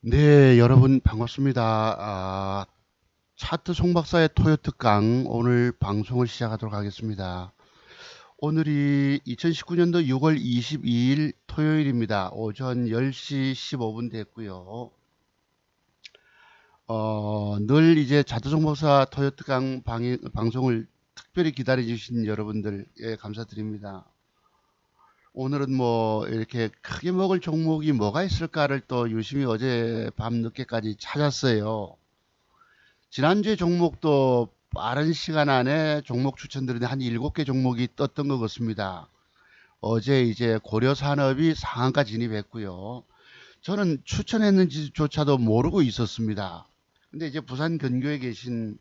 네, 여러분 반갑습니다. 차트 송박사의 토요 특강 오늘 방송을 시작하도록 하겠습니다. 오늘이 2019년도 6월 22일 토요일입니다. 오전 10시 15분 됐고요. 늘 이제 차트 송박사 토요 특강 방송을 특별히 기다려 주신 여러분들에 감사드립니다. 오늘은 뭐 이렇게 크게 먹을 종목이 뭐가 있을까를 또 유심히 어제 밤 늦게까지 찾았어요. 지난주에 종목도 빠른 시간 안에 종목 추천드리는데 한 7개 종목이 떴던 것 같습니다. 어제 이제 고려산업이 상한가 진입했고요. 저는 추천했는지조차도 모르고 있었습니다. 근데 이제 부산 근교에 계신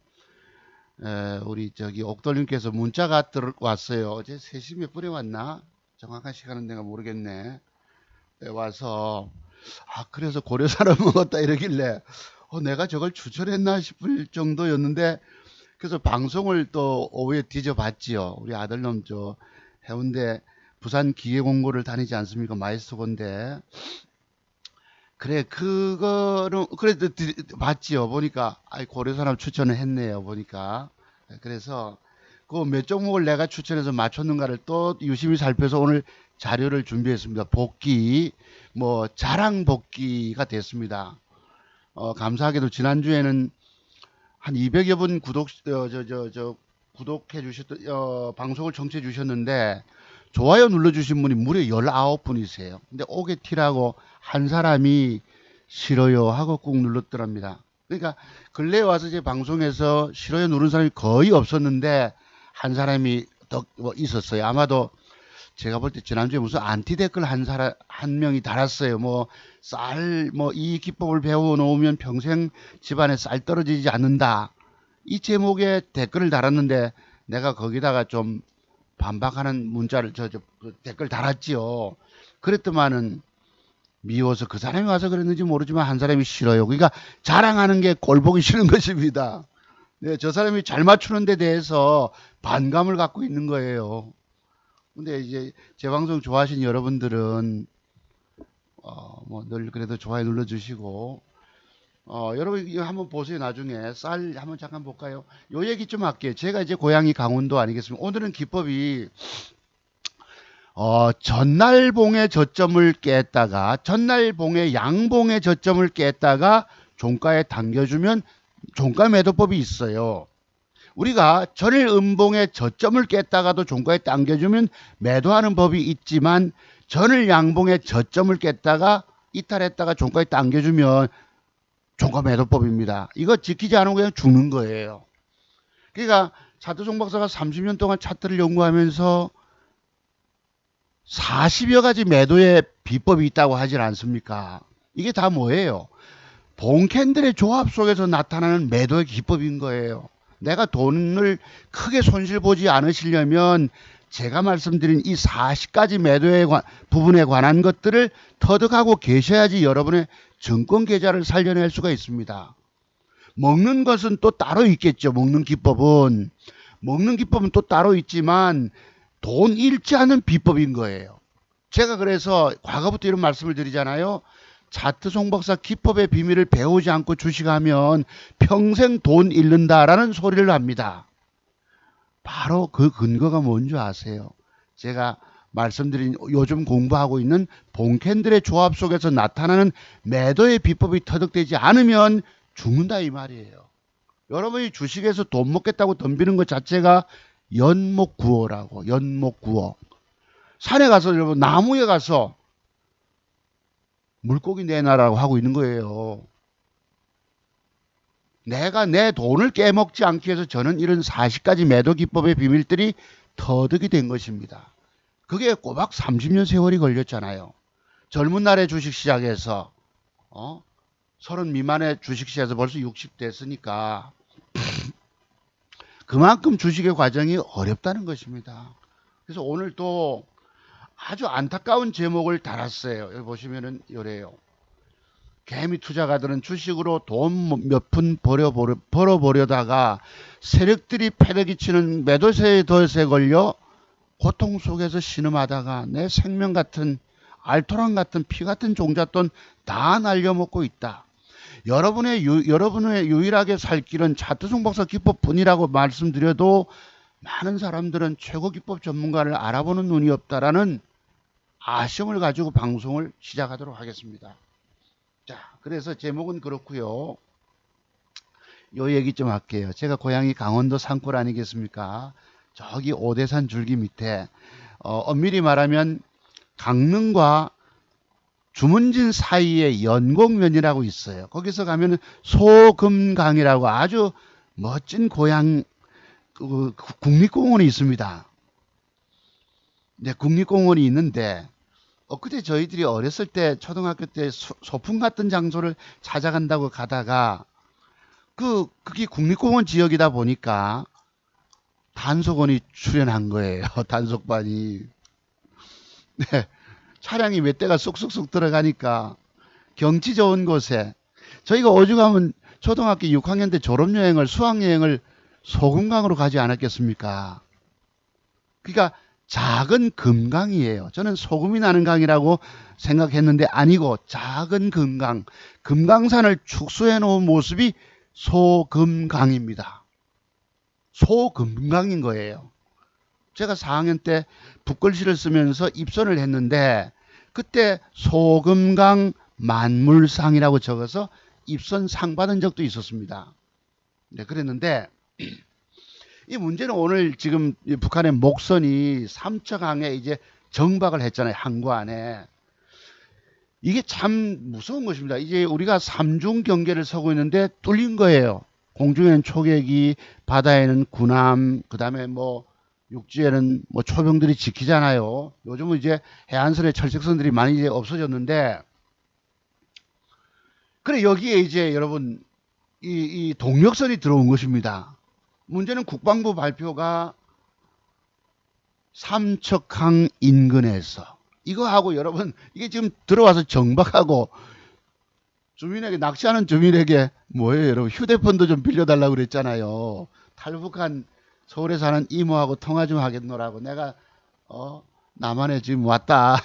우리 저기 옥돌님께서 문자가 들어왔어요. 어제 3시 몇 분에 왔나? 정확한 시간은 내가 모르겠네. 와서 그래서 고려산업 먹었다 이러길래 내가 저걸 추천했나 싶을 정도였는데, 그래서 방송을 또 오후에 뒤져봤지요. 우리 아들놈 저 해운대 부산 기계공고를 다니지 않습니까? 마이스터건데. 그래, 그거는 그래도 봤지요. 보니까 고려산업 추천을 했네요. 보니까. 그래서 그 몇 종목을 내가 추천해서 맞췄는가를 또 유심히 살펴서 오늘 자료를 준비했습니다. 복귀, 뭐 자랑 복귀가 됐습니다. 감사하게도 지난주에는 한 200여 분 구독해 주셨던, 방송을 청취해 주셨는데, 좋아요 눌러주신 분이 무려 19분이세요. 근데 오게티라고 한 사람이 싫어요 하고 꾹 눌렀더랍니다. 그러니까 근래에 와서 제 방송에서 싫어요 누른 사람이 거의 없었는데, 한 사람이 뭐 있었어요. 아마도 제가 볼 때 지난주에 무슨 안티 댓글 한 명이 달았어요. 뭐 이 기법을 배워 놓으면 평생 집안에 쌀 떨어지지 않는다. 이 제목에 댓글을 달았는데, 내가 거기다가 좀 반박하는 문자를 그 댓글 달았지요. 그랬더만은 미워서, 그 사람이 와서 그랬는지 모르지만 한 사람이 싫어요. 그러니까 자랑하는 게 꼴보기 싫은 것입니다. 네, 저 사람이 잘 맞추는 데 대해서 반감을 갖고 있는 거예요. 근데 이제 제 방송 좋아하시는 여러분들은 뭐 늘 그래도 좋아요 눌러주시고, 여러분 이거 한번 보세요. 나중에 쌀 한번 잠깐 볼까요? 요 얘기 좀 할게요. 제가 이제 고향이 강원도 아니겠습니까? 오늘은 기법이 전날봉의 저점을 깼다가, 전날봉의 양봉의 저점을 깼다가 종가에 당겨주면 종가 매도법이 있어요. 우리가 전일 음봉의 저점을 깼다가도 종가에 당겨주면 매도하는 법이 있지만, 전일 양봉의 저점을 깼다가 이탈했다가 종가에 당겨주면 종가 매도법입니다. 이거 지키지 않으면 그냥 죽는 거예요. 그러니까 차트송 박사가 30년 동안 차트를 연구하면서 40여 가지 매도의 비법이 있다고 하질 않습니까? 이게 다 뭐예요? 봉캔들의 조합 속에서 나타나는 매도의 기법인 거예요. 내가 돈을 크게 손실 보지 않으시려면 제가 말씀드린 이 40가지 매도의 부분에 관한 것들을 터득하고 계셔야지 여러분의 증권 계좌를 살려낼 수가 있습니다. 먹는 것은 또 따로 있겠죠. 먹는 기법은 또 따로 있지만 돈 잃지 않는 비법인 거예요. 제가 그래서 과거부터 이런 말씀을 드리잖아요. 차트 송박사 기법의 비밀을 배우지 않고 주식하면 평생 돈 잃는다라는 소리를 합니다. 바로 그 근거가 뭔지 아세요? 제가 말씀드린 요즘 공부하고 있는 봉캔들의 조합 속에서 나타나는 매도의 비법이 터득되지 않으면 죽는다 이 말이에요. 여러분이 주식에서 돈 먹겠다고 덤비는 것 자체가 연목구어라고. 연목구어. 산에 가서, 여러분 나무에 가서 물고기 내놔라고 하고 있는 거예요. 내가 내 돈을 깨먹지 않기 위해서 저는 이런 40가지 매도 기법의 비밀들이 터득이 된 것입니다. 그게 꼬박 30년 세월이 걸렸잖아요. 젊은 날에 주식 시작해서 30 미만의 주식 시작해서 벌써 60 됐으니까 그만큼 주식의 과정이 어렵다는 것입니다. 그래서 오늘 또 아주 안타까운 제목을 달았어요. 여기 보시면은 요래요. 개미 투자가들은 주식으로 돈 몇 푼 벌어보려다가 세력들이 패대기 치는 매도세에 덫에 걸려 고통 속에서 신음하다가 내 생명 같은 알토란 같은 피 같은 종잣돈 다 날려먹고 있다. 여러분의 유일하게 살 길은 자투성박사 기법뿐이라고 말씀드려도 많은 사람들은 최고 기법 전문가를 알아보는 눈이 없다라는 아쉬움을 가지고 방송을 시작하도록 하겠습니다. 자, 그래서 제목은 그렇고요. 요 얘기 좀 할게요. 제가 고향이 강원도 산골 아니겠습니까? 저기 오대산 줄기 밑에 엄밀히 말하면 강릉과 주문진 사이에 연곡면이라고 있어요. 거기서 가면 소금강이라고 아주 멋진 고향 국립공원이 있습니다. 네, 국립공원이 있는데 그때 저희들이 어렸을 때 초등학교 때 소풍 같은 장소를 찾아간다고 가다가 그게 국립공원 지역이다 보니까 단속원이 출연한 거예요. 단속반이. 네. 차량이 몇 대가 쏙쏙쏙 들어가니까 경치 좋은 곳에 저희가 오죽하면 초등학교 6학년 때 졸업여행을 수학여행을 소금강으로 가지 않았겠습니까? 그러니까 작은 금강이에요. 저는 소금이 나는 강이라고 생각했는데 아니고 작은 금강, 금강산을 축소해 놓은 모습이 소금강입니다. 소금강인 거예요. 제가 4학년 때 붓글씨를 쓰면서 입선을 했는데 그때 소금강 만물상이라고 적어서 입선상 받은 적도 있었습니다. 네, 그랬는데 이 문제는 오늘 지금 북한의 목선이 삼척항에 이제 정박을 했잖아요. 항구 안에. 이게 참 무서운 것입니다. 이제 우리가 삼중 경계를 서고 있는데 뚫린 거예요. 공중에는 초계기, 바다에는 군함, 그 다음에 뭐 육지에는 뭐 초병들이 지키잖아요. 요즘은 이제 해안선에 철책선들이 많이 이제 없어졌는데, 그래 여기에 이제 여러분 이 동력선이 들어온 것입니다. 문제는 국방부 발표가 삼척항 인근에서 이거하고 여러분 이게 지금 들어와서 정박하고 주민에게 낚시하는 주민에게 뭐예요 여러분 휴대폰도 좀 빌려달라고 그랬잖아요. 탈북한 서울에 사는 이모하고 통화 좀 하겠노라고 내가 남한에 지금 왔다.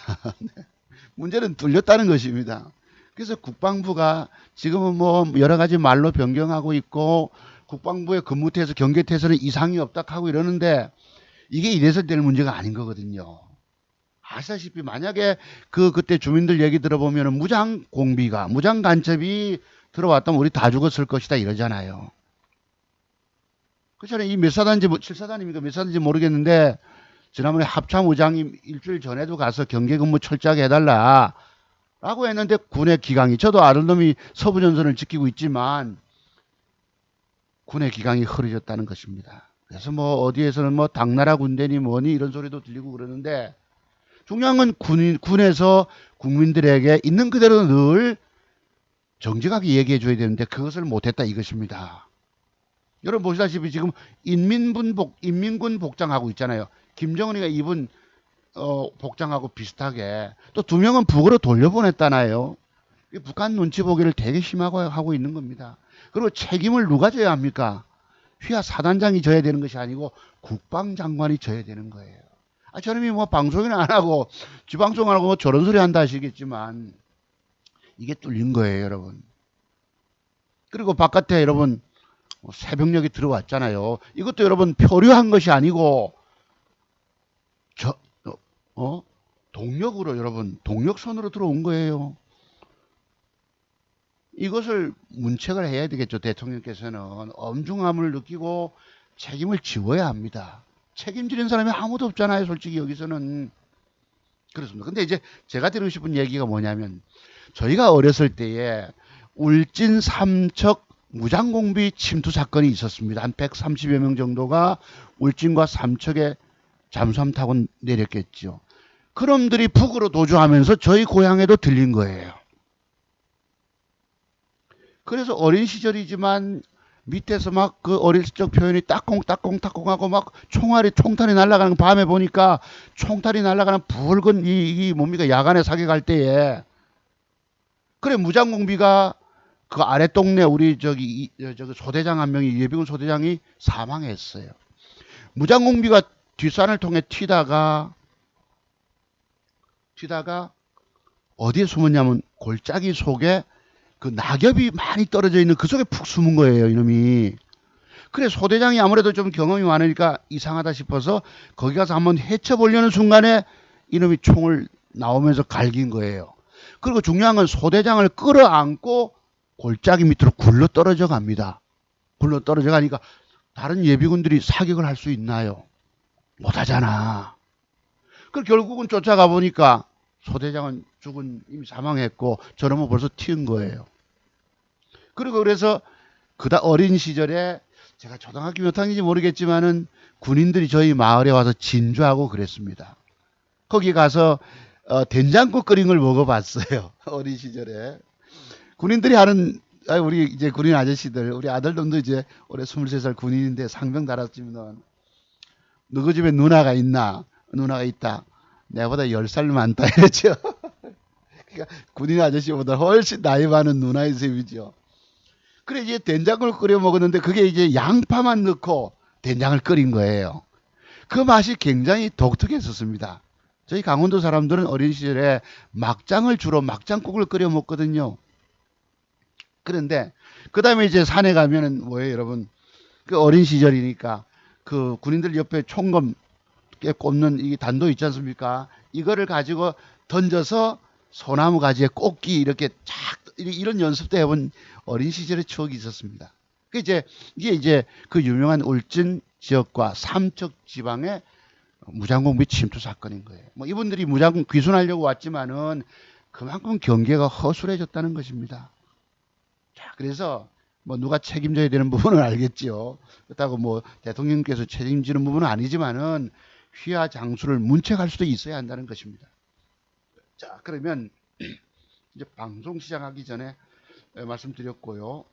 문제는 뚫렸다는 것입니다. 그래서 국방부가 지금은 뭐 여러 가지 말로 변경하고 있고 국방부의 근무태에서 경계태에서는 이상이 없다 하고 이러는데 이게 이래서 될 문제가 아닌 거거든요. 아시다시피 만약에 그때 주민들 얘기 들어보면 무장 공비가 무장 간첩이 들어왔다면 우리 다 죽었을 것이다 이러잖아요. 그렇잖아요. 이 몇 사단인지 7사단입니까 몇 사단인지 모르겠는데 지난번에 합참의장이 일주일 전에도 가서 경계근무 철저하게 해달라 라고 했는데 군의 기강이 저도 아는 놈이 서부전선을 지키고 있지만 군의 기강이 흐려졌다는 것입니다. 그래서 뭐 어디에서는 뭐 당나라 군대니 뭐니 이런 소리도 들리고 그러는데 중요한 건 군에서 국민들에게 있는 그대로 늘 정직하게 얘기해 줘야 되는데 그것을 못했다 이것입니다. 여러분 보시다시피 지금 인민군 복장하고 있잖아요. 김정은이가 입은 복장하고 비슷하게 또 2명은 북으로 돌려보냈다나요. 북한 눈치 보기를 되게 심하게 하고 있는 겁니다. 그리고 책임을 누가 져야 합니까? 휘하 사단장이 져야 되는 것이 아니고 국방장관이 져야 되는 거예요. 저놈이 뭐 방송이나 안 하고 지방송 안 하고 뭐 저런 소리 한다 하시겠지만 이게 뚫린 거예요 여러분. 그리고 바깥에 여러분 새벽녘이 들어왔잖아요. 이것도 여러분 표류한 것이 아니고 동력으로 여러분 동력선으로 들어온 거예요. 이것을 문책을 해야 되겠죠. 대통령께서는 엄중함을 느끼고 책임을 지워야 합니다. 책임지는 사람이 아무도 없잖아요. 솔직히 여기서는. 그렇습니다. 근데 이제 제가 드리고 싶은 얘기가 뭐냐면 저희가 어렸을 때에 울진 삼척 무장공비 침투 사건이 있었습니다. 한 130여 명 정도가 울진과 삼척에 잠수함 타고 내렸겠죠. 그놈들이 북으로 도주하면서 저희 고향에도 들린 거예요. 그래서 어린 시절이지만 밑에서 막 그 어릴 적 표현이 따콩따콩따콩하고 막 총탄이 날아가는 밤에 보니까 총탄이 날아가는 붉은 이 뭡니까 야간에 사격할 때에 그래 무장공비가 그 아래 동네 우리 저기 소대장 한 명이 예비군 소대장이 사망했어요. 무장공비가 뒷산을 통해 튀다가 어디에 숨었냐면 골짜기 속에 그 낙엽이 많이 떨어져 있는 그 속에 푹 숨은 거예요, 이놈이. 그래, 소대장이 아무래도 좀 경험이 많으니까 이상하다 싶어서 거기 가서 한번 헤쳐보려는 순간에 이놈이 총을 나오면서 갈긴 거예요. 그리고 중요한 건 소대장을 끌어안고 골짜기 밑으로 굴러 떨어져 갑니다. 굴러 떨어져 가니까 다른 예비군들이 사격을 할 수 있나요? 못하잖아. 그 결국은 쫓아가 보니까 소대장은 이미 사망했고 저놈은 벌써 튀은 거예요. 그리고 그래서 그다 어린 시절에 제가 초등학교 몇 학년인지 모르겠지만은 군인들이 저희 마을에 와서 진주하고 그랬습니다. 거기 가서 된장국 끓인 걸 먹어봤어요. 어린 시절에. 군인들이 하는 우리 이제 군인 아저씨들, 우리 아들놈도 이제 올해 23살 군인인데 상병 달았지만 너희 집에 누나가 있나? 누나가 있다. 내보다 10살 많다 이랬죠. 그러니까 군인 아저씨보다 훨씬 나이 많은 누나의 셈이죠. 그래 이제 된장을 끓여 먹었는데 그게 이제 양파만 넣고 된장을 끓인 거예요. 그 맛이 굉장히 독특했었습니다. 저희 강원도 사람들은 어린 시절에 막장을 주로 막장국을 끓여 먹거든요. 그런데 그 다음에 이제 산에 가면은 뭐예요, 여러분? 그 어린 시절이니까 그 군인들 옆에 총검 꼽는 이 단도 있지 않습니까? 이거를 가지고 던져서 소나무 가지에 꽂기 이렇게 쫙 이런 연습도 해본 어린 시절의 추억이 있었습니다. 이게 이제 그 유명한 울진 지역과 삼척 지방의 무장공 및 침투 사건인 거예요. 뭐 이분들이 무장공 귀순하려고 왔지만은 그만큼 경계가 허술해졌다는 것입니다. 자, 그래서 뭐 누가 책임져야 되는 부분은 알겠지요. 그렇다고 뭐 대통령께서 책임지는 부분은 아니지만은 휘하 장수를 문책할 수도 있어야 한다는 것입니다. 자, 그러면 이제 방송 시작하기 전에 말씀드렸고요.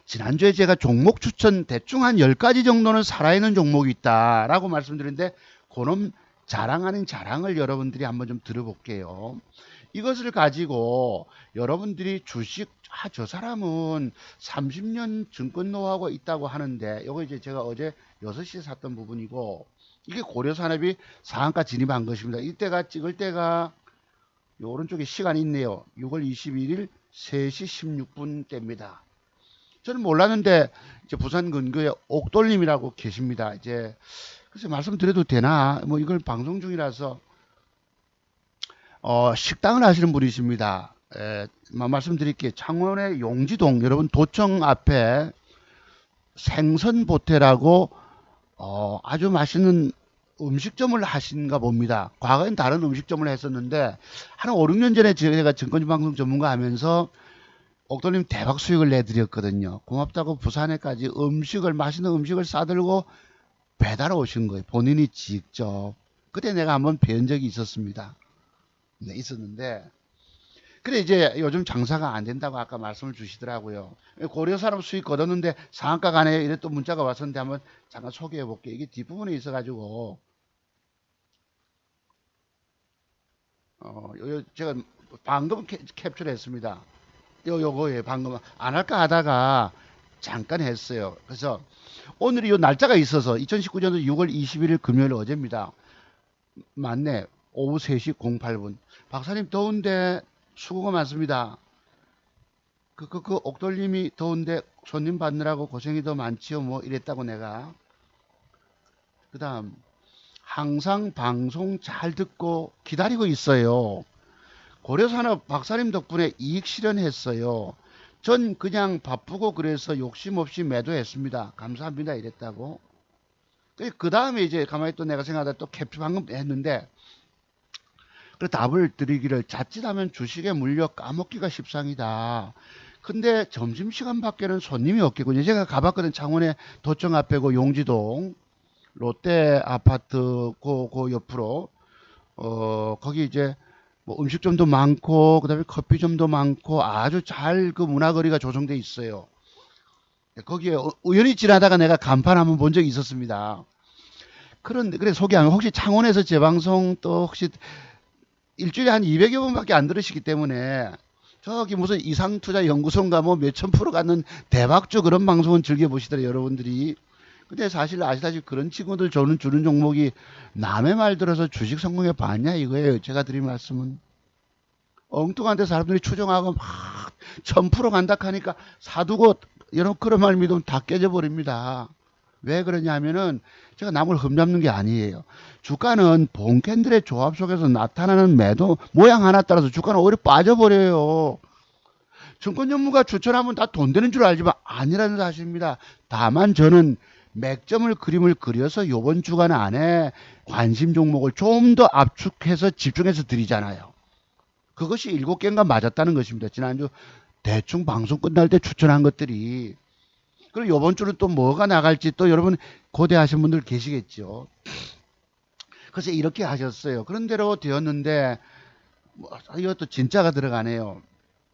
지난주에 제가 종목 추천 대충 한 10가지 정도는 살아있는 종목이 있다라고 말씀드렸는데 그놈 자랑 아닌 자랑을 여러분들이 한번 좀 들어볼게요. 이것을 가지고 여러분들이 주식 저 사람은 30년 증권 노하우가 있다고 하는데 이거 이제 제가 어제 6시에 샀던 부분이고 이게 고려산업이 상한가 진입한 것입니다. 이때가 찍을 때가 이 오른쪽에 시간이 있네요. 6월 21일 3시 16분 때입니다. 저는 몰랐는데 이제 부산 근교에 옥돌님이라고 계십니다. 이제 글쎄 말씀드려도 되나? 뭐 이걸 방송 중이라서 식당을 하시는 분이십니다. 말씀드릴게요. 창원의 용지동 여러분 도청 앞에 생선보태라고 아주 맛있는 음식점을 하신가 봅니다. 과거엔 다른 음식점을 했었는데 한 5, 6년 전에 제가 증권방송 전문가 하면서 옥돌님 대박 수익을 내드렸거든요. 고맙다고 부산에까지 맛있는 음식을 싸들고 배달 오신 거예요. 본인이 직접. 그때 내가 한번 뵌 적이 있었습니다. 네, 있었는데 그래 이제 요즘 장사가 안 된다고 아까 말씀을 주시더라고요. 고려산업 수익 거뒀는데 상한가 가네요. 이래 또 문자가 왔었는데 한번 잠깐 소개해 볼게요. 이게 뒷부분에 있어가지고 제가 방금 캡처를 했습니다. 요거에 방금 안 할까 하다가 잠깐 했어요. 그래서 오늘이 요 날짜가 있어서 2019년도 6월 21일 금요일 어제입니다. 맞네. 오후 3시 08분. 박사님 더운데 수고가 많습니다. 그 옥돌님이 더운데 손님 받느라고 고생이 더 많지요. 뭐 이랬다고 내가. 그 다음 항상 방송 잘 듣고 기다리고 있어요. 고려산업 박사님 덕분에 이익 실현했어요. 전 그냥 바쁘고 그래서 욕심 없이 매도했습니다. 감사합니다. 이랬다고. 그 다음에 이제 가만히 또 내가 생각하다 또 캡처 방금 했는데 그 답을 드리기를 자칫하면 주식에 물려 까먹기가 십상이다. 근데 점심시간 밖에는 손님이 없겠군요. 제가 가봤거든. 창원의 도청 앞에고 용지동 롯데 아파트 그 옆으로 거기 이제 뭐 음식점도 많고 그다음에 커피점도 많고 아주 잘 그 문화거리가 조성돼 있어요. 거기에 우연히 지나다가 내가 간판 한번 본 적이 있었습니다. 그런데 그래 소개하면 혹시 창원에서 제 방송 또 혹시 일주일에 한 200여 번밖에 안 들으시기 때문에 저기 무슨 이상투자연구소인가 뭐 몇천 프로 갖는 대박주 그런 방송은 즐겨보시더래요 여러분들이. 근데 사실 아시다시피 그런 친구들 저는 주는 종목이 남의 말 들어서 주식 성공해 봤냐 이거예요. 제가 드린 말씀은 엉뚱한 데 사람들이 추정하고 막 1000% 간다 하니까 사두고 이런 그런 말 믿으면 다 깨져버립니다. 왜 그러냐면은 제가 남을 흠잡는 게 아니에요. 주가는 본캔들의 조합 속에서 나타나는 매도 모양 하나 따라서 주가는 오히려 빠져버려요. 증권 전문가 추천하면 다 돈 되는 줄 알지만 아니라는 사실입니다. 다만 저는 맥점을 그림을 그려서 요번 주간 안에 관심 종목을 좀 더 압축해서 집중해서 드리잖아요. 그것이 7개인가 맞았다는 것입니다. 지난주 대충 방송 끝날 때 추천한 것들이. 그리고 요번 주는 또 뭐가 나갈지 또 여러분 고대하신 분들 계시겠죠. 그래서 이렇게 하셨어요. 그런 대로 되었는데 이것도 진짜가 들어가네요.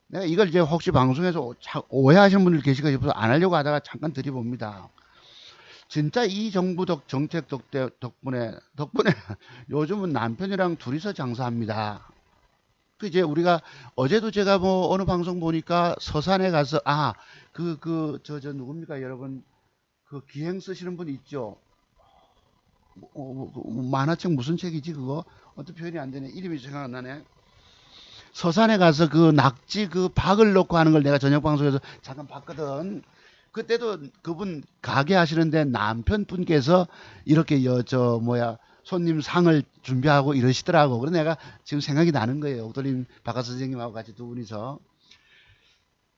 내가 이걸 이제 혹시 방송에서 오해하시는 분들 계시가 싶어서 안 하려고 하다가 잠깐 드려봅니다. 진짜 이 정부 정책 덕분에 요즘은 남편이랑 둘이서 장사합니다. 그 이제 우리가 어제도 제가 뭐 어느 방송 보니까 서산에 가서 저 누굽니까 여러분 그 기행 쓰시는 분 있죠. 만화책 무슨 책이지 그거 어떤 표현이 안 되네 이름이 생각 안 나네. 서산에 가서 그 낙지 그 박을 넣고 하는 걸 내가 저녁 방송에서 잠깐 봤거든. 그때도 그분 가게 하시는데 남편분께서 이렇게 저 뭐야 손님 상을 준비하고 이러시더라고. 그래서 내가 지금 생각이 나는 거예요. 옥돌림 박하 선생님하고 같이 두 분이서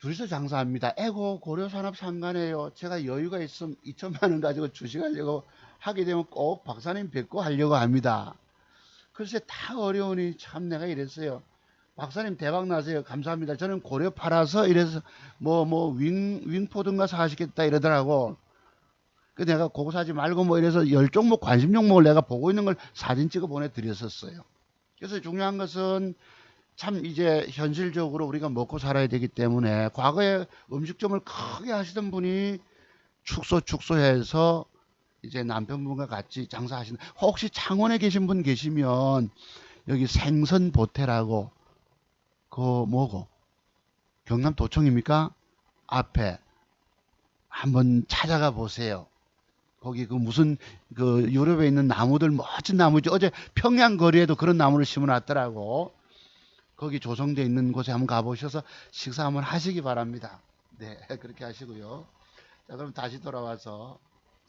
둘이서 장사합니다. 에고 고려산업상관이에요. 제가 여유가 있으면 2천만 원 가지고 주식하려고 하게 되면 꼭 박사님 뵙고 하려고 합니다. 글쎄 다 어려우니 참 내가 이랬어요. 박사님 대박 나세요. 감사합니다. 저는 고려 팔아서 이래서 윙포든가 사시겠다 이러더라고. 그 내가 그거 사지 말고 뭐 이래서 10종목 관심 종목을 내가 보고 있는 걸 사진 찍어 보내드렸었어요. 그래서 중요한 것은 참 이제 현실적으로 우리가 먹고 살아야 되기 때문에 과거에 음식점을 크게 하시던 분이 축소해서 이제 남편분과 같이 장사하시는 혹시 창원에 계신 분 계시면 여기 생선보태라고 그 뭐고 경남도청입니까? 앞에 한번 찾아가 보세요. 거기 그 무슨 그 유럽에 있는 나무들 멋진 나무죠. 어제 평양 거리에도 그런 나무를 심어놨더라고. 거기 조성되어 있는 곳에 한번 가보셔서 식사 한번 하시기 바랍니다. 네, 그렇게 하시고요. 자, 그럼 다시 돌아와서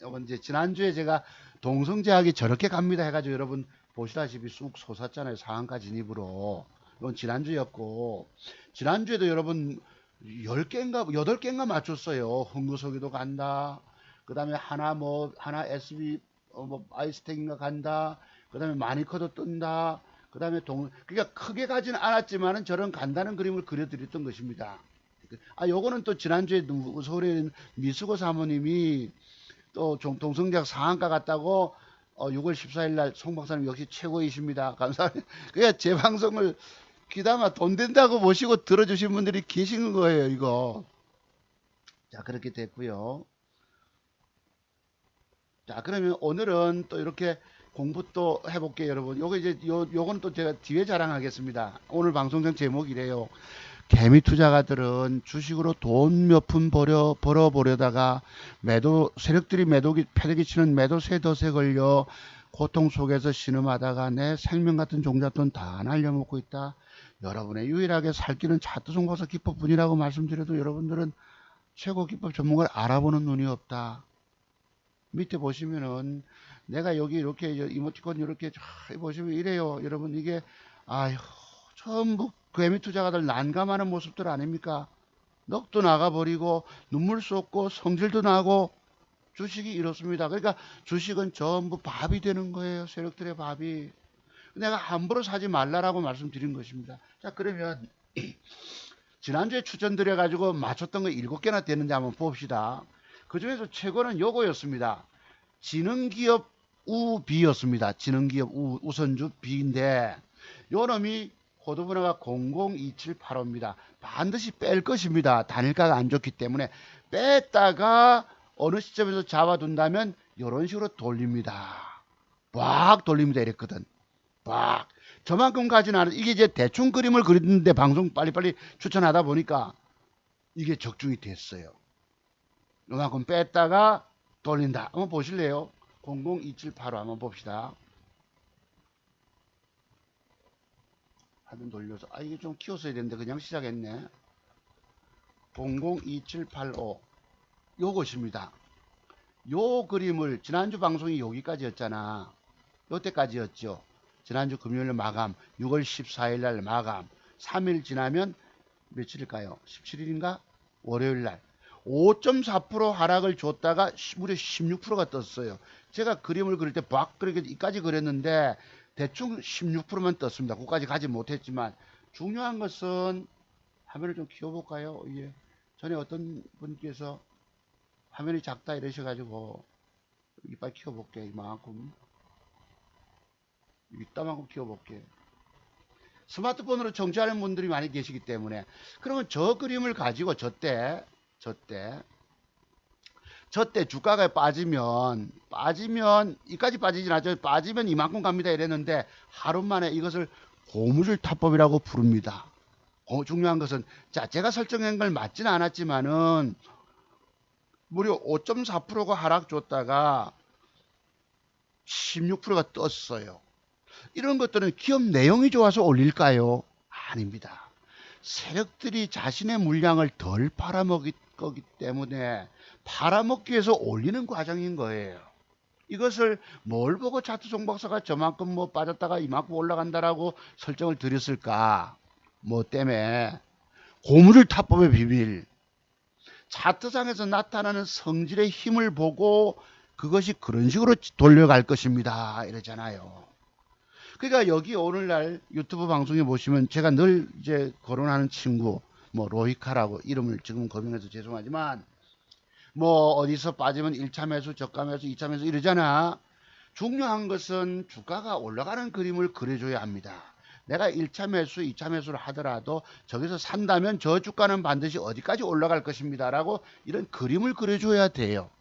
이번 이제 지난주에 제가 동성제약이 저렇게 갑니다 해가지고 여러분 보시다시피 쑥 솟았잖아요. 상한가 진입으로. 이건 지난주였고 지난주에도 여러분 10개인가 8개인가 맞췄어요. 흥구석이도 간다. 그 다음에 하나 SB 뭐 아이스텍인가 간다. 그 다음에 마니커도 뜬다. 그 다음에 그러니까 크게 가지는 않았지만은 저런 간다는 그림을 그려드렸던 것입니다. 요거는 또 지난주에 서울에 있는 미수고 사모님이 또 동성대학 상한가 갔다고 6월 14일 날 송 박사님 역시 최고이십니다. 감사합니다. 그러니까 제 방송을 귀담아 돈 된다고 모시고 들어주신 분들이 계신 거예요, 이거. 자, 그렇게 됐고요. 자, 그러면 오늘은 또 이렇게 공부 또 해볼게요, 여러분. 요거 이제 요거는 또 제가 뒤에 자랑하겠습니다. 오늘 방송장 제목이래요. 개미 투자가들은 주식으로 돈 몇 푼 벌어보려다가 세력들이 패대기 치는 매도세 덫에 걸려 고통 속에서 신음하다가 내 생명 같은 종잣돈 다 날려먹고 있다. 여러분의 유일하게 살 길은 차트 종목사 기법뿐이라고 말씀드려도 여러분들은 최고 기법 전문가를 알아보는 눈이 없다. 밑에 보시면은 내가 여기 이렇게 이모티콘 이렇게 보시면 이래요. 여러분 이게 아휴 전부 괴미 투자가들 난감하는 모습들 아닙니까? 넋도 나가버리고 눈물 쏟고 성질도 나고 주식이 이렇습니다. 그러니까 주식은 전부 밥이 되는 거예요. 세력들의 밥이. 내가 함부로 사지 말라라고 말씀드린 것입니다. 자 그러면 지난주에 추천드려 가지고 맞췄던 거 7개나 되는지 한번 봅시다. 그 중에서 최고는 요거였습니다. 지능기업 우비였습니다. 지능기업 우선주 B인데 요 놈이 코드번호가 002785입니다. 반드시 뺄 것입니다. 단일가가 안 좋기 때문에 뺐다가 어느 시점에서 잡아둔다면 이런 식으로 돌립니다. 빡 돌립니다. 이랬거든. 빡. 저만큼 가지는 않아요. 이게 이제 대충 그림을 그리는데 방송 빨리빨리 추천하다 보니까 이게 적중이 됐어요. 요만큼 뺐다가 돌린다. 한번 보실래요? 002785 한번 봅시다. 화면 돌려서 이게 좀 키웠어야 되는데 그냥 시작했네. 002785 요것입니다. 요 그림을 지난주 방송이 여기까지였잖아. 요때까지였죠. 지난주 금요일 마감, 6월 14일 날 마감, 3일 지나면 며칠일까요? 17일인가? 월요일 날 5.4% 하락을 줬다가 무려 16%가 떴어요. 제가 그림을 그릴 때 막 그렇게 이까지 그렸는데 대충 16%만 떴습니다. 그까지 가지 못했지만 중요한 것은 화면을 좀 키워볼까요? 예. 전에 어떤 분께서 화면이 작다 이러셔가지고 이빨 키워볼게. 이만큼 이따만큼 키워볼게. 스마트폰으로 정지하는 분들이 많이 계시기 때문에 그러면 저 그림을 가지고 저때 주가가 빠지면 이까지 빠지진 않죠. 빠지면 이만큼 갑니다 이랬는데 하루 만에 이것을 고무줄 타법이라고 부릅니다. 중요한 것은 자 제가 설정한 걸 맞지는 않았지만은 무려 5.4%가 하락 줬다가 16%가 떴어요. 이런 것들은 기업 내용이 좋아서 올릴까요? 아닙니다. 세력들이 자신의 물량을 덜 팔아먹을 거기 때문에 팔아먹기 위해서 올리는 과정인 거예요. 이것을 뭘 보고 차트 종박사가 저만큼 뭐 빠졌다가 이만큼 올라간다라고 설정을 드렸을까? 뭐 때문에 고무줄 타법의 비밀. 차트상에서 나타나는 성질의 힘을 보고 그것이 그런 식으로 돌려갈 것입니다. 이러잖아요. 그러니까 여기 오늘날 유튜브 방송에 보시면 제가 늘 이제 거론하는 친구 뭐 로이카라고 이름을 지금 거명해서 죄송하지만 뭐 어디서 빠지면 1차 매수 저가 매수 2차 매수 이러잖아. 중요한 것은 주가가 올라가는 그림을 그려줘야 합니다. 내가 1차 매수 2차 매수를 하더라도 저기서 산다면 저 주가는 반드시 어디까지 올라갈 것입니다 라고 이런 그림을 그려줘야 돼요.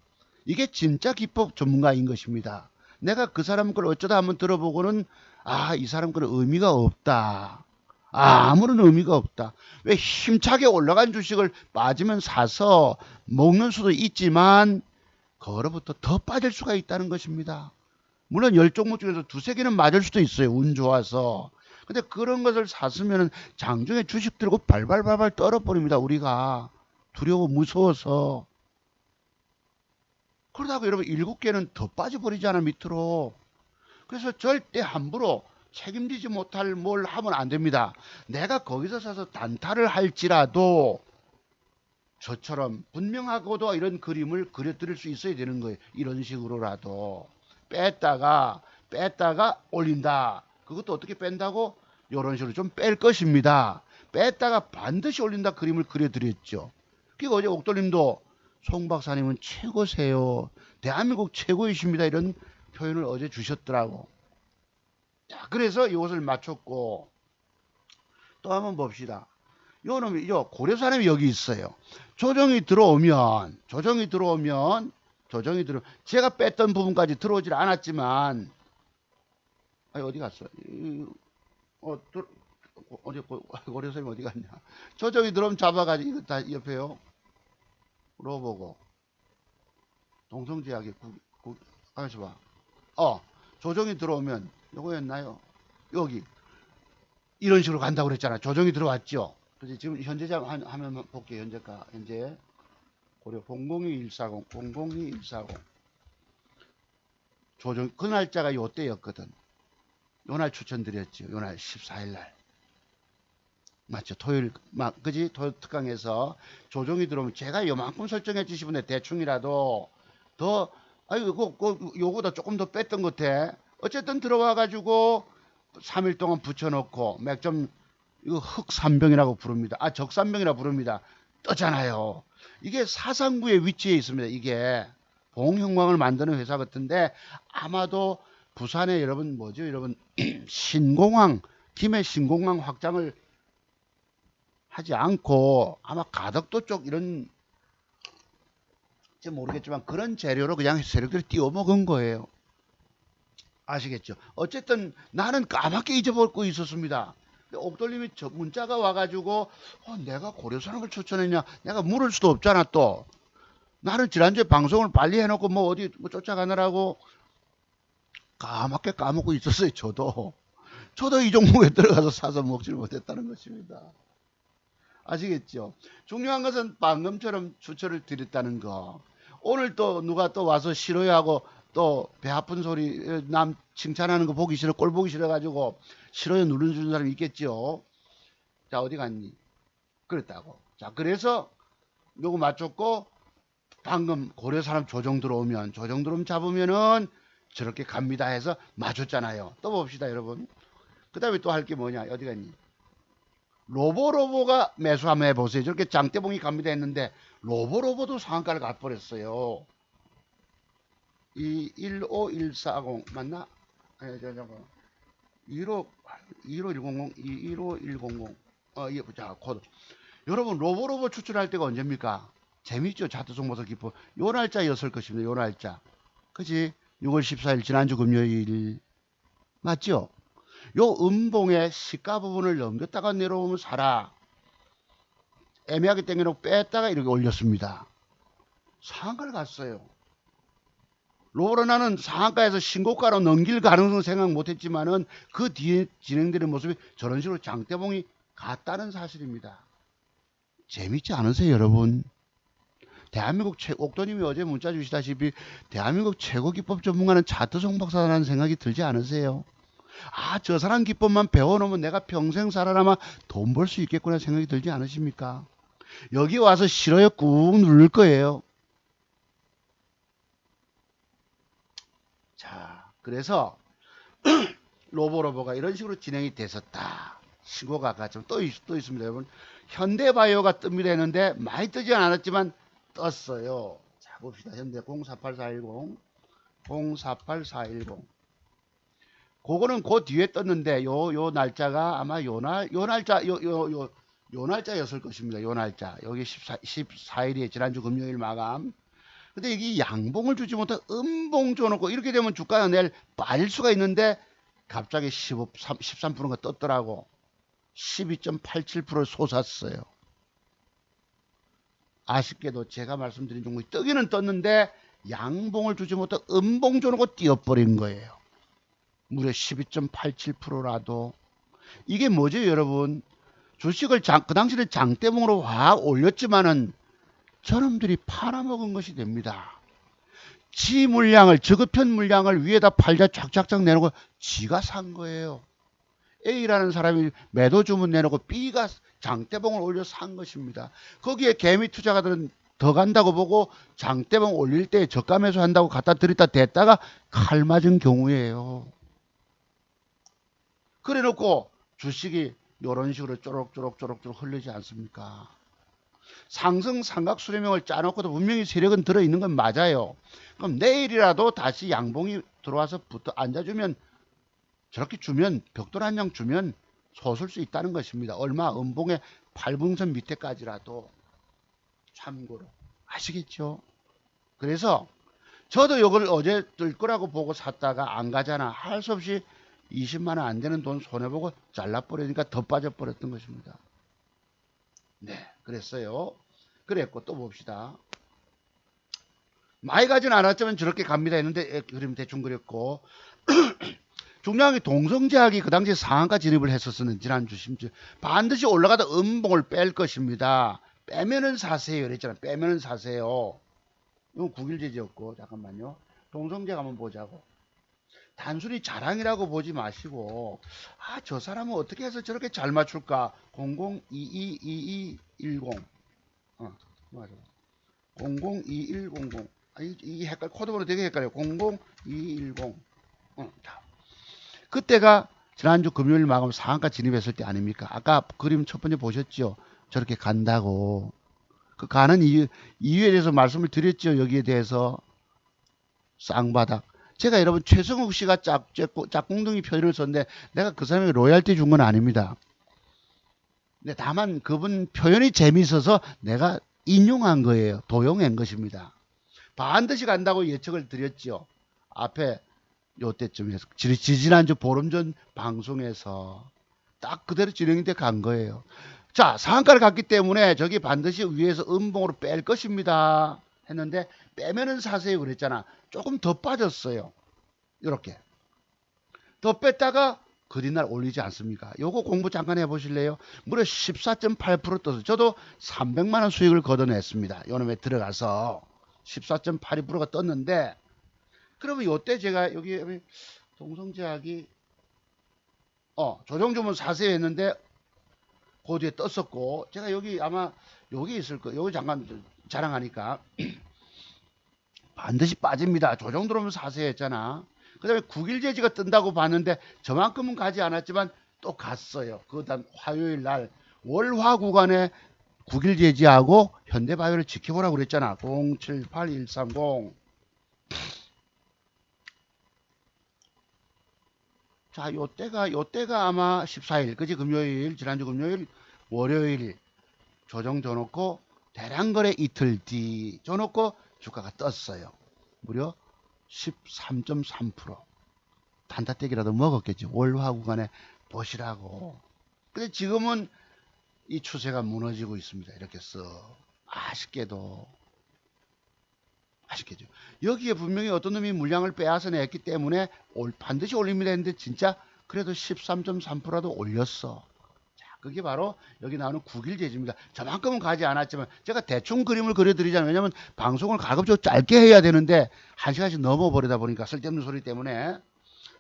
이게 진짜 기법 전문가인 것입니다. 내가 그 사람 걸 어쩌다 한번 들어보고는 이 사람 건 의미가 없다. 아무런 의미가 없다. 왜 힘차게 올라간 주식을 빠지면 사서 먹는 수도 있지만 그로부터 더 빠질 수가 있다는 것입니다. 물론 10종목 중에서 두세 개는 맞을 수도 있어요. 운 좋아서. 근데 그런 것을 샀으면 장중에 주식 들고 발발발발 떨어버립니다. 우리가 두려워 무서워서. 그러다가 여러분 7개는 더 빠져버리잖아 밑으로. 그래서 절대 함부로 책임지지 못할 뭘 하면 안 됩니다. 내가 거기서 사서 단타를 할지라도 저처럼 분명하고도 이런 그림을 그려드릴 수 있어야 되는 거예요. 이런 식으로라도 뺐다가 올린다. 그것도 어떻게 뺀다고? 이런 식으로 좀 뺄 것입니다. 뺐다가 반드시 올린다 그림을 그려드렸죠. 그리고 어제 옥돌님도 송 박사님은 최고세요. 대한민국 최고이십니다. 이런 표현을 어제 주셨더라고. 자, 그래서 이것을 맞췄고 또 한번 봅시다. 요놈이 고려사람이 여기 있어요. 조정이 들어오면 제가 뺐던 부분까지 들어오질 않았지만 어디 갔어? 어디 고려사람이 어디 갔냐? 조정이 들어오면 잡아가지고 이거 다 옆에요. 물어보고 동성제약의 가만있어 봐. 조정이 들어오면 요거였나요? 여기 이런 식으로 간다고 그랬잖아. 조정이 들어왔죠. 그래서 지금 현재장 하면 볼게요. 현재 고려 002140 조정 그 날짜가 요때였거든. 요날 추천드렸죠. 요날 14일날 맞죠? 토요일 그지? 토요일 특강에서 조정이 들어오면 제가 요만큼 설정해 주시는데 대충이라도 더 요거보다 조금 더 뺐던 것 같아. 어쨌든 들어와 가지고 3일 동안 붙여놓고 맥점 이거 흑산병이라고 부릅니다. 적산병이라고 부릅니다. 떴잖아요. 이게 사상구의 위치에 있습니다. 이게 봉형광을 만드는 회사 같은데 아마도 부산에 여러분 신공항 김해 신공항 확장을 하지 않고 아마 가덕도 쪽 이런 모르겠지만 그런 재료로 그냥 세력들이 띄워 먹은 거예요. 아시겠죠? 어쨌든 나는 까맣게 잊어버리고 있었습니다. 옥돌님이 문자가 와가지고 내가 고려사람을 추천했냐? 내가 물을 수도 없잖아. 또 나는 지난주에 방송을 빨리 해놓고 뭐 어디 쫓아가느라고 까맣게 까먹고 있었어요. 저도 저도 이 종목에 들어가서 사서 먹지를 못했다는 것입니다. 아시겠죠? 중요한 것은 방금처럼 추천을 드렸다는 거. 오늘 또 누가 또 와서 싫어하고 또 배 아픈 소리 남 칭찬하는 거 보기 싫어, 꼴 보기 싫어가지고 싫어요 누르는 사람이 있겠죠. 자, 어디 갔니? 그랬다고. 자, 그래서 요거 맞췄고 방금 고려 사람 조정 들어오면 잡으면은 저렇게 갑니다 해서 맞췄잖아요. 또 봅시다 여러분. 그 다음에 또 할 게 뭐냐? 어디 갔니? 로보가 매수 한번 해보세요. 저렇게 장대봉이 갑니다 했는데 로보도 상한가를 가버렸어요. 이 15140 맞나? 15100 21510 이게 자 코드. 여러분 로보 추출할 때가 언제입니까? 재밌죠? 차트송 모습 기포. 요 날짜였을 것입니다. 요 날짜. 그치? 6월 14일 지난주 금요일 맞죠? 요 음봉의 시가 부분을 넘겼다가 내려오면 사라. 애매하게 당겨놓고 뺐다가 이렇게 올렸습니다. 상한가를 갔어요. 로브로나는 상한가에서 신고가로 넘길 가능성 생각 못했지만은 그 뒤에 진행되는 모습이 저런 식으로 장대봉이 갔다는 사실입니다. 재밌지 않으세요, 여러분? 대한민국 옥도님이 어제 문자 주시다시피 대한민국 최고 기법 전문가는 차트송 박사라는 생각이 들지 않으세요? 아, 저 사람 기법만 배워놓으면 내가 평생 살아남아 돈 벌 수 있겠구나 생각이 들지 않으십니까? 여기 와서 싫어요 꾹 누를 거예요. 자, 그래서 로보가 이런 식으로 진행이 됐었다. 신고가 좀 또 있습니다, 여러분. 현대바이오가 뜹니다 했는데 많이 뜨지 않았지만 떴어요. 자, 봅시다. 현대 048410 그거는 그 뒤에 떴는데 요 날짜가 아마 요 날짜였을 것입니다. 요 날짜. 여기 14일이 지난주 금요일 마감. 근데 이게 양봉을 주지 못해 음봉 줘놓고 이렇게 되면 주가가 내일 빠질 수가 있는데 갑자기 13%가 떴더라고. 12.87% 솟았어요. 아쉽게도 제가 말씀드린 종목이 뜨기는 떴는데 양봉을 주지 못해 음봉 줘놓고 뛰어버린 거예요. 무려 12.87%라도. 이게 뭐죠 여러분? 주식을 그 당시는 장대봉으로 확 올렸지만은 저놈들이 팔아먹은 것이 됩니다. 지 물량을, 저급편 물량을 위에다 팔자 쫙쫙쫙 내놓고 지가 산 거예요. A라는 사람이 매도 주문 내놓고 B가 장대봉을 올려 산 것입니다. 거기에 개미 투자가들은 더 간다고 보고 장대봉 올릴 때 저가 매수 한다고 갖다 들였다 댔다가 칼 맞은 경우예요. 그래 놓고 주식이 이런 식으로 쪼록쪼록 흐르지 않습니까? 상승 삼각 수렴형을 짜놓고도 분명히 세력은 들어있는 건 맞아요. 그럼 내일이라도 다시 양봉이 들어와서 붙어 앉아주면 저렇게 주면 벽돌 한 장 주면 솟을 수 있다는 것입니다. 얼마 음봉의 8분선 밑에까지라도 참고로 아시겠죠? 그래서 저도 이걸 어제 뜰 거라고 보고 샀다가 안 가잖아. 할 수 없이 20만 원 안 되는 돈 손해보고 잘라버리니까 더 빠져버렸던 것입니다. 네, 그랬어요. 그랬고 또 봅시다. 많이 가진 않았지만 저렇게 갑니다 했는데 그림 대충 그렸고 중요한 게 동성제약이 그 당시에 상한가 진입을 했었는 지난주 심지어 반드시 올라가다 음봉을 뺄 것입니다. 빼면은 사세요 그랬잖아. 빼면은 사세요. 이건 9일제지였고 잠깐만요. 동성제약 한번 보자고. 단순히 자랑이라고 보지 마시고 아, 저 사람은 어떻게 해서 저렇게 잘 맞출까? 00222210 맞아. 002100 이 헷갈 코드번호 되게 헷갈려요. 002210 자. 그때가 지난주 금요일 마감 상한가 진입했을 때 아닙니까? 아까 그림 첫 번째 보셨죠? 저렇게 간다고. 그 가는 이유에 대해서 말씀을 드렸죠. 여기에 대해서 쌍바닥. 제가 여러분 최성욱 씨가 짝꿍둥이 표현을 썼는데 내가 그 사람에게 로얄티 준 건 아닙니다. 근데 다만 그분 표현이 재미있어서 내가 인용한 거예요. 도용한 것입니다. 반드시 간다고 예측을 드렸죠. 앞에 요때쯤에서 지지난주 보름전 방송에서 딱 그대로 진행이 돼 간 거예요. 자, 상한가를 갔기 때문에 저기 반드시 위에서 음봉으로 뺄 것입니다 했는데 빼면은 사세요 그랬잖아. 조금 더 빠졌어요. 이렇게 더 뺐다가 그 뒷날 올리지 않습니까? 요거 공부 잠깐 해보실래요? 무려 14.8% 떠서 저도 300만 원 수익을 걷어냈습니다. 요놈에 들어가서 14.82%가 떴는데, 그러면 요때 제가 여기 동성제약이 조정주문 사세요 했는데 그 뒤에 떴었고, 제가 여기 아마 여기 있을 거, 여기 잠깐 자랑하니까 반드시 빠집니다. 조정 들어오면 사세요 했잖아. 그 다음에 9일 제지가 뜬다고 봤는데 저만큼은 가지 않았지만 또 갔어요. 그 다음 화요일 날 월화 구간에 9일 제지하고 현대바이오를 지켜보라고 그랬잖아. 078130. 자, 요때가 아마 14일, 그지? 금요일, 지난주 금요일, 월요일 조정 줘놓고 대량거래 이틀 뒤 줘놓고 주가가 떴어요. 무려 13.3%. 단타떼기라도 먹었겠지. 월화 구간에 보시라고. 근데 지금은 이 추세가 무너지고 있습니다. 이렇게 아쉽게도. 아쉽겠죠. 여기에 분명히 어떤 놈이 물량을 빼앗아 냈기 때문에 반드시 올립니다 했는데 진짜 그래도 13.3%라도 올렸어. 자, 그게 바로 여기 나오는 9일 제지입니다. 저만큼은 가지 않았지만 제가 대충 그림을 그려드리잖아요. 왜냐면 방송을 가급적 짧게 해야 되는데 1시간씩 넘어버리다 보니까 쓸데없는 소리 때문에.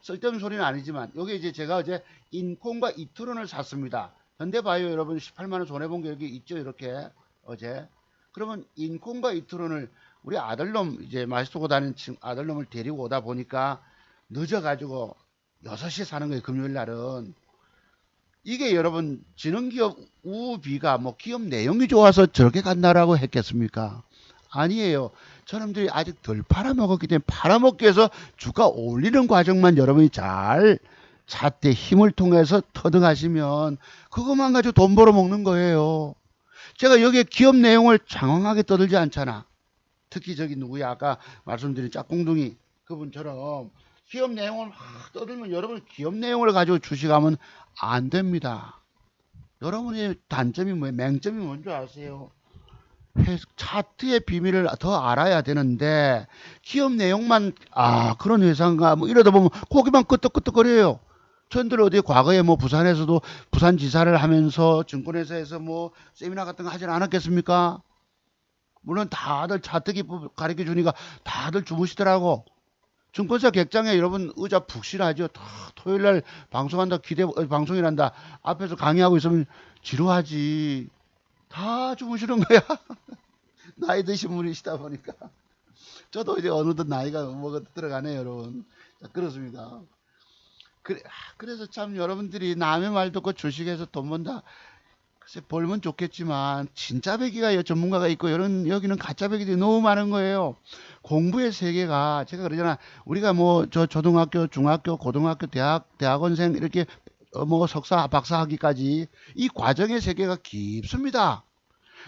쓸데없는 소리는 아니지만 여기 이제 제가 어제 인콘과 이트론을 샀습니다. 현대바이오 여러분 18만원 손해본 게 여기 있죠. 이렇게 어제. 그러면 인콘과 이트론을 우리 아들놈 이제 마시토고 다니는 아들놈을 데리고 오다 보니까 늦어가지고 6시에 사는 거예요. 금요일 날은. 이게 여러분 지능기업 우비가 뭐 기업 내용이 좋아서 저렇게 간다라고 했겠습니까? 아니에요. 저놈들이 아직 덜 팔아먹었기 때문에 팔아먹기 위해서 주가 올리는 과정만 여러분이 잘 잣대 힘을 통해서 터득하시면 그것만 가지고 돈 벌어먹는 거예요. 제가 여기에 기업 내용을 장황하게 떠들지 않잖아. 특히 저기 누구야 아까 말씀드린 짝꿍둥이 그분처럼 기업 내용을 막 떠들면 여러분 기업 내용을 가지고 주식하면 안 됩니다. 여러분의 단점이 뭐예요? 맹점이 뭔지 아세요? 차트의 비밀을 더 알아야 되는데 기업 내용만 그런 회사인가 뭐 이러다 보면 거기만 끄떡끄떡거려요. 저희들 어디 과거에 뭐 부산에서도 부산지사를 하면서 증권회사에서 뭐 세미나 같은 거 하진 않았겠습니까? 물론 다들 차트 기법 가르쳐 주니까 다들 주무시더라고. 증권사 객장에 여러분 의자 푹실하죠. 다 토요일날 방송한다 방송이란다 앞에서 강의하고 있으면 지루하지. 다 주무시는 거야. 나이 드신 분이시다 보니까. 저도 이제 어느덧 나이가 먹어 들어가네요, 여러분. 자, 그렇습니다. 그래서 참 여러분들이 남의 말 듣고 주식에서 돈 번다. 글쎄, 벌면 좋겠지만, 진짜 배기가 전문가가 있고, 여기는 가짜 배기들이 너무 많은 거예요. 공부의 세계가, 제가 그러잖아. 우리가 뭐, 초등학교, 중학교, 고등학교, 대학원생, 이렇게, 뭐, 석사, 박사 하기까지, 이 과정의 세계가 깊습니다.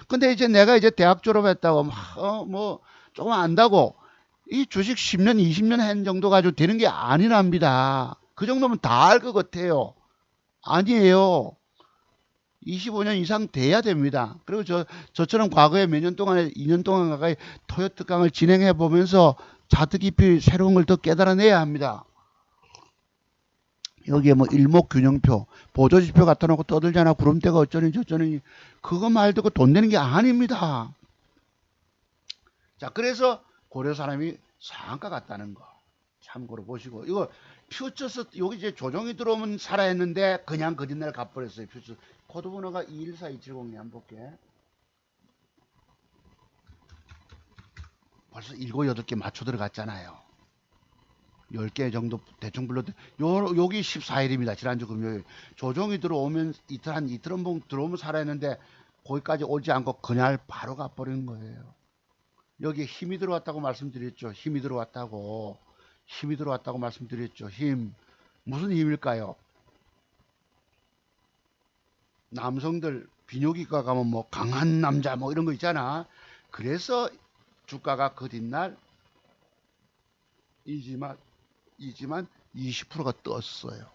근데 이제 내가 이제 대학 졸업했다고, 뭐, 조금 안다고, 이 주식 10년, 20년 한 정도 가지고 되는 게 아니랍니다. 그 정도면 다 알 것 같아요. 아니에요. 25년 이상 돼야 됩니다. 그리고 저처럼 과거에 몇 년 동안에 2년 동안 가까이 토요 특강을 진행해 보면서 차트 깊이 새로운 걸 더 깨달아내야 합니다. 여기에 뭐 일목균형표, 보조지표 갖다 놓고 떠들잖아. 구름대가 어쩌니 저쩌니. 그거 말 듣고 돈 내는 게 아닙니다. 자, 그래서 고려 사람이 상한가 같다는 거 참고로 보시고, 이거 퓨처스 여기 이제 조정이 들어오면 살아 했는데 그냥 그 뒷날 갚버렸어요. 퓨처스 코드 번호가 214270이 한번 볼게. 벌써 7, 8개 맞춰 들어갔잖아요. 10개 정도 대충 불렀대. 여기 14일입니다. 지난주 금요일. 조정이 들어오면 한 이틀은 들어오면 살아 했는데 거기까지 오지 않고 그날 바로 가버리는 거예요. 여기에 힘이 들어왔다고 말씀드렸죠. 힘이 들어왔다고 말씀드렸죠. 힘. 무슨 힘일까요? 남성들 비뇨기과 가면 뭐 강한 남자 뭐 이런 거 있잖아. 그래서 주가가 그 뒷날 이지만 20%가 떴어요.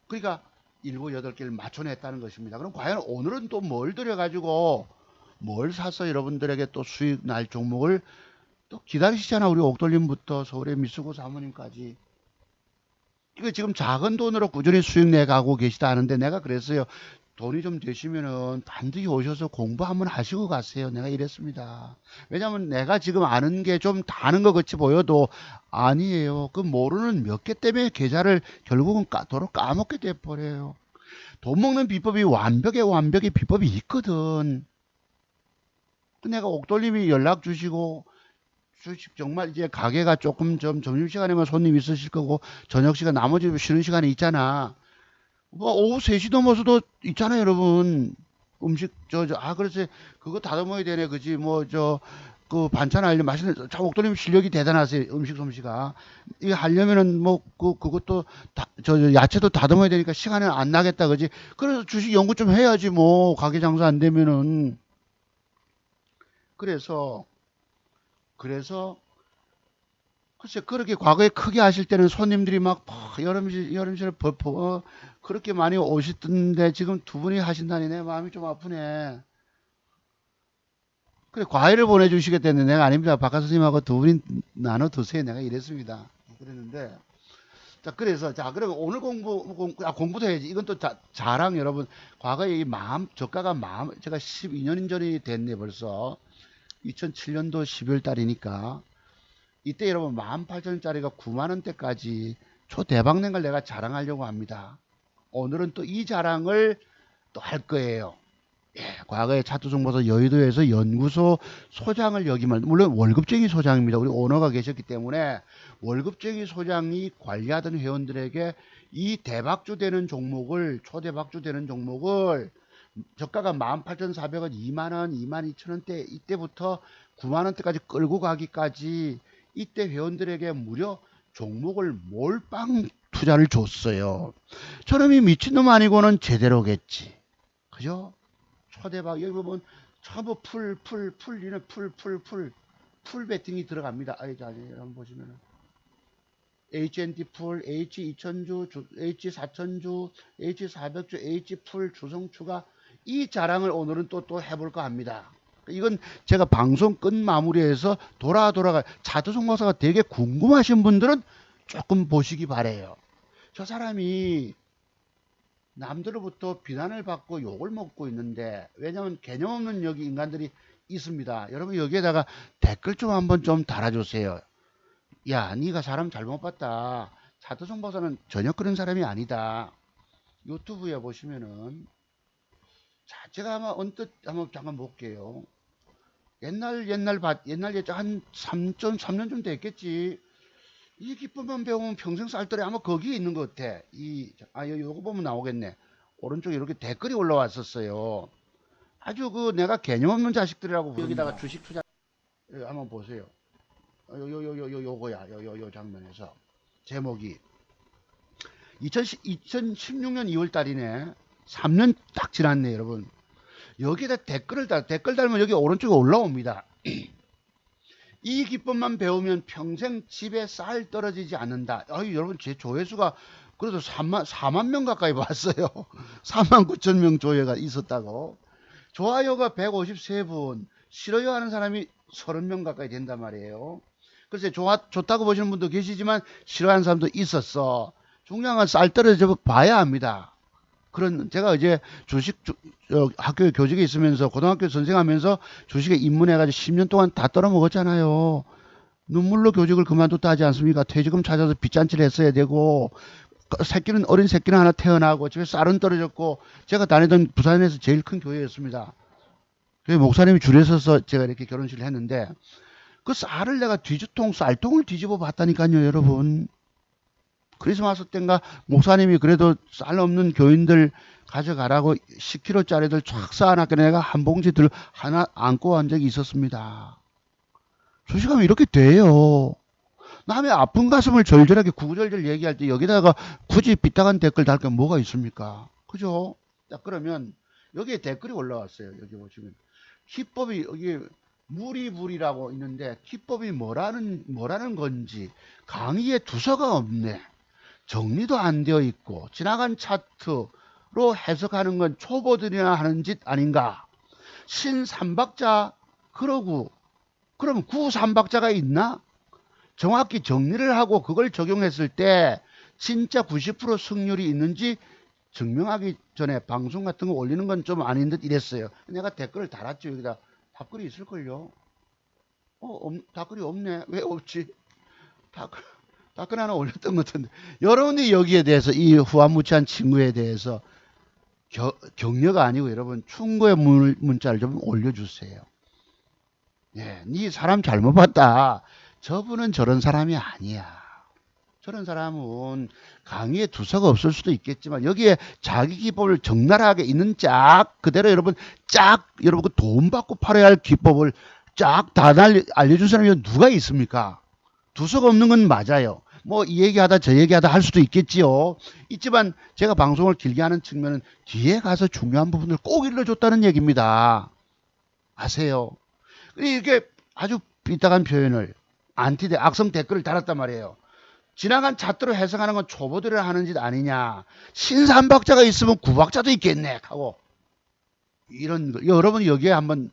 그러니까 7, 8개를 맞춰냈다는 것입니다. 그럼 과연 오늘은 또 뭘 들여가지고 뭘 사서 여러분들에게 또 수익 날 종목을 또 기다리시잖아. 우리 옥돌림부터 서울의 미수고 사모님까지. 이거 지금 작은 돈으로 꾸준히 수익 내 가고 계시다 하는데 내가 그랬어요. 돈이 좀 되시면은 반드시 오셔서 공부 한번 하시고 가세요. 내가 이랬습니다. 왜냐면 내가 지금 아는 게 좀 다 아는 것 같이 보여도 아니에요. 그 모르는 몇 개 때문에 계좌를 결국은 도로 까먹게 돼버려요. 돈 먹는 비법이 완벽의 비법이 있거든. 내가 옥돌님이 연락 주시고 주식 정말 이제 가게가 조금 좀 점심시간에만 손님 있으실 거고 저녁시간 나머지 쉬는 시간이 있잖아. 뭐 오후 3시 넘어서도 있잖아요 여러분. 음식 그래서 그거 다듬어야 되네 그지 뭐 그 반찬 알려 맛있는 참 옥돌님 실력이 대단하세요. 음식 솜씨가 이거 하려면은 뭐 그것도 야채도 다듬어야 되니까 시간은 안 나겠다 그지. 그래서 주식 연구 좀 해야지 뭐 가게 장사 안 되면은. 그래서 글쎄 그렇게 과거에 크게 하실 때는 손님들이 막 여름실 그렇게 많이 오시던데 지금 두 분이 하신다니 내 마음이 좀 아프네. 그래 과일을 보내주시겠다는데 내가 아닙니다. 박하 선생님하고 두 분이 나눠 드세요. 내가 이랬습니다. 그랬는데 자 그래서 자 그러면 오늘 공부도 해야지. 이건 또 자랑 여러분. 과거에 이 마음 저가가 제가 12년 전이 됐네 벌써. 2007년도 12월 달이니까 이때 여러분 18,000원짜리가 9만원대까지 초대박 낸 걸 내가 자랑하려고 합니다. 오늘은 또 이 자랑을 또 할 거예요. 예, 과거에 차트정보소 여의도에서 연구소 소장을 역임할 물론 월급쟁이 소장입니다. 우리 오너가 계셨기 때문에 월급쟁이 소장이 관리하던 회원들에게 이 대박주 되는 종목을 초대박주 되는 종목을 저가가 18,400원, 2만원, 22,000원대 이때부터 9만원대까지 끌고 가기까지 이때 회원들에게 무려 종목을 몰빵 투자를 줬어요. 저놈이 미친놈 아니고는 제대로겠지. 그죠? 초대박 여기 보면 전부 풀 배팅이 들어갑니다. 여러분 보시면은 HNT 풀, H2000주, H4000주, H400주, H풀 주성추가 이 자랑을 오늘은 또 해볼까 합니다. 이건 제가 방송 끝 마무리해서 돌아가 차트 종목사가 되게 궁금하신 분들은 조금 보시기 바래요. 저 사람이 남들로부터 비난을 받고 욕을 먹고 있는데 왜냐하면 개념 없는 여기 인간들이 있습니다. 여러분 여기에다가 댓글 좀 한번 좀 달아주세요. 야, 네가 사람 잘못 봤다. 차트 종목사는 전혀 그런 사람이 아니다. 유튜브에 보시면은 자, 제가 아마 언뜻 한번 잠깐 볼게요. 옛날 한 3년 좀 됐겠지. 이 기법만 배우면 평생 쌀더래 아마 거기에 있는 것 같아. 요거 보면 나오겠네. 오른쪽에 이렇게 댓글이 올라왔었어요. 아주 내가 개념 없는 자식들이라고 여기다가 주식 투자 한번 보세요. 요거야. 요 장면에서 제목이 2016년 2월 달이네. 3년 딱 지났네, 여러분. 여기다 댓글 달면 여기 오른쪽에 올라옵니다. 이 기법만 배우면 평생 집에 쌀 떨어지지 않는다. 여러분 제 조회수가 그래도 4만 명 가까이 봤어요. 4만 9천 명 조회가 있었다고. 좋아요가 153분, 싫어요 하는 사람이 30명 가까이 된단 말이에요. 글쎄 좋다고 보시는 분도 계시지만 싫어하는 사람도 있었어. 중요한 건 쌀 떨어져 봐야 합니다. 제가 이제 학교 교직에 있으면서 고등학교 선생하면서 주식에 입문해가지고 10년 동안 다 떨어먹었잖아요. 눈물로 교직을 그만뒀다 하지 않습니까? 퇴직금 찾아서 빚잔치를 했어야 되고 어린 새끼는 하나 태어나고 집에 쌀은 떨어졌고 제가 다니던 부산에서 제일 큰 교회였습니다. 교회 목사님이 줄에 서서 제가 이렇게 결혼식을 했는데 그 쌀을 내가 쌀통을 뒤집어 봤다니까요 여러분. 크리스마스 때인가 목사님이 그래도 쌀 없는 교인들 가져가라고 10kg짜리들 쫙 쌓아놨길래 내가 한 봉지들 하나 안고 간 적이 있었습니다. 주식하면 이렇게 돼요. 남의 아픈 가슴을 절절하게 구구절절 얘기할 때 여기다가 굳이 삐딱한 댓글 달 게 뭐가 있습니까? 그죠? 자, 그러면 여기에 댓글이 올라왔어요. 여기 보시면 기법이 여기 무리라고 있는데 기법이 뭐라는 건지 강의에 두서가 없네. 정리도 안 되어 있고 지나간 차트로 해석하는 건 초보들이나 하는 짓 아닌가. 신삼박자 그러면 구삼박자가 있나? 정확히 정리를 하고 그걸 적용했을 때 진짜 90% 승률이 있는지 증명하기 전에 방송 같은 거 올리는 건 좀 아닌 듯 이랬어요. 내가 댓글을 달았죠. 여기다 답글이 있을걸요. 답글이 없네. 왜 없지? 답글, 답글 하나 올렸던 것 같은데. 여러분이 여기에 대해서 이 후한무치한 친구에 대해서 격려가 아니고 여러분 충고의 문자를 좀 올려주세요. 예, 네 사람 잘못 봤다. 저분은 저런 사람이 아니야. 저런 사람은 강의에 두서가 없을 수도 있겠지만 여기에 자기 기법을 적나라하게 있는 쫙 그대로 여러분 그 돈 받고 팔아야 할 기법을 쫙 다 알려준 사람이 누가 있습니까? 두서가 없는 건 맞아요. 뭐 이 얘기하다 저 얘기하다 할 수도 있겠지요. 있지만 제가 방송을 길게 하는 측면은 뒤에 가서 중요한 부분을 꼭 일러줬다는 얘기입니다. 아세요? 이렇게 아주 삐딱한 표현을 악성 댓글을 달았단 말이에요. 지나간 잣대로 해석하는 건 초보들이 하는 짓 아니냐. 신삼박자가 있으면 구박자도 있겠네 하고 이런 거. 여러분 여기에 한번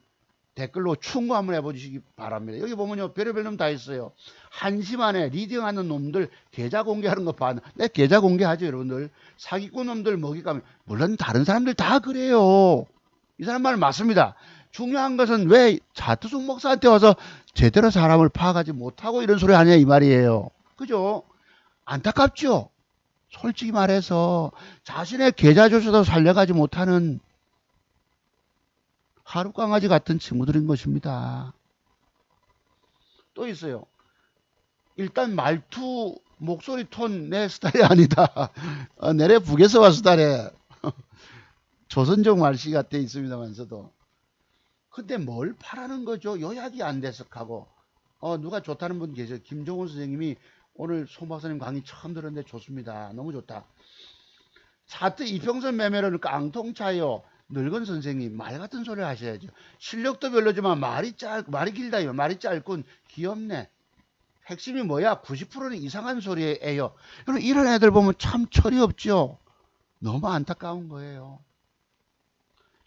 댓글로 충고 한번 해보시기 바랍니다. 여기 보면요 별의별 놈 다 있어요. 한시만에 리딩하는 놈들 계좌 공개하는 거 봐. 내 계좌 공개하죠 여러분들. 사기꾼 놈들 먹이감. 물론 다른 사람들 다 그래요. 이 사람 말 맞습니다. 중요한 것은 왜 자투숙 목사한테 와서 제대로 사람을 파악하지 못하고 이런 소리 하냐 이 말이에요. 그죠? 안타깝죠? 솔직히 말해서 자신의 계좌조차도 살려가지 못하는 하룻강아지 같은 친구들인 것입니다. 또 있어요. 일단 말투, 목소리 톤 내 스타일이 아니다. 내래 북에서 왔으다래. 조선족 말씨 같아 있습니다만서도. 근데 뭘 파라는 거죠? 요약이 안 돼서 하고. 누가 좋다는 분 계세요. 김종훈 선생님이 오늘 송 박사님 강의 처음 들었는데 좋습니다. 너무 좋다. 차트 이평선 매매를 깡통차요. 늙은 선생님 말 같은 소리를 하셔야죠. 실력도 별로지만 말이 길다. 말이 짧군. 귀엽네. 핵심이 뭐야? 90%는 이상한 소리예요. 그럼 이런 애들 보면 참 철이 없죠. 너무 안타까운 거예요.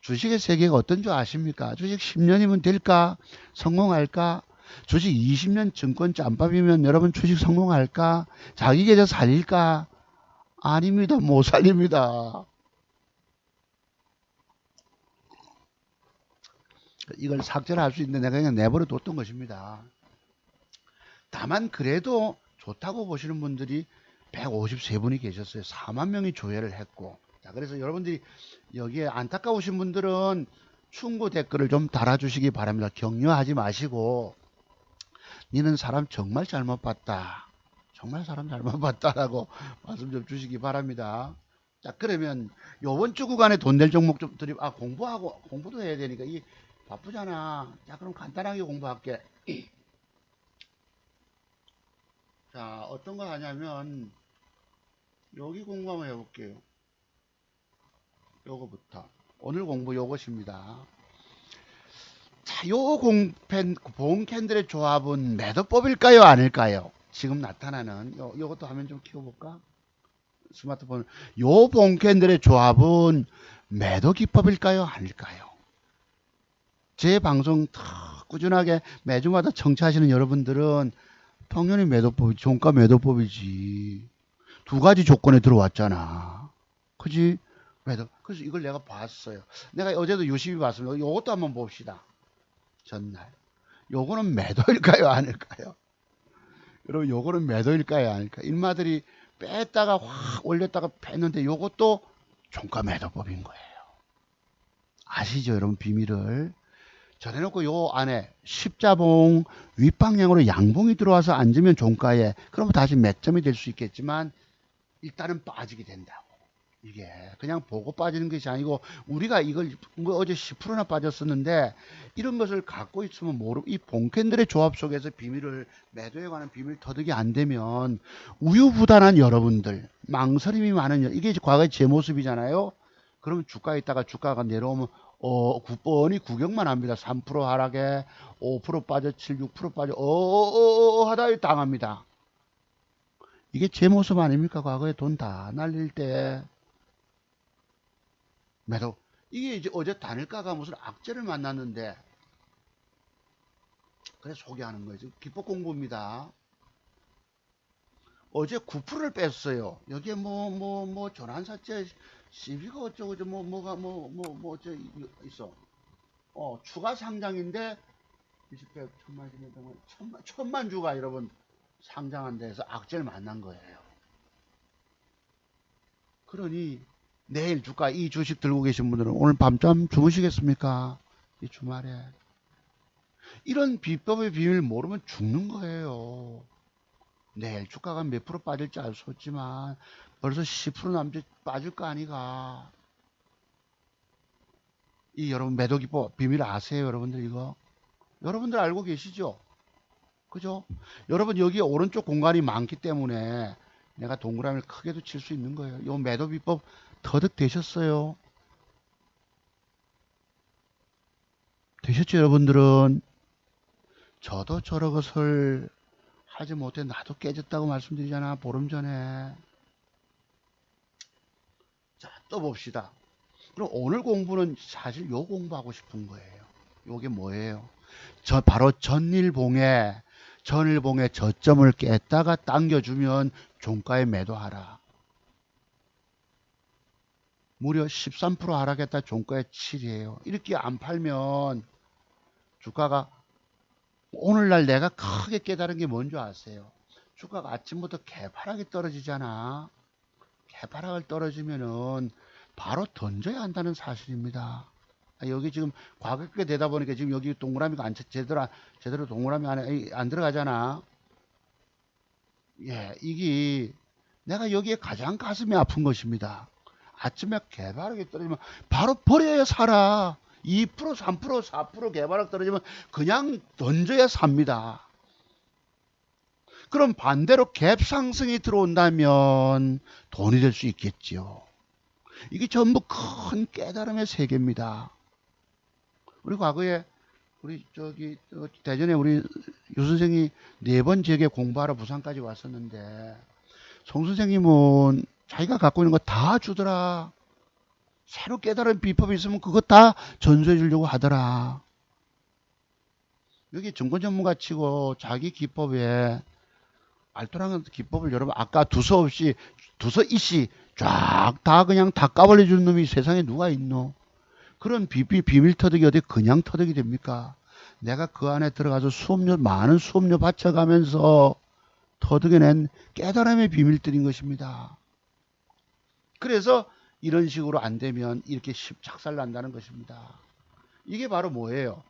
주식의 세계가 어떤 줄 아십니까? 주식 10년이면 될까? 성공할까? 주식 20년 증권 짬밥이면 여러분 주식 성공할까? 자기 계좌 살릴까? 아닙니다. 못 살립니다. 이걸 삭제를 할 수 있는데 내가 그냥 내버려 뒀던 것입니다. 다만 그래도 좋다고 보시는 분들이 153분이 계셨어요. 4만 명이 조회를 했고. 자, 그래서 여러분들이 여기에 안타까우신 분들은 충고 댓글을 좀 달아주시기 바랍니다. 격려하지 마시고 니는 사람 정말 잘못 봤다. 정말 사람 잘못 봤다라고 말씀 좀 주시기 바랍니다. 자, 그러면 요번 주 구간에 돈 될 종목 좀 공부도 해야 되니까 이 바쁘잖아. 자, 그럼 간단하게 공부할게. 자, 어떤 거 하냐면 여기 공부 한번 해볼게요. 요거부터. 오늘 공부 요것입니다. 자, 본 캔들의 조합은 매도법일까요? 아닐까요? 지금 나타나는 요것도 화면 좀 키워볼까? 스마트폰. 요 본 캔들의 조합은 매도 기법일까요? 아닐까요? 제 방송 꾸준하게 매주마다 청취하시는 여러분들은 당연히 매도법이 종가 매도법이지. 두 가지 조건에 들어왔잖아. 그지? 매도. 그래서 이걸 내가 봤어요. 내가 어제도 유심히 봤습니다. 요것도 한번 봅시다. 전날. 요거는 매도일까요? 아닐까요? 여러분, 요거는 매도일까요? 아닐까요? 인마들이 뺐다가 확 올렸다가 뺐는데 요것도 종가 매도법인 거예요. 아시죠? 여러분, 비밀을. 전해놓고 요 안에 십자봉 윗방향으로 양봉이 들어와서 앉으면 종가에 그러면 다시 맥점이 될 수 있겠지만 일단은 빠지게 된다고. 이게 그냥 보고 빠지는 것이 아니고 우리가 이걸 뭐 어제 10%나 빠졌었는데 이런 것을 갖고 있으면 이 본캔들의 조합 속에서 비밀을 매도에 관한 비밀 터득이 안 되면 우유부단한 여러분들 망설임이 많은 이게 과거의 제 모습이잖아요. 그러면 주가에 있다가 주가가 내려오면 뻔히 구경만 합니다. 3% 하락에 5% 빠져 7, 6% 빠져 하다 당합니다. 이게 제 모습 아닙니까? 과거에 돈 다 날릴 때 매도. 이게 이제 어제 단일가가 무슨 악재를 만났는데 그래 소개하는 거죠. 기법 공부입니다. 어제 9%를 뺐어요. 여기에 전환사채 시비가 어쩌고 저 있어. 추가 상장인데 20배 천만 주면 천만 주가 여러분 상장한 데서 악재를 만난 거예요. 그러니 내일 주가 이 주식 들고 계신 분들은 오늘 밤잠 주무시겠습니까? 이 주말에 이런 비법의 비밀 모르면 죽는 거예요. 내일 주가가 몇 프로 빠질지 알 수 없지만 벌써 10% 남짓 빠질 거 아니가. 이 여러분 매도 기법 비밀 아세요? 여러분들 이거 여러분들 알고 계시죠? 그죠? 여러분 여기 오른쪽 공간이 많기 때문에 내가 동그라미를 크게도 칠 수 있는 거예요. 요 매도 비법 터득 되셨어요? 되셨죠 여러분들은? 저도 저런 것을 하지 못해 나도 깨졌다고 말씀드리잖아 보름 전에. 자, 또 봅시다. 그럼 오늘 공부는 사실 요 공부하고 싶은 거예요. 요게 뭐예요? 바로 전일봉에 저점을 깼다가 당겨주면 종가에 매도하라. 무려 13% 하락했다 종가에 7이에요. 이렇게 안 팔면 주가가 오늘날 내가 크게 깨달은 게 뭔지 아세요? 주가가 아침부터 개파락이 떨어지잖아. 개파락을 떨어지면은 바로 던져야 한다는 사실입니다. 여기 지금 과격하게 되다 보니까 지금 여기 동그라미가 제대로 동그라미 안에 안 들어가잖아. 예, 이게 내가 여기에 가장 가슴이 아픈 것입니다. 아침에 개발하게 떨어지면 바로 버려야 살아. 2%, 3%, 4% 개발하게 떨어지면 그냥 던져야 삽니다. 그럼 반대로 갭 상승이 들어온다면 돈이 될 수 있겠지요. 이게 전부 큰 깨달음의 세계입니다. 우리 과거에 우리 대전에 우리 유 선생이 4번 지역에 공부하러 부산까지 왔었는데 송 선생님은 자기가 갖고 있는 거 다 주더라. 새로 깨달은 비법이 있으면 그거 다 전수해 주려고 하더라. 여기 증권 전문가 치고 자기 기법에 알토란 기법을 여러분 아까 두서 이씨 쫙 다 그냥 다 까발려 주는 놈이 세상에 누가 있노? 그런 비밀 터득이 어디 그냥 터득이 됩니까? 내가 그 안에 들어가서 많은 수업료 바쳐가면서 터득해낸 깨달음의 비밀들인 것입니다. 그래서 이런 식으로 안 되면 이렇게 착살 난다는 것입니다. 이게 바로 뭐예요?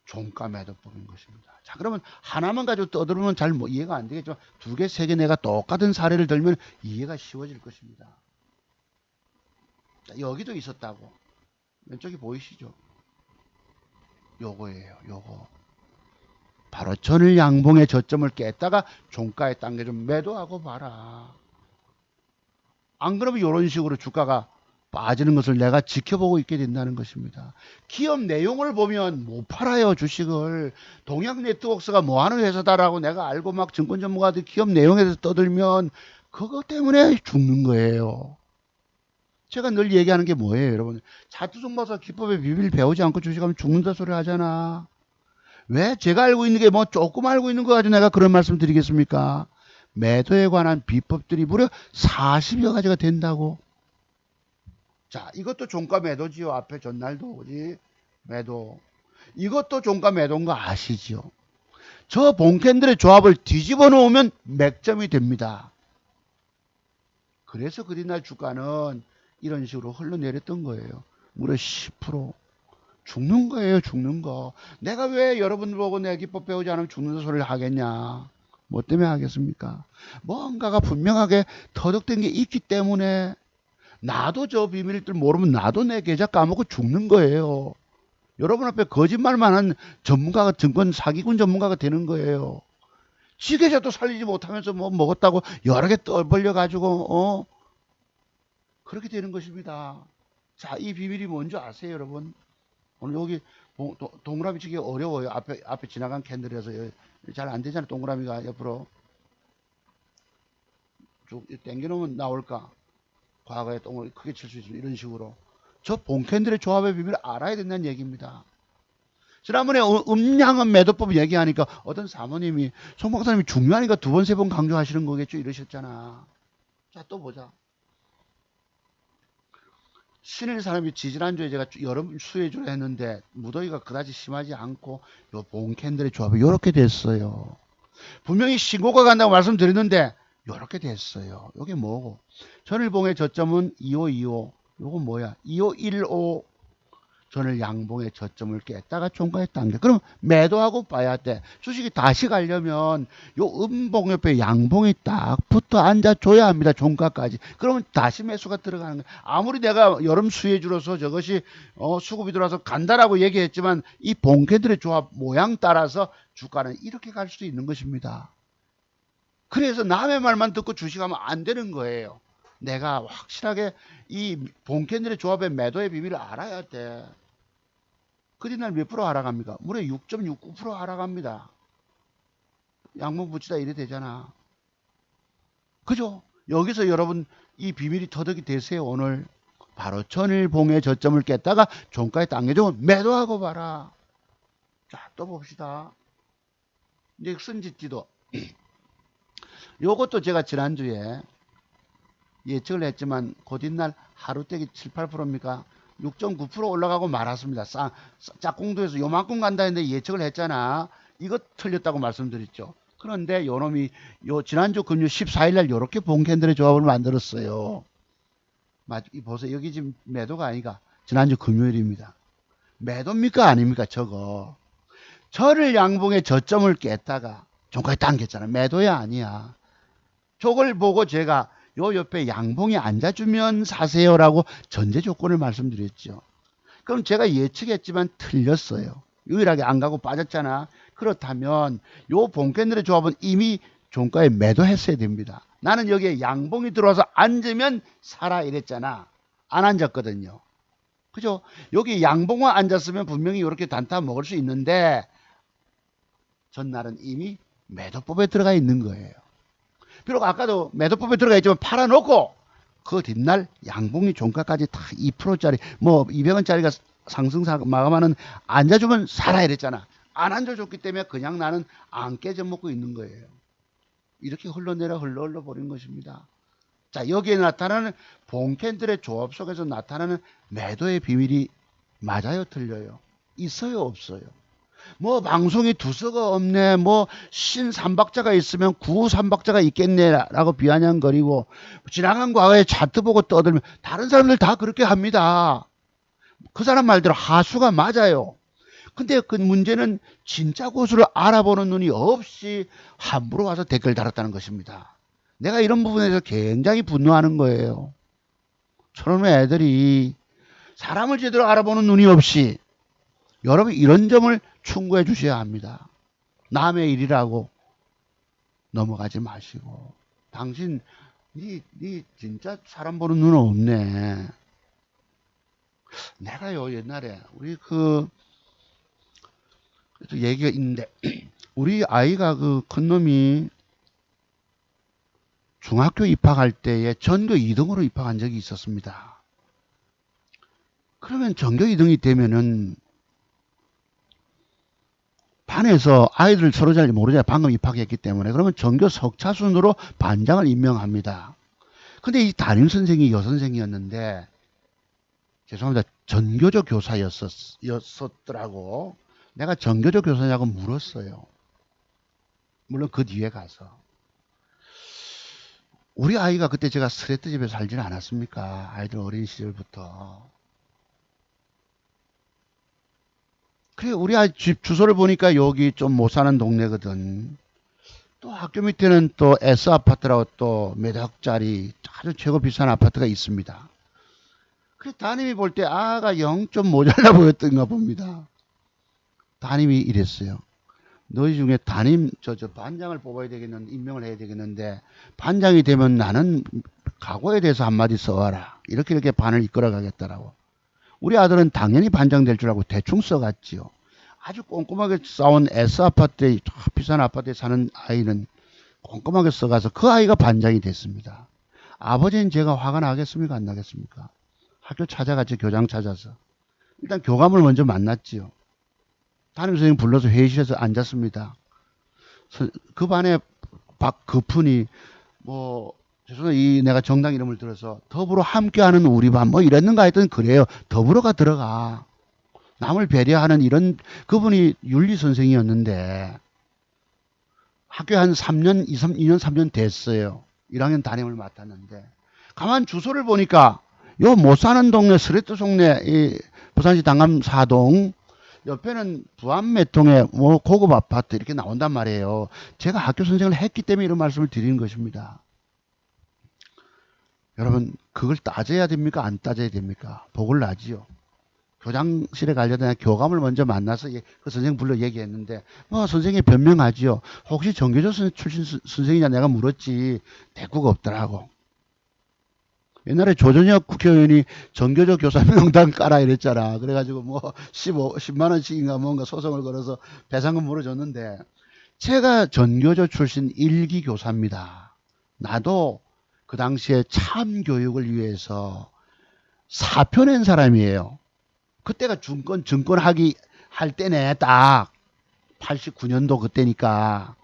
종가 매도법인 것입니다. 자, 그러면 하나만 가지고 떠들면 잘 이해가 안 되겠죠. 2개, 3개 내가 똑같은 사례를 들면 이해가 쉬워질 것입니다. 자, 여기도 있었다고. 왼쪽이 보이시죠? 요거예요. 요거. 바로 전일 양봉의 저점을 깼다가 종가에 당겨좀 매도하고 봐라. 안 그러면 이런 식으로 주가가 빠지는 것을 내가 지켜보고 있게 된다는 것입니다. 기업 내용을 보면 못 팔아요, 주식을. 동양네트워크가 뭐하는 회사다라고 내가 알고 막 증권 전문가들 기업 내용에서 떠들면 그것 때문에 죽는 거예요. 제가 늘 얘기하는 게 뭐예요, 여러분? 자투성마사 기법의 비밀 배우지 않고 주식하면 죽는다 소리 하잖아. 왜 제가 알고 있는 게 뭐 조금 알고 있는 거 가지고 내가 그런 말씀 드리겠습니까? 매도에 관한 비법들이 무려 40여 가지가 된다고. 자, 이것도 종가 매도지요. 앞에 전날도 오지. 매도. 이것도 종가 매도인 거 아시죠? 저 본캔들의 조합을 뒤집어 놓으면 맥점이 됩니다. 그래서 그린날 주가는 이런 식으로 흘러내렸던 거예요. 무려 10%. 죽는 거예요, 죽는 거. 내가 왜 여러분 보고 내 기법 배우지 않으면 죽는 소리를 하겠냐? 뭐 때문에 하겠습니까? 뭔가가 분명하게 터득된 게 있기 때문에 나도 저 비밀들 모르면 나도 내 계좌 까먹고 죽는 거예요. 여러분 앞에 거짓말만 한 전문가가 증권 사기꾼 전문가가 되는 거예요. 지 계좌도 살리지 못하면서 뭐 먹었다고 여러 개 떠벌려 가지고 그렇게 되는 것입니다. 자, 이 비밀이 뭔지 아세요, 여러분? 오늘 여기 동그라미 치기 어려워요. 앞에 지나간 캔들이라서 잘 안 되잖아요. 동그라미가 옆으로 쭉 당겨놓으면 나올까? 과거에 동그라미 크게 칠 수 있으면 이런 식으로. 저 본캔들의 조합의 비밀을 알아야 된다는 얘기입니다. 지난번에 음양은 매도법 얘기하니까 어떤 사모님이 송 박사님이 중요하니까 두 번, 세 번 강조하시는 거겠죠 이러셨잖아. 자, 또 보자. 신일 사람이 지지난주에 제가 여름 수혜주로 했는데 무더위가 그다지 심하지 않고 요 본캔들의 조합이 요렇게 됐어요. 분명히 신고가 간다고 말씀드렸는데 요렇게 됐어요. 요게 뭐고? 전일봉의 저점은 2525. 요거 뭐야? 2515. 전일 양봉의 저점을 깼다가 종가에 당겨. 그럼 매도하고 봐야 돼. 주식이 다시 가려면 요 음봉 옆에 양봉이 딱 붙어 앉아줘야 합니다. 종가까지. 그러면 다시 매수가 들어가는 거예요. 아무리 내가 여름 수혜주로서 저것이 수급이 들어와서 간다라고 얘기했지만 이 봉캐들의 조합 모양 따라서 주가는 이렇게 갈 수도 있는 것입니다. 그래서 남의 말만 듣고 주식하면 안 되는 거예요. 내가 확실하게 이 본캔들의 조합의 매도의 비밀을 알아야 돼. 그 뒷날 몇 프로 하락합니까? 무려 6.69% 하락합니다. 양봉 붙이다 이래 되잖아. 그죠? 여기서 여러분 이 비밀이 터득이 되세요. 오늘 바로 전일봉의 저점을 깼다가 종가에 당겨주면 매도하고 봐라. 자, 또 봅시다. 이제 승지띠도 요것도 제가 지난주에 예측을 했지만 그 뒷날 하루떼기 7, 8%입니까? 6.9% 올라가고 말았습니다. 짝꿍도에서 요만큼 간다 했는데 예측을 했잖아. 이거 틀렸다고 말씀드렸죠. 그런데 요놈이 지난주 금요 14일날 요렇게 본캔들의 조합을 만들었어요. 보세요. 여기 지금 매도가 아니가 지난주 금요일입니다. 매도입니까 아닙니까 저거. 저를 양봉의 저점을 깼다가 종가에 당겼잖아. 매도야 아니야. 저걸 보고 제가 요 옆에 양봉이 앉아주면 사세요라고 전제 조건을 말씀드렸죠. 그럼 제가 예측했지만 틀렸어요. 유일하게 안 가고 빠졌잖아. 그렇다면 요 본캔들의 조합은 이미 종가에 매도했어야 됩니다. 나는 여기에 양봉이 들어와서 앉으면 사라 이랬잖아. 안 앉았거든요. 그죠? 여기 양봉만 앉았으면 분명히 이렇게 단타 먹을 수 있는데 전날은 이미 매도법에 들어가 있는 거예요. 비록 아까도 매도법에 들어가 있지만 팔아놓고 그 뒷날 양봉이 종가까지 다 2%짜리 뭐 200원짜리가 상승사 마감하는 앉아주면 사라 이랬잖아. 안 앉아줬기 때문에 그냥 나는 안 깨져 먹고 있는 거예요. 이렇게 흘러내려 흘러버린 것입니다. 자, 여기에 나타나는 본캔들의 조합 속에서 나타나는 매도의 비밀이 맞아요 틀려요? 있어요 없어요? 뭐 방송이 두서가 없네 뭐 신삼박자가 있으면 구삼박자가 있겠네 라고 비아냥거리고 지나간 과거에 차트 보고 떠들면 다른 사람들 다 그렇게 합니다. 그 사람 말대로 하수가 맞아요. 근데 그 문제는 진짜 고수를 알아보는 눈이 없이 함부로 와서 댓글 달았다는 것입니다. 내가 이런 부분에서 굉장히 분노하는 거예요. 저놈의 애들이 사람을 제대로 알아보는 눈이 없이 여러분 이런 점을 충고해 주셔야 합니다. 남의 일이라고 넘어가지 마시고 당신 니 진짜 사람 보는 눈은 없네. 내가요 옛날에 우리 그 얘기가 있는데 우리 아이가 그 큰 놈이 중학교 입학할 때에 전교 2등으로 입학한 적이 있었습니다. 그러면 전교 2등이 되면은 반에서 아이들 서로 잘 모르잖아요. 방금 입학했기 때문에. 그러면 전교 석차순으로 반장을 임명합니다. 근데 이 담임선생이 여선생이었는데 죄송합니다. 전교조 교사였었더라고. 내가 전교조 교사냐고 물었어요. 물론 그 뒤에 가서. 우리 아이가 그때 제가 스레트 집에 살지는 않았습니까? 아이들 어린 시절부터. 그래, 우리 아이 집 주소를 보니까 여기 좀 못 사는 동네거든. 또 학교 밑에는 또 S 아파트라고 또 몇 억짜리 아주 최고 비싼 아파트가 있습니다. 그래, 담임이 볼 때 아가 영 좀 모자라 보였던가 봅니다. 담임이 이랬어요. 너희 중에 담임, 반장을 뽑아야 되겠는데, 임명을 해야 되겠는데, 반장이 되면 나는 각오에 대해서 한마디 써와라. 이렇게 반을 이끌어 가겠다라고. 우리 아들은 당연히 반장 될 줄 알고 대충 써갔지요. 아주 꼼꼼하게 싸운 S아파트에 비싼 아파트에 사는 아이는 꼼꼼하게 써가서 그 아이가 반장이 됐습니다. 아버지는 제가 화가 나겠습니까 안 나겠습니까? 학교 찾아갔지. 교장 찾아서 일단 교감을 먼저 만났지요. 담임선생님 불러서 회의실에서 앉았습니다. 그 반에 그분이 뭐 죄송해요. 내가 정당 이름을 들어서 더불어 함께하는 우리 반 뭐 이랬는가 하여튼 그래요. 더불어가 들어가. 남을 배려하는 이런 그분이 윤리 선생이었는데 학교에 한 3년, 2년, 3년 됐어요. 1학년 담임을 맡았는데 가만 주소를 보니까 요 못 사는 동네 스레트 동네 이 부산시 당감 4동 옆에는 부안 매통에 뭐 고급 아파트 이렇게 나온단 말이에요. 제가 학교 선생을 했기 때문에 이런 말씀을 드리는 것입니다. 여러분 그걸 따져야 됩니까? 안 따져야 됩니까? 복을 나지요. 교장실에 가려다 교감을 먼저 만나서 그 선생님 불러 얘기했는데 뭐 선생님이 변명하지요. 혹시 정교조 출신 선생이냐 내가 물었지 대꾸가 없더라고. 옛날에 조전혁 국회의원이 정교조 교사 명단 깔아 이랬잖아. 그래가지고 뭐 10만 원씩인가 뭔가 소송을 걸어서 배상금 물어줬는데 제가 전교조 출신 1기 교사입니다. 나도 그 당시에 참교육을 위해서 사표 낸 사람이에요. 그때가 증권하기 할 때네. 딱 89년도 그때니까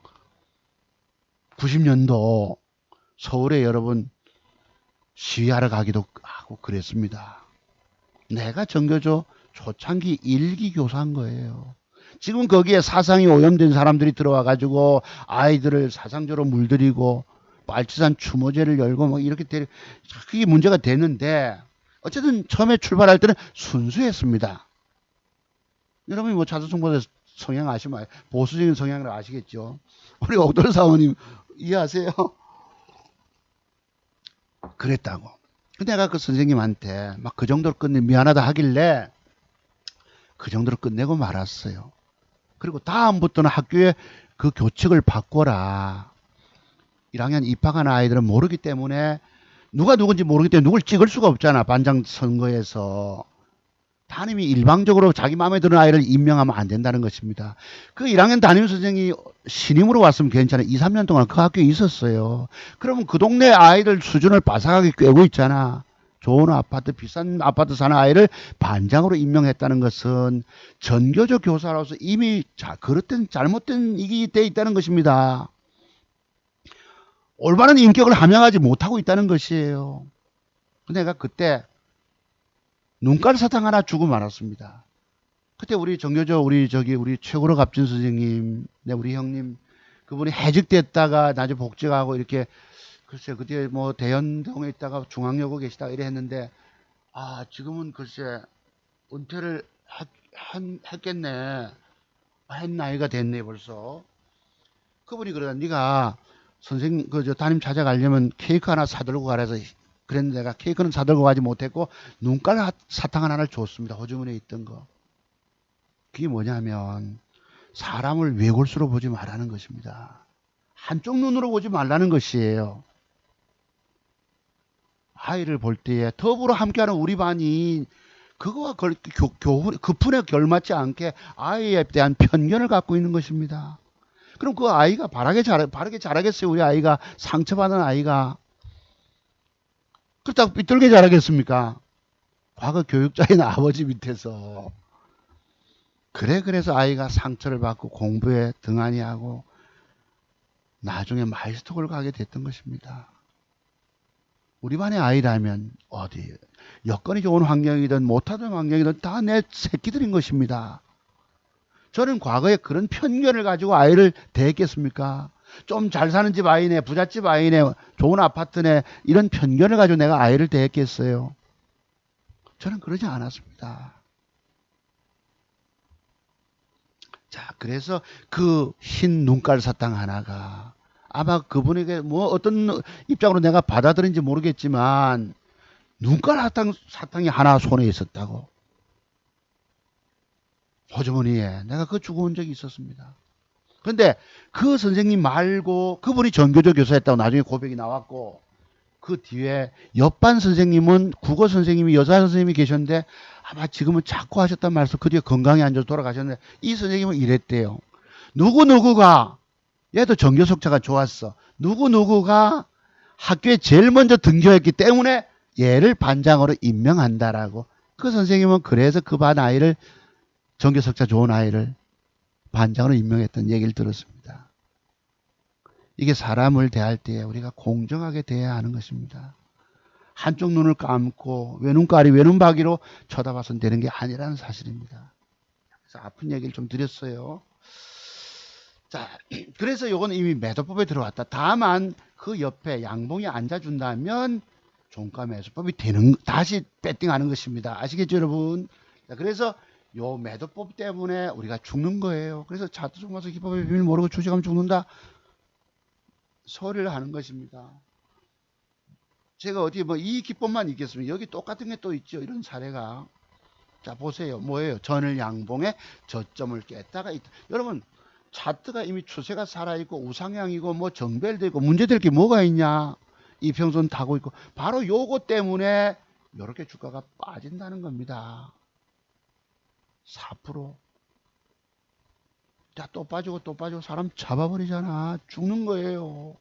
90년도 서울에 여러분 시위하러 가기도 하고 그랬습니다. 내가 정교조 초창기 1기 교사한 거예요. 지금 거기에 사상이 오염된 사람들이 들어와 가지고 아이들을 사상적으로 물들이고 빨치산 추모제를 열고 뭐 이렇게 그게 문제가 됐는데 어쨌든 처음에 출발할 때는 순수했습니다. 여러분이 뭐 자주정보에서 성향 아시면 보수적인 성향을 아시겠죠. 우리 옥돌 사모님 이해하세요? 그랬다고. 내가 그 선생님한테 막 그 정도로 끝내 미안하다 하길래 그 정도로 끝내고 말았어요. 그리고 다음부터는 학교에 그 교칙을 바꿔라. 1학년 입학한 아이들은 모르기 때문에 누가 누군지 모르기 때문에 누굴 찍을 수가 없잖아. 반장 선거에서. 담임이 일방적으로 자기 마음에 드는 아이를 임명하면 안 된다는 것입니다. 그 1학년 담임 선생이 신임으로 왔으면 괜찮아요. 2, 3년 동안 그 학교에 있었어요. 그러면 그 동네 아이들 수준을 바삭하게 꿰고 있잖아. 좋은 아파트, 비싼 아파트 사는 아이를 반장으로 임명했다는 것은 전교조 교사로서 이미 그릇된 잘못된 이게 돼 있다는 것입니다. 올바른 인격을 함양하지 못하고 있다는 것이에요. 내가 그때 눈깔 사탕 하나 주고 말았습니다. 그때 우리 정교조 우리 최고로 값진 선생님, 우리 형님 그분이 해직됐다가 나중에 복직하고 이렇게 글쎄 그때 뭐 대연동에 있다가 중앙여고 계시다가 이래 했는데 지금은 글쎄 은퇴를 했겠네. 한 나이가 됐네 벌써. 그분이 그러다 네가 선생님 담임 찾아가려면 케이크 하나 사들고 가라서 그랬는데 내가 케이크는 사들고 가지 못했고 눈깔 사탕 하나를 줬습니다. 호주머니에 있던 거. 그게 뭐냐면 사람을 외골수로 보지 말라는 것입니다. 한쪽 눈으로 보지 말라는 것이에요. 아이를 볼 때에 더불어 함께하는 우리 반이 그거와 그분에 결맞지 않게 아이에 대한 편견을 갖고 있는 것입니다. 그럼 그 아이가 바르게 자라겠어요? 우리 아이가 상처받은 아이가 그렇다고 삐뚤게 자라겠습니까? 과거 교육자인 아버지 밑에서 그래서 아이가 상처를 받고 공부에 등한히 하고 나중에 마이스톡을 가게 됐던 것입니다. 우리 반의 아이라면 어디 여건이 좋은 환경이든 못하던 환경이든 다 내 새끼들인 것입니다. 저는 과거에 그런 편견을 가지고 아이를 대했겠습니까? 좀 잘 사는 집 아이네, 부잣집 아이네, 좋은 아파트네 이런 편견을 가지고 내가 아이를 대했겠어요? 저는 그러지 않았습니다. 자, 그래서 그 흰 눈깔 사탕 하나가 아마 그분에게 뭐 어떤 입장으로 내가 받아들인지 모르겠지만 눈깔 사탕이 하나 손에 있었다고. 호주머니에 내가 그거 주고 온 적이 있었습니다. 그런데 그 선생님 말고 그분이 전교조 교사였다고 나중에 고백이 나왔고 그 뒤에 옆반 선생님은 국어 선생님이 여자 선생님이 계셨는데 아마 지금은 자꾸 하셨단 말씀 그 뒤에 건강이 안 좋아서 돌아가셨는데 이 선생님은 이랬대요. 누구누구가 얘도 전교석자가 좋았어. 누구누구가 학교에 제일 먼저 등교했기 때문에 얘를 반장으로 임명한다라고. 그 선생님은 그래서 그 반 아이를 전교석자 좋은 아이를 반장으로 임명했던 얘기를 들었습니다. 이게 사람을 대할 때 우리가 공정하게 대해야 하는 것입니다. 한쪽 눈을 감고 외눈깔이 외눈박이로 쳐다봐서는 되는 게 아니라는 사실입니다. 그래서 아픈 얘기를 좀 드렸어요. 자, 그래서 요건 이미 매도법에 들어왔다. 다만 그 옆에 양봉이 앉아준다면 종가 매수법이 되는, 다시 배팅하는 것입니다. 아시겠죠, 여러분? 자, 그래서 요 매도법 때문에 우리가 죽는 거예요. 그래서 차트 종가서 기법의 비밀 모르고 주식하면 죽는다. 소리를 하는 것입니다. 제가 어디 뭐 이 기법만 있겠습니까? 여기 똑같은 게 또 있죠. 이런 사례가. 자, 보세요. 뭐예요? 전일 양봉에 저점을 깼다가 있다. 여러분, 차트가 이미 추세가 살아있고 우상향이고 뭐 정벨되고 문제될 게 뭐가 있냐? 이평선 타고 있고 바로 요거 때문에 이렇게 주가가 빠진다는 겁니다. 4%. 자, 또 빠지고 또 빠지고 사람 잡아버리잖아. 죽는 거예요.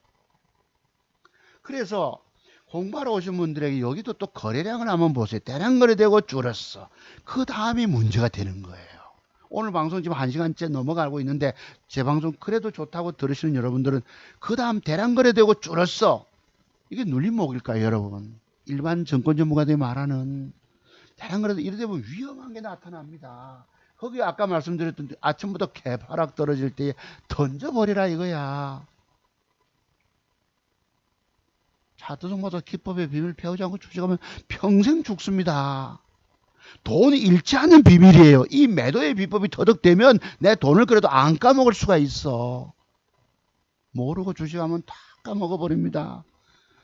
그래서 공부하러 오신 분들에게 여기도 또 거래량을 한번 보세요. 대량 거래되고 줄었어. 그 다음이 문제가 되는 거예요. 오늘 방송 지금 1시간째 넘어가고 있는데 제 방송 그래도 좋다고 들으시는 여러분들은 그 다음 대량 거래되고 줄었어. 이게 눌림목일까요, 여러분? 일반 증권 전문가들이 말하는 대량 거래도 이래 되면 위험한 게 나타납니다. 거기 아까 말씀드렸던 아침부터 개파락 떨어질 때 던져버리라 이거야. 차트 종목에서 기법의 비밀 배우지 않고 주식하면 평생 죽습니다. 돈이 잃지 않는 비밀이에요. 이 매도의 비법이 터득되면 내 돈을 그래도 안 까먹을 수가 있어. 모르고 주식하면 다 까먹어버립니다.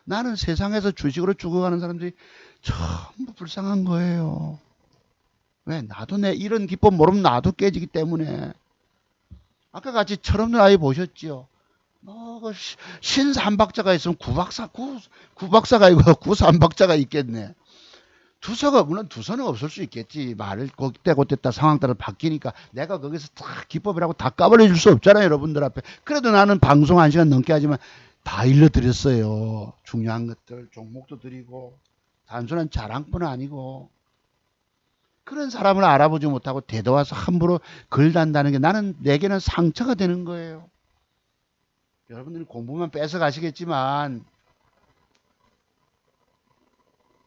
나는 세상에서 주식으로 죽어가는 사람들이 전부 불쌍한 거예요. 왜? 나도 내 이런 기법 모르면 나도 깨지기 때문에. 아까 같이 철없는 아이 보셨지요? 신삼박자가 있으면 구박사가 아니고 구삼박자가 있겠네. 두서가, 물론 두서는 없을 수 있겠지. 말을 그때그때 상황 따라 바뀌니까 내가 거기서 다 기법이라고 다 까버려줄 수 없잖아요, 여러분들 앞에. 그래도 나는 방송 1시간 넘게 하지만 다 일러드렸어요. 중요한 것들, 종목도 드리고, 단순한 자랑뿐 아니고. 그런 사람을 알아보지 못하고 대도와서 함부로 글 단다는 게 나는, 내게는 상처가 되는 거예요. 여러분들이 공부만 뺏어 가시겠지만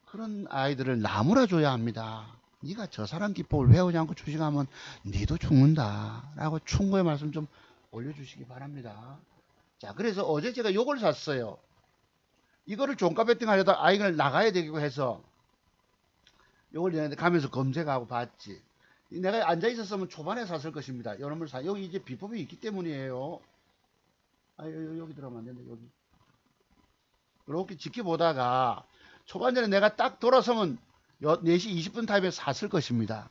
그런 아이들을 나무라 줘야 합니다. 네가 저 사람 기법을 배우지 않고 주식하면 니도 죽는다 라고 충고의 말씀 좀 올려주시기 바랍니다. 자, 그래서 어제 제가 요걸 샀어요. 이거를 종가 배팅 하려다 아이를 나가야 되고 해서 요걸 가면서 검색하고 봤지. 내가 앉아 있었으면 초반에 샀을 것입니다. 여러분들 여기 이제 비법이 있기 때문이에요. 여기 들어가면 안 된다. 여기 이렇게 지켜보다가 초반전에 내가 딱 돌아서면 4시 20분 타임에 샀을 것입니다.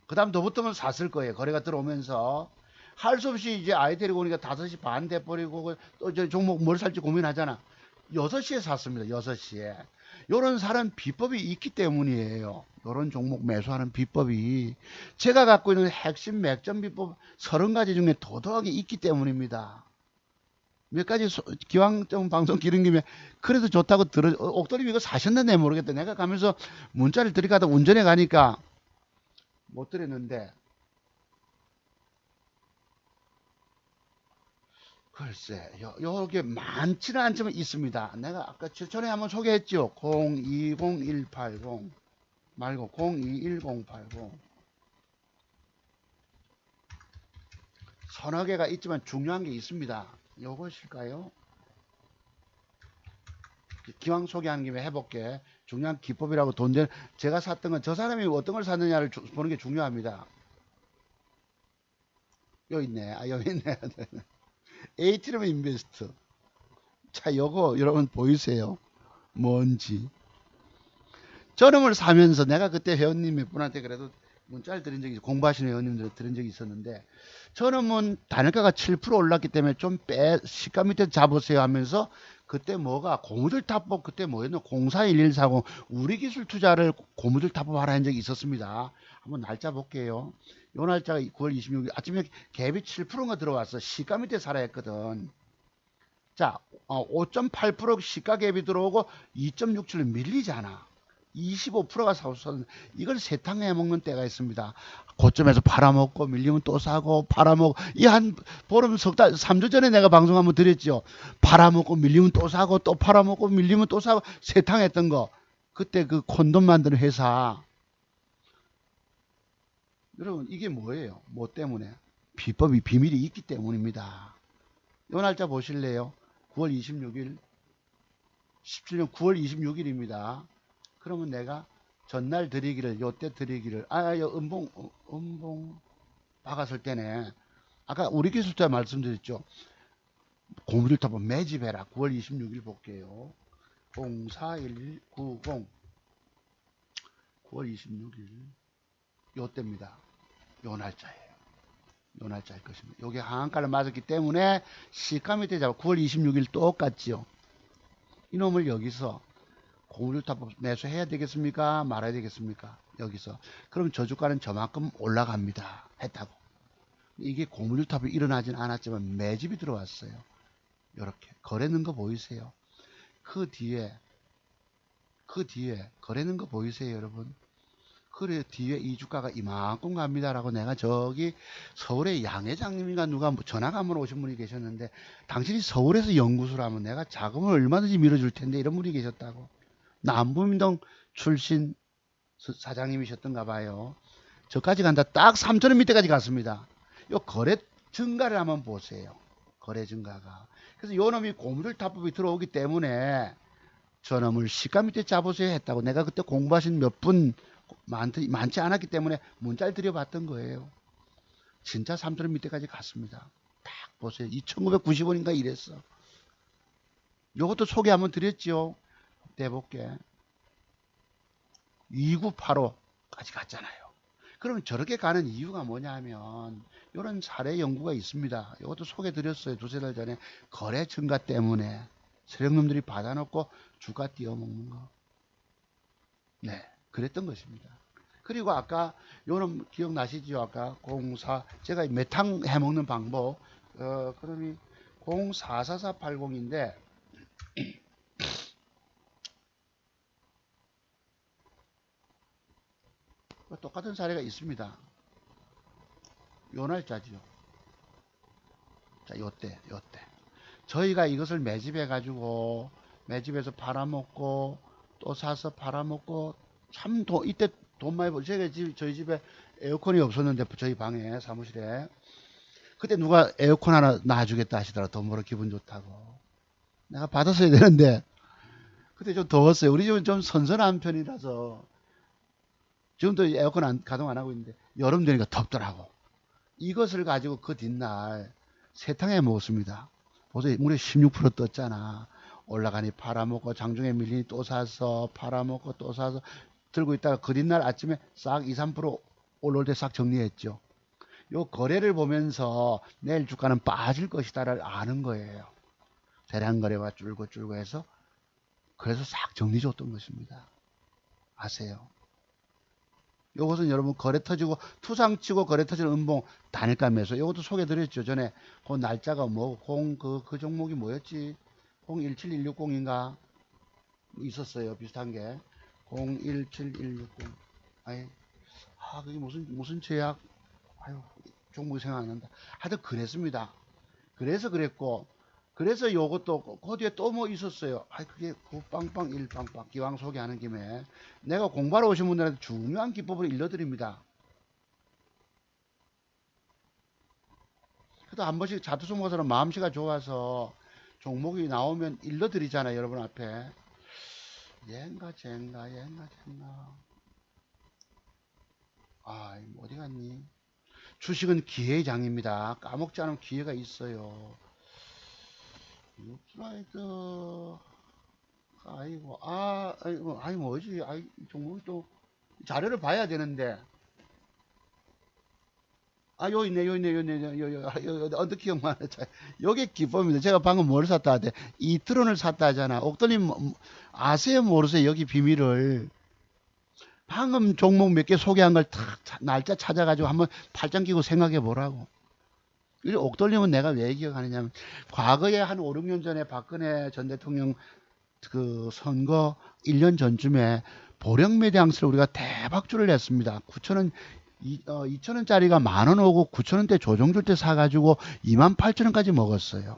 그 다음 더 붙으면 샀을 거예요. 거래가 들어오면서 할 수 없이 이제 아이 데리고 오니까 5시 반 돼버리고 또 저 종목 뭘 살지 고민하잖아. 6시에 샀습니다. 6시에. 요런 사람 비법이 있기 때문이에요. 요런 종목 매수하는 비법이 제가 갖고 있는 핵심 맥점 비법 30가지 중에 도도하게 있기 때문입니다. 몇 가지 기왕 좀 방송 기른 김에 그래도 좋다고 옥돌님 이거 사셨는데 모르겠다. 내가 가면서 문자를 들이가다 운전해 가니까 못 드렸는데 글쎄 요게 많지는 않지만 있습니다. 내가 아까 전에 한번 소개했죠. 020180 말고 021080 서너 개가 있지만 중요한 게 있습니다. 요것일까요? 기왕 소개하는 김에 해볼게. 중요한 기법이라고 돈들 제가 샀던 건 저 사람이 어떤 걸 샀느냐를 보는 게 중요합니다. 여기 있네. 여기 있네. 에이트럼 인베스트. 자, 요거 여러분 보이세요? 뭔지. 저놈을 사면서 내가 그때 회원님 몇 분한테 그래도 문자를 드린 적이, 공부하시는 회원님들 드린 적이 있었는데, 저놈은 단일가가 7% 올랐기 때문에 좀 시가 밑에 잡으세요 하면서 그때 뭐가 고무줄 탑법, 그때 뭐였나 041140 우리기술 투자를 고무줄 탑법 하라 한 적이 있었습니다. 한번 날짜 볼게요. 요 날짜가 9월 26일 아침에 갭이 7%가 들어왔어. 시가 밑에 사라 했거든. 자, 5.8% 시가 갭이 들어오고 2.67로 밀리잖아. 25%가 사서 이걸 세탕해 먹는 때가 있습니다. 고점에서 팔아먹고 밀리면 또 사고 팔아먹고 이 한 보름 석 달 3주 전에 내가 방송 한번 드렸죠. 팔아먹고 밀리면 또 사고 또 팔아먹고 밀리면 또 사고 세탕했던 거. 그때 그 콘돔 만드는 회사. 여러분 이게 뭐예요? 뭐 때문에? 비법이 비밀이 있기 때문입니다. 요 날짜 보실래요? 9월 26일 17년 9월 26일입니다. 그러면 내가 전날 드리기를 요때 드리기를 요 음봉 박았을 때네. 아까 우리 기술자 말씀드렸죠. 고무줄 타본 매집해라. 9월 26일 볼게요. 041190 9월 26일 요때입니다. 요 날짜예요. 요 날짜일 것입니다. 요게 하한가를 맞았기 때문에 시가 밑에 잡아 9월 26일 똑같지요. 이놈을 여기서 고무줄 타법 매수해야 되겠습니까? 말아야 되겠습니까? 여기서. 그럼 저주가는 저만큼 올라갑니다. 했다고. 이게 고무줄 탑이 일어나진 않았지만 매집이 들어왔어요. 이렇게 거래는 거 보이세요? 그 뒤에 거래는 거 보이세요, 여러분? 그 뒤에 이 주가가 이만큼 갑니다라고 내가 저기 서울의 양 회장님인가 누가 전화가 한번 오신 분이 계셨는데 당신이 서울에서 연구소를 하면 내가 자금을 얼마든지 밀어줄 텐데 이런 분이 계셨다고. 남부민동 출신 사장님이셨던가 봐요. 저까지 간다. 딱 3천원 밑에까지 갔습니다. 요 거래 증가를 한번 보세요. 거래 증가가. 그래서 요 놈이 고무줄 타법이 들어오기 때문에 저놈을 시가 밑에 잡으세요 했다고. 내가 그때 공부하신 몇 분 많지 않았기 때문에 문자를 드려봤던 거예요. 진짜 3천원 밑에까지 갔습니다. 딱 보세요. 2,990원인가 이랬어. 요것도 소개 한번 드렸죠. 대볼게. 2985까지 갔잖아요. 그러면 저렇게 가는 이유가 뭐냐면 이런 사례 연구가 있습니다. 이것도 소개 드렸어요. 두세 달 전에. 거래 증가 때문에 세력놈들이 받아놓고 주가 띄어먹는 거. 네, 그랬던 것입니다. 그리고 아까 요놈 기억나시죠? 아까 04 제가 메탕 해먹는 방법 그러면 044480인데 똑같은 사례가 있습니다. 요 날짜지요. 자, 요때. 저희가 이것을 매집해가지고, 매집해서 팔아먹고, 또 사서 팔아먹고, 참 이때 돈 많이 벌, 저희 집에 에어컨이 없었는데, 저희 방에, 사무실에. 그때 누가 에어컨 하나 놔주겠다 하시더라. 돈 벌어 기분 좋다고. 내가 받았어야 되는데, 그때 좀 더웠어요. 우리 집은 좀 선선한 편이라서, 지금도 에어컨 가동 안 하고 있는데 여름 되니까 덥더라고. 이것을 가지고 그 뒷날 세탕해 먹었습니다. 보세요. 무려 16% 떴잖아. 올라가니 팔아먹고 장중에 밀리니 또 사서 팔아먹고 또 사서 들고 있다가 그 뒷날 아침에 싹 2, 3% 올라올 때 싹 정리했죠. 요 거래를 보면서 내일 주가는 빠질 것이다를 아는 거예요. 대량 거래가 줄고 해서 그래서 싹 정리 줬던 것입니다. 아세요? 요것은 여러분 거래 터지고 투상 치고 거래 터지는 음봉 단일가 매수. 요것도 소개 드렸죠. 전에 그 날짜가 뭐 그 종목이 뭐였지? 017160인가 있었어요. 비슷한 게 017160. 그게 무슨 제약? 종목이 생각 안 난다. 하여튼 그랬습니다. 그래서 그랬고 그래서 요것도 그 뒤에 또 뭐 있었어요. 그게 9빵빵 1빵빵 기왕 소개하는 김에 내가 공부하러 오신 분들한테 중요한 기법을 일러드립니다. 그래도 한 번씩 자투성모서는 마음씨가 좋아서 종목이 나오면 일러드리잖아요. 여러분 앞에. 얘인가 쟤인가 어디 갔니? 주식은 기회의 장입니다. 까먹지 않으면 기회가 있어요. 뉴프라이드 뭐지? 종목이 또 자료를 봐야 되는데 요 있네 언뜻 기억만 요게 기법입니다. 제가 방금 뭘 샀다 하대 이트론을 샀다 하잖아. 옥돌님 아세요 모르세요? 여기 비밀을 방금 종목 몇 개 소개한 걸 날짜 찾아가지고 한번 팔짱 끼고 생각해 보라고. 옥돌림은 내가 왜 기억하느냐면 과거에 한 5, 6년 전에 박근혜 전 대통령 그 선거 1년 전쯤에 보령 매장스를 우리가 대박줄을 냈습니다. 9,000원, 2,000원짜리가 만원 오고 9,000원대 조정줄 때 사가지고 28,000원까지 먹었어요.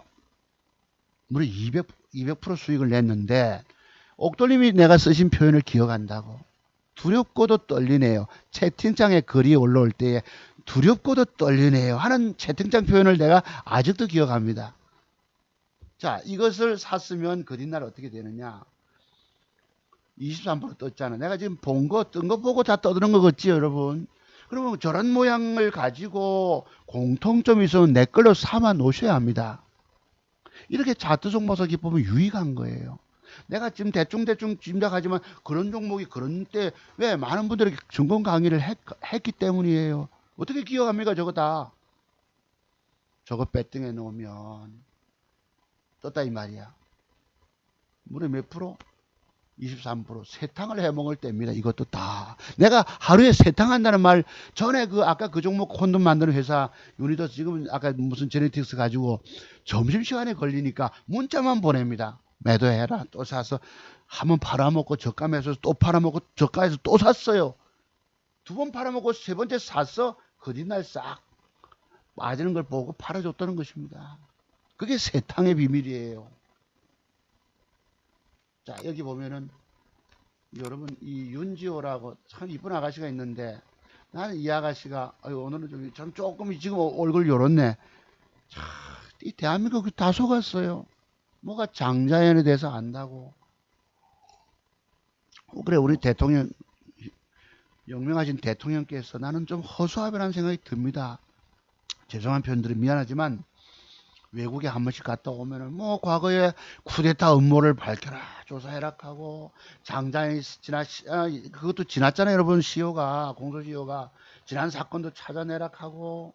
무려 200% 수익을 냈는데, 옥돌님이 내가 쓰신 표현을 기억한다고. 두렵고도 떨리네요. 채팅창에 글이 올라올 때에 두렵고도 떨리네요 하는 채팅창 표현을 내가 아직도 기억합니다. 자, 이것을 샀으면 그 뒷날 어떻게 되느냐. 23% 떴잖아. 내가 지금 뜬 거 보고 다 떠드는 거 같지, 여러분? 그러면 저런 모양을 가지고 공통점이 있으면 내 걸로 삼아 놓으셔야 합니다. 이렇게 차트 종목이 보면 유익한 거예요. 내가 지금 대충 짐작하지만 그런 종목이 그런 때 왜 많은 분들이 증권 강의를 했기 때문이에요. 어떻게 기억합니까, 저거 다? 저거 배팅해 놓으면 떴다 이 말이야. 무려 몇 프로? 23%. 세탕을 해 먹을 때입니다. 이것도 다. 내가 하루에 세탕 한다는 말 전에 아까 그 종목 콘돔 만드는 회사 유니더스 지금 아까 무슨 제네틱스 가지고 점심시간에 걸리니까 문자만 보냅니다. 매도해라. 또 사서 한번 팔아먹고 저가에서 또 팔아먹고 저가에서 또 샀어요. 두 번 팔아먹고 세 번째 샀어. 그 뒷날 싹 빠지는 걸 보고 팔아줬다는 것입니다. 그게 세탕의 비밀이에요. 자, 여기 보면은 여러분 이 윤지호라고 참 이쁜 아가씨가 있는데 나는 이 아가씨가 오늘은 좀 조금 지금 얼굴 요렇네. 참, 이 대한민국 다 속았어요. 뭐가 장자연에 대해서 안다고. 그래 우리 대통령 영명하신 대통령께서 나는 좀 허수아비라는 생각이 듭니다. 죄송한 표현들이 미안하지만 외국에 한 번씩 갔다 오면은 뭐 과거에 쿠데타 음모를 밝혀라 조사해라 하고 장자연이 그것도 지났잖아요 여러분. 시효가 공소시효가 지난 사건도 찾아내라 하고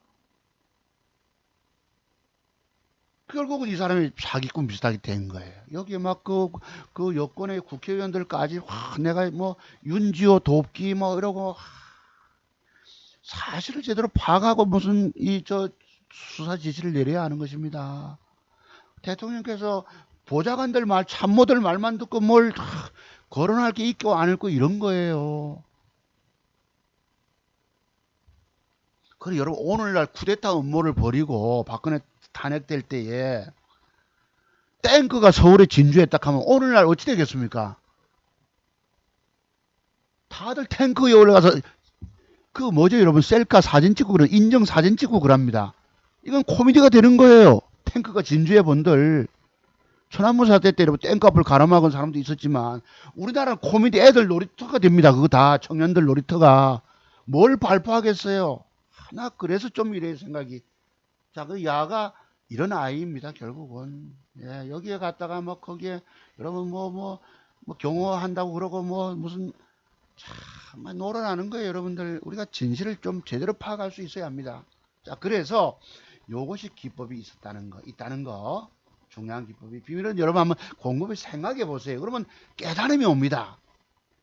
결국은 이 사람이 사기꾼 비슷하게 된 거예요. 여기 막 그 여권의 국회의원들까지 내가 뭐 윤지호 돕기 뭐 이러고 사실을 제대로 파악하고 무슨 수사 지시를 내려야 하는 것입니다. 대통령께서 보좌관들 말, 참모들 말만 듣고 뭘 거론할 게 있고 안 있고 이런 거예요. 그래 여러분 오늘날 쿠데타 음모를 벌이고 박근혜 탄핵될 때에 탱크가 서울에 진주했다 하면 오늘날 어찌 되겠습니까? 다들 탱크 위에 올라가서 뭐죠 여러분 셀카 사진 찍고 그런 인증 사진 찍고 그럽니다. 이건 코미디가 되는 거예요. 탱크가 진주해 본들. 천안문 사태 때 땡값을 갈아먹은 사람도 있었지만 우리나라는 코미디 애들 놀이터가 됩니다. 그거 다 청년들 놀이터가. 뭘 발표하겠어요. 나 그래서 좀 이래 생각이. 자, 그 야가 이런 아이입니다. 결국은. 예, 여기에 갔다가 뭐 거기에 여러분 뭐 경호한다고 그러고 뭐 무슨 참 놀아나는 거예요. 여러분들 우리가 진실을 좀 제대로 파악할 수 있어야 합니다. 자, 그래서 요것이 기법이 있다는 거 중요한 기법이 비밀은 여러분 한번 곰곰이 생각해 보세요. 그러면 깨달음이 옵니다.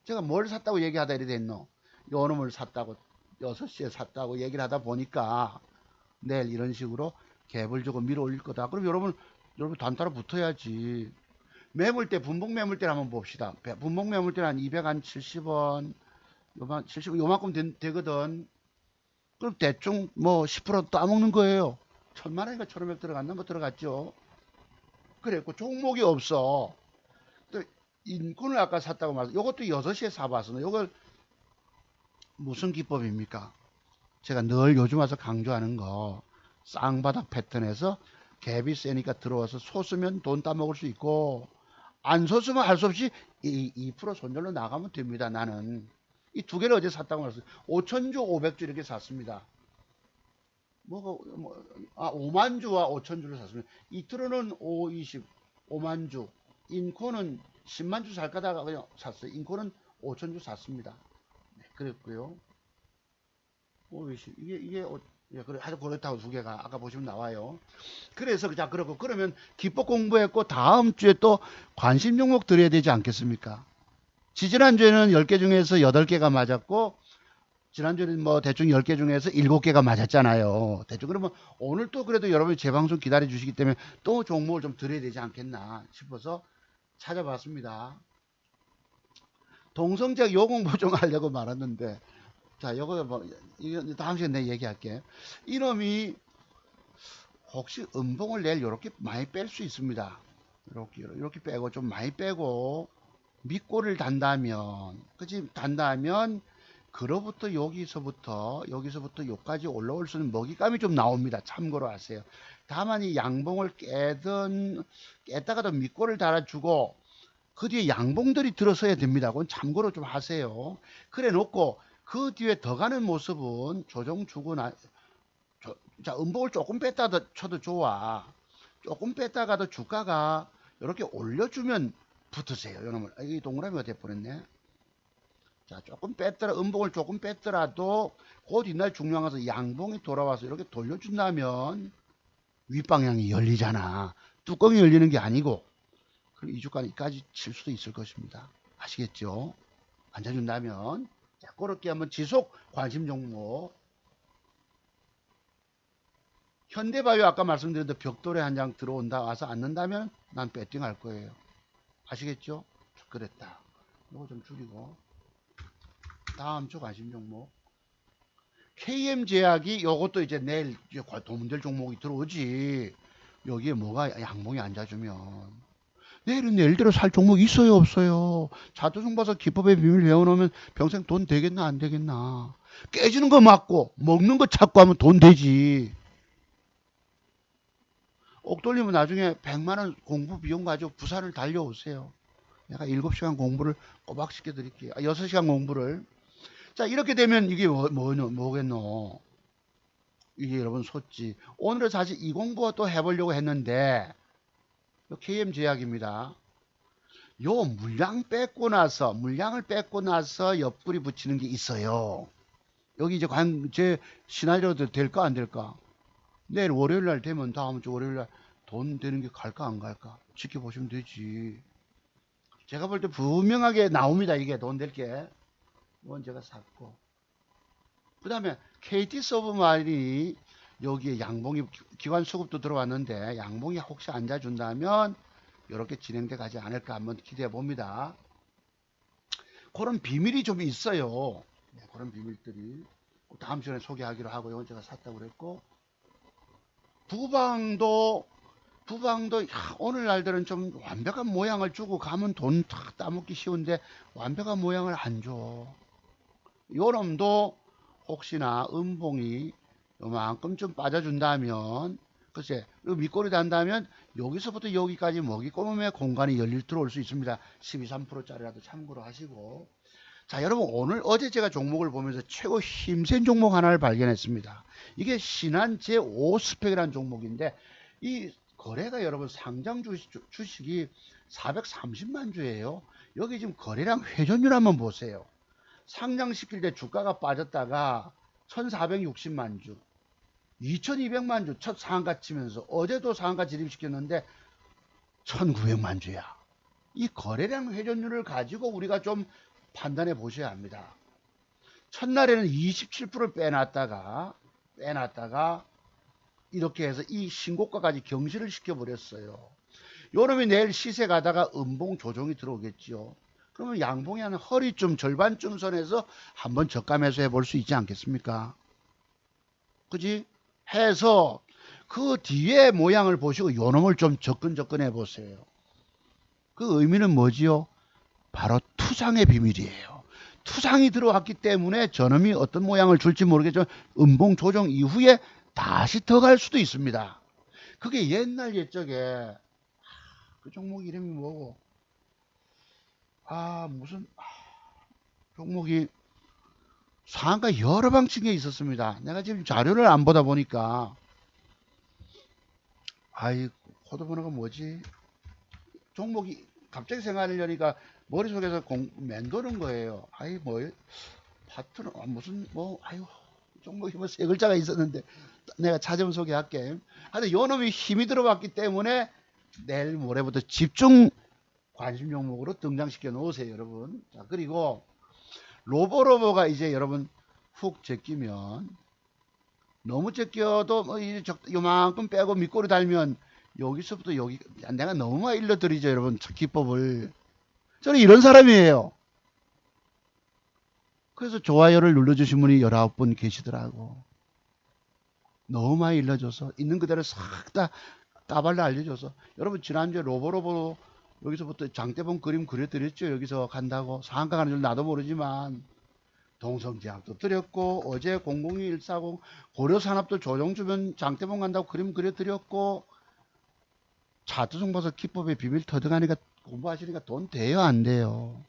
제가 뭘 샀다고 얘기하다 이래 됐노? 요 놈을 샀다고 6시에 샀다고 얘기를 하다 보니까 내일 이런 식으로 갭을 주고 밀어 올릴 거다. 그럼 여러분 단타로 붙어야지. 매물대 분봉 매물대를 한번 봅시다. 분봉 매물대는 한 270원 요만큼 되거든. 그럼 대충 뭐 10% 따먹는 거예요. 1,000만원인가 1,500 들어갔나 뭐 들어갔죠. 그랬고 종목이 없어. 또 인권을 아까 샀다고 말씀. 요것도 6시에 사봤어. 요걸 무슨 기법입니까? 제가 늘 요즘 와서 강조하는 거 쌍바닥 패턴에서 갭이 세니까 들어와서 솟으면 돈 따먹을 수 있고 안 솟으면 할 수 없이 2% 손절로 나가면 됩니다. 나는 이 두 개를 어제 샀다고 말했어요. 5천주 500주 이렇게 샀습니다. 5만주와 5천주를 샀습니다. 이트로는 5만주 인코는 10만주 살까다가 그냥 샀어요. 인코는 5천주 샀습니다. 네, 그랬고요. 이게 그래 아주 그렇다고 두 개가 아까 보시면 나와요. 그래서 자 그렇고 그러면 기법 공부했고 다음 주에 또 관심 종목 드려야 되지 않겠습니까? 지지난주에는 10개 중에서 8개가 맞았고 지난주에는 뭐 대충 10개 중에서 7개가 맞았잖아요. 대충 그러면 오늘 또 그래도 여러분이 재방송 기다려 주시기 때문에 또 종목을 좀 드려야 되지 않겠나 싶어서 찾아봤습니다. 동성적 요공 보정하려고 말았는데, 자, 요거 뭐, 이거 다음 시간에 내가 얘기할게. 이놈이 혹시 음봉을 내일 요렇게 많이 뺄 수 있습니다. 이렇게 빼고, 좀 많이 빼고, 밑골을 단다면, 그치? 단다면, 그로부터 여기서부터 여기까지 올라올 수 있는 먹잇감이 좀 나옵니다. 참고로 하세요. 다만 이 양봉을 깼다가도 밑골을 달아주고, 그 뒤에 양봉들이 들어서야 됩니다. 그건 참고로 좀 하세요. 그래 놓고, 그 뒤에 더 가는 모습은 조정 주고 자, 음봉을 조금 뺐다 쳐도 좋아. 조금 뺐다가도 주가가 이렇게 올려주면 붙으세요. 이놈을. 이 동그라미가 돼버렸네. 자, 조금 뺐더라, 음봉을 조금 뺐더라도 곧 이날 중요한 것은 양봉이 돌아와서 이렇게 돌려준다면 윗방향이 열리잖아. 뚜껑이 열리는 게 아니고, 그럼 이 주가까지 칠 수도 있을 것입니다. 아시겠죠? 앉아준다면. 자, 그렇게 한번 지속 관심 종목. 현대바이오 아까 말씀드린 대로 벽돌에 한 장 들어온다 와서 앉는다면 난 배팅 할 거예요. 아시겠죠? 그랬다. 이거 좀 줄이고. 다음 주 관심 종목. KM제약이 요것도 이제 내일 도움될 종목이 들어오지. 여기에 뭐가 양봉이 앉아주면. 내일은 내일대로 살 종목 있어요, 없어요? 자두성 봐서 기법의 비밀 배워놓으면 평생 돈 되겠나, 안 되겠나? 깨지는 거 맞고, 먹는 거 찾고 하면 돈 되지. 옥 돌리면 나중에 100만원 공부 비용 가지고 부산을 달려오세요. 내가 7시간 공부를 꼬박 시켜드릴게요. 6시간 공부를. 자, 이렇게 되면 이게 뭐겠노? 이게 여러분 솔지. 오늘은 사실 이 공부 또 해보려고 했는데, KM제약입니다. 요 물량을 뺏고 나서 옆구리 붙이는 게 있어요. 여기 이제 제 시나리오도 될까 안 될까? 내일 월요일 날 되면 다음 주 월요일 날 돈 되는 게 갈까 안 갈까? 지켜보시면 되지. 제가 볼 때 분명하게 나옵니다. 이게 돈 될 게. 이건 제가 샀고. 그 다음에 KT 서브마린이 여기에 양봉이 기관 수급도 들어왔는데 양봉이 혹시 앉아준다면 이렇게 진행돼 가지 않을까 한번 기대해 봅니다. 그런 비밀이 좀 있어요. 네, 그런 비밀들이 다음 시간에 소개하기로 하고 이건 제가 샀다고 그랬고, 부방도 오늘 날들은 좀 완벽한 모양을 주고 가면 돈 탁 따먹기 쉬운데 완벽한 모양을 안 줘. 요놈도 혹시나 음봉이 요만큼 좀 빠져준다면, 글쎄 밑꼬리 단다면 여기서부터 여기까지 먹잇감의 공간이 들어올 수 있습니다. 12, 3%짜리라도 참고로 하시고. 자, 여러분 어제 제가 종목을 보면서 최고 힘센 종목 하나를 발견했습니다. 이게 신한 제5 스펙이라는 종목인데, 이 거래가 여러분 상장 주식이 430만 주예요. 여기 지금 거래량 회전율 한번 보세요. 상장시킬 때 주가가 빠졌다가 1460만 주, 2200만 주 첫 상한가 치면서 어제도 상한가 진입시켰는데 1900만 주야. 이 거래량 회전율을 가지고 우리가 좀 판단해 보셔야 합니다. 첫날에는 27%를 빼놨다가 이렇게 해서 이 신고가까지 경신을 시켜버렸어요. 요놈이 내일 시세 가다가 음봉 조정이 들어오겠죠. 그러면 양봉이 한 허리쯤 절반쯤 선에서 한번 저가 매수 해볼 수 있지 않겠습니까? 그지? 해서 그 뒤에 모양을 보시고 요놈을 좀 접근 해보세요. 그 의미는 뭐지요? 바로 투상의 비밀이에요. 투상이 들어왔기 때문에 저놈이 어떤 모양을 줄지 모르겠지만 음봉 조정 이후에 다시 더 갈 수도 있습니다. 그게 옛날 옛적에 그 종목 이름이 뭐고, 무슨 종목이 상한가 여러 방침에 있었습니다. 내가 지금 자료를 안 보다 보니까 코드 번호가 뭐지? 종목이 갑자기 생각하려니까 머릿속에서 맴도는 거예요. 파트너 무슨 종목이 세 글자가 있었는데 내가 찾으면 소개할게. 하여튼 요놈이 힘이 들어왔기 때문에 내일 모레부터 집중 관심 종목으로 등장시켜 놓으세요, 여러분. 자, 그리고 로보가 이제 여러분 훅 제끼면, 너무 제껴도 요만큼 빼고 밑꼬리 달면 여기서부터 여기, 내가 너무 많이 일러드리죠, 여러분. 기법을. 저는 이런 사람이에요. 그래서 좋아요를 눌러주신 분이 19분 계시더라고. 너무 많이 일러줘서 있는 그대로 싹 다 따발로 알려줘서. 여러분 지난주에 로보로보 여기서부터 장대본 그림 그려드렸죠. 여기서 간다고 상한가 가는 줄 나도 모르지만 동성제약도 드렸고, 어제 002140 고려산업도 조정주변 장대본 간다고 그림 그려드렸고, 차트정보서 기법의 비밀 터득하니까 공부하시니까 돈 돼요 안 돼요?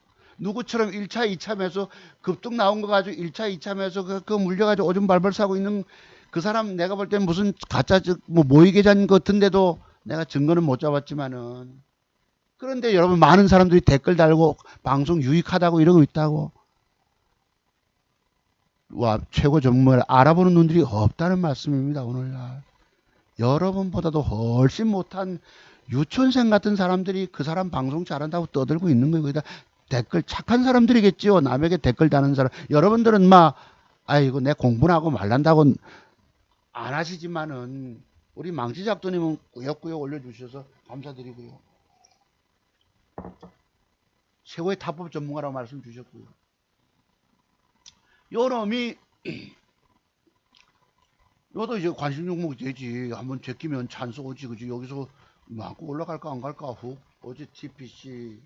누구처럼 1차 2차 매수 급등 나온 거 가지고 1차 2차 매수 그거 물려가지고 오줌 발발 사고 있는 그 사람 내가 볼 땐 무슨 가짜 뭐 모의 계좌인 것 같은데도 내가 증거는 못 잡았지만은, 그런데 여러분 많은 사람들이 댓글 달고 방송 유익하다고 이러고 있다고. 와, 최고 전문가를 알아보는 눈들이 없다는 말씀입니다. 오늘날 여러분보다도 훨씬 못한 유치원생 같은 사람들이 그 사람 방송 잘한다고 떠들고 있는 거예요. 거기다 댓글 착한 사람들이겠죠. 남에게 댓글 다는 사람. 여러분들은 막 아이고 내 공부나 하고 말란다고 안 하시지만은 우리 망치작도님은 꾸역꾸역 올려주셔서 감사드리고요. 최고의 타법 전문가라고 말씀 주셨고요. 요놈이 요도 이제 관심 종목이 되지. 한번 제끼면 찬스 오지. 그지? 여기서 막고 올라갈까 안 갈까 훅. 어제 TPC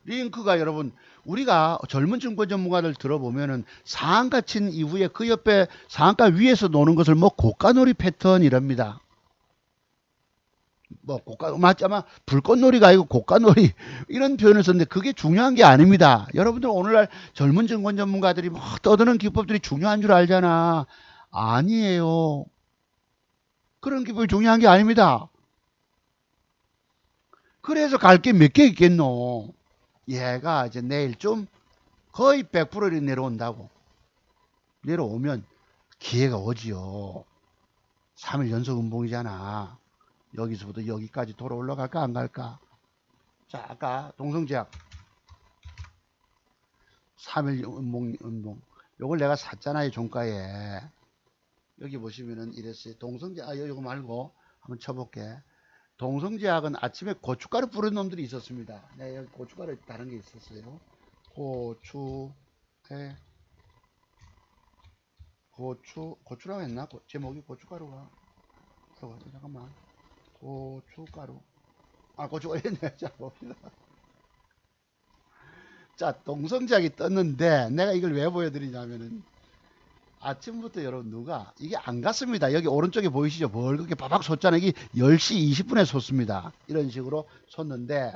링크가 여러분 우리가 젊은 증권 전문가들 들어보면은 상한가 친 이후에 그 옆에 상한가 위에서 노는 것을 뭐 고가놀이 패턴이랍니다. 뭐 고가 맞지 아마 불꽃놀이가 아니고 고가놀이 이런 표현을 썼는데 그게 중요한 게 아닙니다. 여러분들 오늘날 젊은 증권 전문가들이 뭐 떠드는 기법들이 중요한 줄 알잖아. 아니에요. 그런 기법이 중요한 게 아닙니다. 그래서 갈 게 몇 개 있겠노. 얘가 이제 내일쯤 거의 100% 내려온다고. 내려오면 기회가 오지요. 3일 연속 음봉이잖아. 여기서부터 여기까지 돌아 올라갈까 안 갈까. 자, 아까 동성제약 3일 음봉 요걸 내가 샀잖아요. 종가에. 여기 보시면은 이랬어요. 동성제약 이거 말고 한번 쳐볼게. 동성제약은 아침에 고춧가루 뿌린 놈들이 있었습니다. 네, 여기 고춧가루 다른 게 있었어요. 고추라고 했나? 제목이 고춧가루가. 잠깐만. 고춧가루. 고춧가루 했네. 자, 봅시다. 자, 동성제약이 떴는데 내가 이걸 왜 보여드리냐면은 아침부터 여러분 누가 이게 안 갔습니다. 여기 오른쪽에 보이시죠? 벌겋게 바박 솟잖아요. 이게 10시 20분에 솟습니다. 이런 식으로 솟는데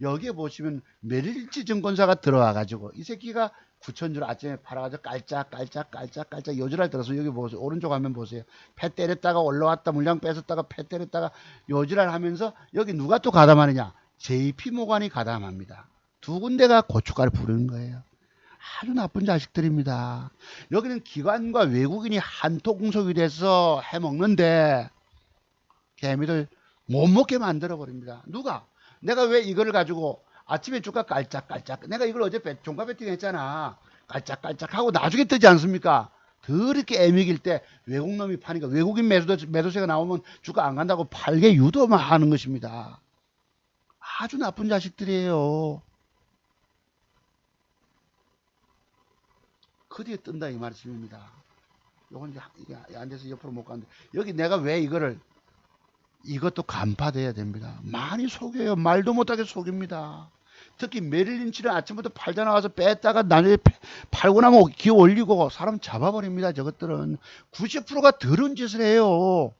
여기에 보시면 메릴지 증권사가 들어와 가지고 이 새끼가 9,000줄 아침에 팔아가지고 깔짝 요지랄 들어서 여기 보세요. 오른쪽 화면 보세요. 패 때렸다가 올라왔다 물량 뺏었다가 패 때렸다가 요지랄 하면서 여기 누가 또 가담하느냐? JP모간이 가담합니다. 두 군데가 고춧가루 부르는 거예요. 아주 나쁜 자식들입니다. 여기는 기관과 외국인이 한토공속이 돼서 해먹는데 개미들 못 먹게 만들어 버립니다. 누가? 내가 왜 이거를 가지고 아침에 주가 깔짝깔짝, 내가 이걸 어제 종가 배팅 했잖아. 깔짝깔짝 하고 나중에 뜨지 않습니까? 더럽게 애미길 때 외국놈이 파니까 외국인 매도세가 나오면 주가 안 간다고 팔게 유도만 하는 것입니다. 아주 나쁜 자식들이에요. 그 뒤에 뜬다 이 말씀입니다. 요건 이제 이게 앉아서 옆으로 못 가는데 여기 내가 왜 이것도 간파돼야 됩니다. 많이 속여요. 말도 못하게 속입니다. 특히 메릴 린치는 아침부터 팔다 나와서 뺐다가 나중에 팔고 나면 기어 올리고 사람 잡아버립니다. 저것들은 90%가 더러운 짓을 해요.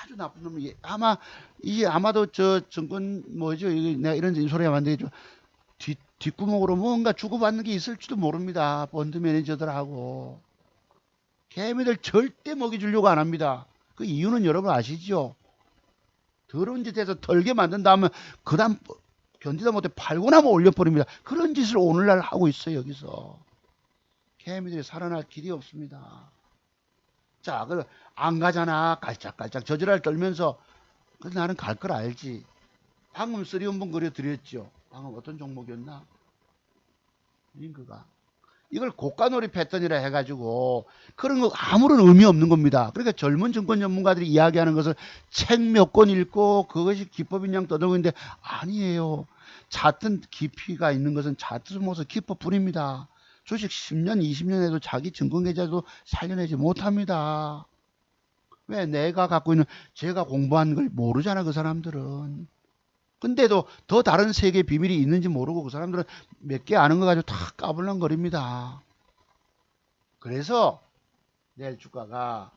아주 나쁜 놈이 아마도 저 증권 뭐죠? 내가 이런 소리가 만들죠. 뒷구멍으로 뭔가 주고받는 게 있을지도 모릅니다. 본드 매니저들하고. 개미들 절대 먹이 주려고 안 합니다. 그 이유는 여러분 아시죠? 더러운 짓 해서 털게 만든 다음에 그 다음 견디다 못해 팔고 나면 올려버립니다. 그런 짓을 오늘날 하고 있어요. 여기서. 개미들이 살아날 길이 없습니다. 자, 안 가잖아. 깔짝깔짝 저지랄 떨면서. 그래서 나는 갈 걸 알지. 방금 3원분 그려드렸죠. 방금 어떤 종목이었나? 링크가. 이걸 고가놀이 패턴이라 해가지고 그런 거 아무런 의미 없는 겁니다. 그러니까 젊은 증권 전문가들이 이야기하는 것을 책 몇 권 읽고 그것이 기법인 양 떠들고 있는데 아니에요. 잦든 깊이가 있는 것은 자주모서 기법뿐입니다. 주식 10년, 20년 해도 자기 증권계좌도 살려내지 못합니다. 왜? 내가 갖고 있는, 제가 공부한 걸 모르잖아, 그 사람들은. 근데도 더 다른 세계 비밀이 있는지 모르고 그 사람들은 몇 개 아는 거 가지고 다 까불렁거립니다. 그래서 내일 주가가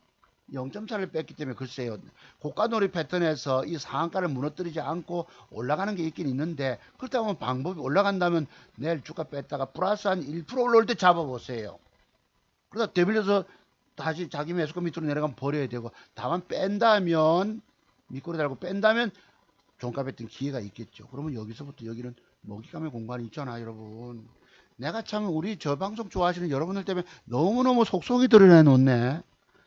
0.4를 뺐기 때문에 글쎄요, 고가놀이 패턴에서 이 상한가를 무너뜨리지 않고 올라가는 게 있긴 있는데, 그렇다면 방법이 올라간다면 내일 주가 뺐다가 플러스 한 1% 올라올 때 잡아보세요. 그러다 되밀려서 다시 자기 매수가 밑으로 내려가면 버려야 되고, 다만 뺀다면, 밑꼬리 달고 뺀다면 종가 뺐던 기회가 있겠죠. 그러면 여기서부터 여기는 먹잇감의 공간이 있잖아, 여러분. 내가 참 우리 저 방송 좋아하시는 여러분들 때문에 너무너무 속속이 드러내놓네.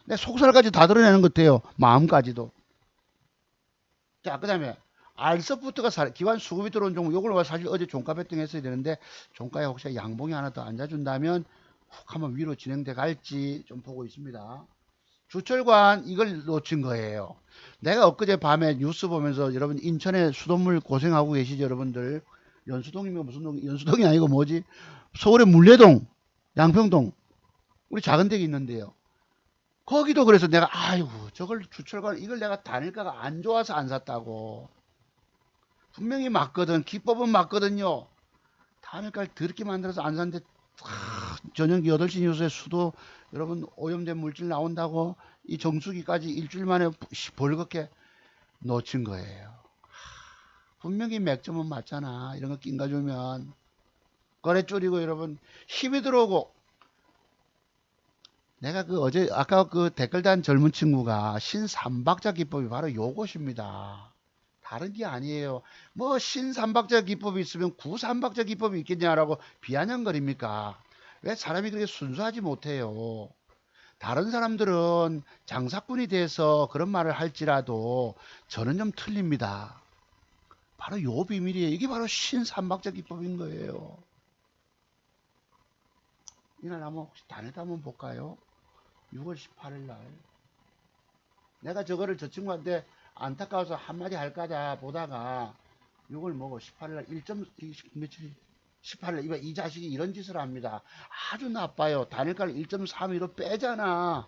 내 속살까지 다 드러내는 것 같아요. 마음까지도. 자, 그 다음에 알서부터가 기관 수급이 들어온 종목, 요걸 사실 어제 종가 배팅 했어야 되는데, 종가에 혹시 양봉이 하나 더 앉아준다면 훅 한번 위로 진행돼 갈지 좀 보고 있습니다. 주철관 이걸 놓친 거예요. 내가 엊그제 밤에 뉴스 보면서, 여러분 인천에 수돗물 고생하고 계시죠, 여러분들. 연수동이면 무슨 동, 연수동이 아니고 뭐지? 서울의 물레동, 양평동, 우리 작은 댁이 있는데요. 거기도 그래서 내가 아이고 저걸 주철관 이걸 내가 단일가가 안 좋아서 안 샀다고. 분명히 맞거든. 기법은 맞거든요. 단일가를 더럽게 만들어서 안 샀는데 저녁 8시 뉴스에 수도 여러분 오염된 물질 나온다고 이 정수기까지 일주일 만에 벌겋게 놓친 거예요. 분명히 맥점은 맞잖아. 이런 거 낀가 주면 거래 줄이고 여러분 힘이 들어오고. 내가 그 어제 아까 그 댓글 단 젊은 친구가 신삼박자 기법이 바로 요것입니다. 다른 게 아니에요. 뭐 신삼박자 기법이 있으면 구삼박자 기법이 있겠냐라고 비아냥거립니까? 왜 사람이 그렇게 순수하지 못해요? 다른 사람들은 장사꾼이 돼서 그런 말을 할지라도 저는 좀 틀립니다. 바로 요 비밀이에요. 이게 바로 신삼박자 기법인 거예요. 이날 한번 혹시 단일가 한번 볼까요? 6월 18일 날. 내가 저거를 저 친구한테 안타까워서 한마디 할까다 보다가 6월 뭐고 18일 날 1점 며칠 18일 날 이 자식이 이런 짓을 합니다. 아주 나빠요. 단일가를 1.32로 빼잖아.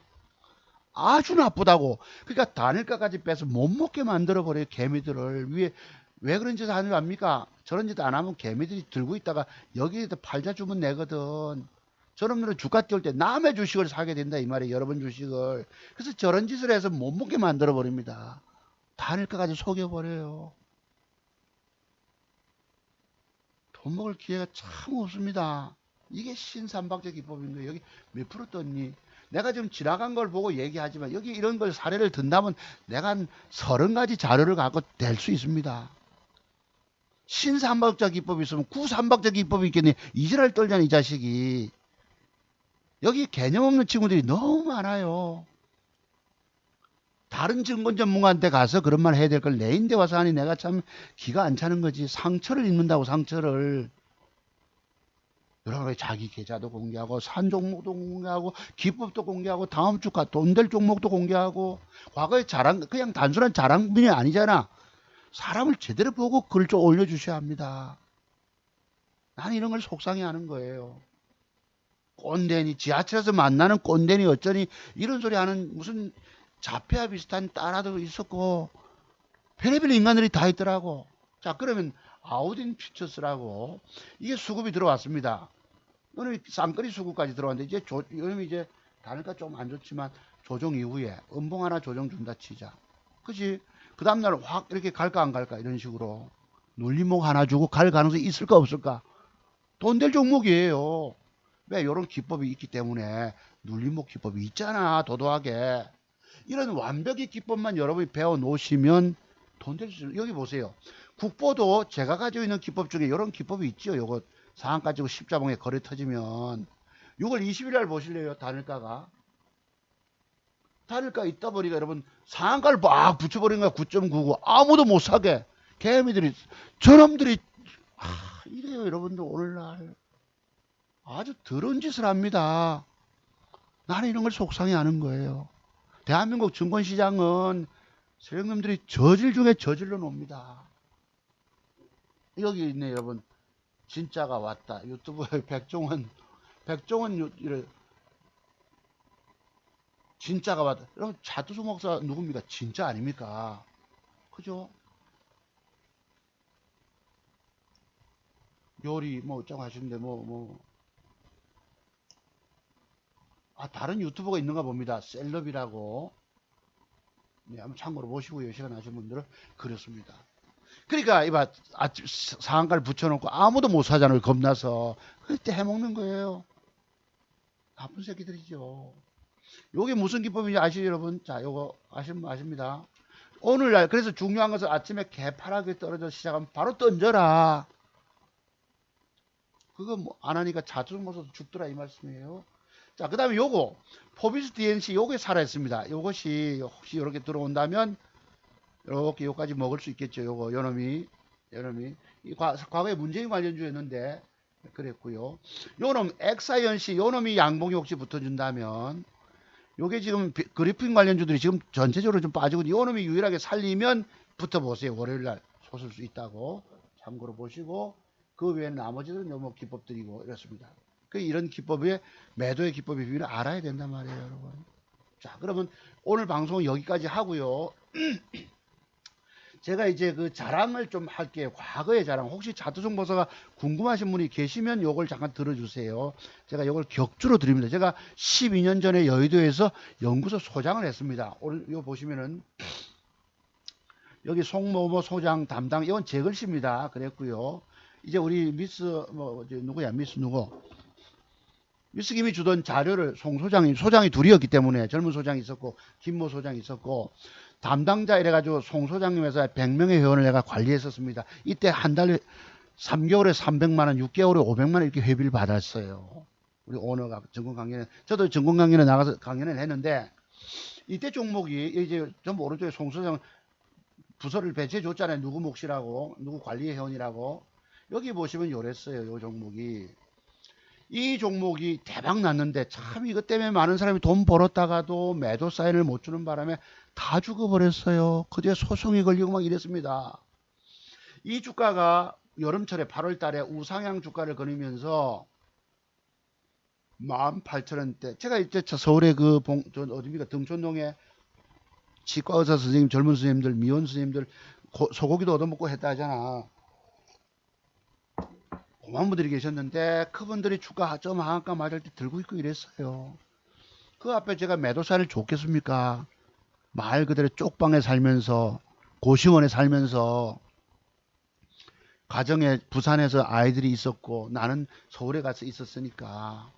아주 나쁘다고. 그러니까 단일가까지 빼서 못 먹게 만들어 버려요. 개미들을. 위에 왜 그런 짓을 하는 거 압니까? 저런 짓 안 하면 개미들이 들고 있다가 여기에다 팔자 주면 내거든. 저놈들은 주가 띄울 때 남의 주식을 사게 된다 이 말이에요. 여러분 주식을. 그래서 저런 짓을 해서 못 먹게 만들어 버립니다. 단일가까지 속여버려요. 돈 먹을 기회가 참 없습니다. 이게 신삼박자 기법인 거예요. 여기 몇 프로 떴니? 내가 지금 지나간 걸 보고 얘기하지만 여기 이런 걸 사례를 든다면 내가 한 30가지 자료를 갖고 될 수 있습니다. 신삼박자 기법이 있으면 구삼박자 기법이 있겠니? 이지랄 떨잖아 이 자식이. 여기 개념 없는 친구들이 너무 많아요. 다른 증권 전문가한테 가서 그런 말 해야 될 걸 내인데 와서 하니 내가 참 기가 안 차는 거지. 상처를 입는다고 상처를. 여러 가지 자기 계좌도 공개하고 산 종목도 공개하고 기법도 공개하고 다음 주가 돈 될 종목도 공개하고. 과거에 자랑 그냥 단순한 자랑뿐이 아니잖아. 사람을 제대로 보고 글 좀 올려주셔야 합니다. 나는 이런 걸 속상해하는 거예요. 꼰대니 지하철에서 만나는 꼰대니 어쩌니 이런 소리 하는 무슨 자폐와 비슷한 딸아도 있었고 별의별 인간들이 다 있더라고. 자, 그러면 아우딘 퓨처스라고 이게 수급이 들어왔습니다. 오늘 쌍거리 수급까지 들어왔는데 이제 이제 단일가 좀 안 좋지만 조정 이후에 음봉 하나 조정 준다 치자. 그치? 그 다음날 확 이렇게 갈까 안 갈까 이런 식으로 눌림목 하나 주고 갈 가능성이 있을까 없을까? 돈 될 종목이에요. 왜? 이런 기법이 있기 때문에. 눌림목 기법이 있잖아 도도하게. 이런 완벽히 기법만 여러분이 배워 놓으시면 돈 될 수 있어요. 여기 보세요. 국보도 제가 가지고 있는 기법 중에 이런 기법이 있죠. 요거 상한 가지고 십자봉에 거래 터지면 6월 20일 날 보실래요? 단일가가 있다 보니까 여러분 상한가를 막 붙여버린 거야. 9.99 아무도 못 사게. 개미들이 저놈들이 이래요. 여러분들 오늘날 아주 더러운 짓을 합니다. 나는 이런 걸 속상해 하는 거예요. 대한민국 증권시장은 세력님들이 저질 중에 저질러 놉니다. 여기 있네 여러분. 진짜가 왔다. 유튜브에 백종원 진짜가 왔다. 여러분 차두수 목사 누굽니까? 진짜 아닙니까? 그죠? 요리 뭐 어쩌고 하시는데 다른 유튜버가 있는가 봅니다. 셀럽이라고. 네, 한번 참고로 보시고요. 시간 나신 분들은 그렇습니다. 그러니까 이봐 상한가를 붙여놓고 아무도 못 사잖아요. 겁나서 그때 해먹는 거예요. 나쁜 새끼들이죠. 요게 무슨 기법인지 아시죠 여러분? 자 요거 아십니다. 오늘날 그래서 중요한 것은 아침에 개파랗게 떨어져 시작하면 바로 던져라. 그거 뭐 안 하니까 자주모서 죽더라 이 말씀이에요. 자, 그 다음에 요거 포비스 DNC 요게 살아있습니다. 요것이 혹시 이렇게 들어온다면 이렇게 요까지 먹을 수 있겠죠. 요거 요놈이 이 과거에 문재인 관련주였는데 그랬고요. 요놈 엑사이언시 요놈이 양봉이 혹시 붙어준다면 요게 지금 그리핀 관련주들이 지금 전체적으로 좀 빠지고 요놈이 유일하게 살리면 붙어보세요. 월요일날 솟을 수 있다고 참고로 보시고 그 외에는 나머지는 뭐 기법들이고 이렇습니다. 그 이런 기법의 매도의 기법의 비밀을 알아야 된단 말이에요, 여러분. 자, 그러면 오늘 방송은 여기까지 하고요. 제가 이제 그 자랑을 좀 할게요. 과거의 자랑. 혹시 자두종 보사가 궁금하신 분이 계시면 요걸 잠깐 들어주세요. 제가 요걸 격주로 드립니다. 제가 12년 전에 여의도에서 연구소 소장을 했습니다. 오늘 요 보시면은 여기 송모모 소장 담당 이건 제 글씨입니다. 그랬고요. 이제 우리 미스 누구야 미스 누구 미스 김이 주던 자료를 송 소장이 둘이었기 때문에 젊은 소장이 있었고 김모 소장이 있었고 담당자 이래가지고 송 소장님 회사에 100명의 회원을 내가 관리했었습니다. 이때 한 달에 3개월에 300만원 6개월에 500만원 이렇게 회비를 받았어요. 우리 오너가 전공 강연에 저도 전공 강연에 나가서 강연을 했는데 이때 종목이 이제 전부 오른쪽에 송 소장 부서를 배치해 줬잖아요. 누구 몫이라고 누구 관리 회원이라고 여기 보시면 요랬어요. 요 종목이 이 종목이 대박 났는데 참 이것 때문에 많은 사람이 돈 벌었다가도 매도 사인을 못 주는 바람에 다 죽어버렸어요. 그 뒤에 소송이 걸리고 막 이랬습니다. 이 주가가 여름철에 8월 달에 우상향 주가를 거니면서 18,000원대 제가 이제 서울에 어디입니까 등촌동에 치과 의사 선생님 젊은 선생님들 미혼 선생님들 소고기도 얻어먹고 했다 하잖아. 고만 분들이 계셨는데 그분들이 주가 좀 하한가 맞을 때 들고 있고 이랬어요. 그 앞에 제가 매도사를 줬겠습니까? 말 그대로 쪽방에 살면서 고시원에 살면서 가정에 부산에서 아이들이 있었고 나는 서울에 가서 있었으니까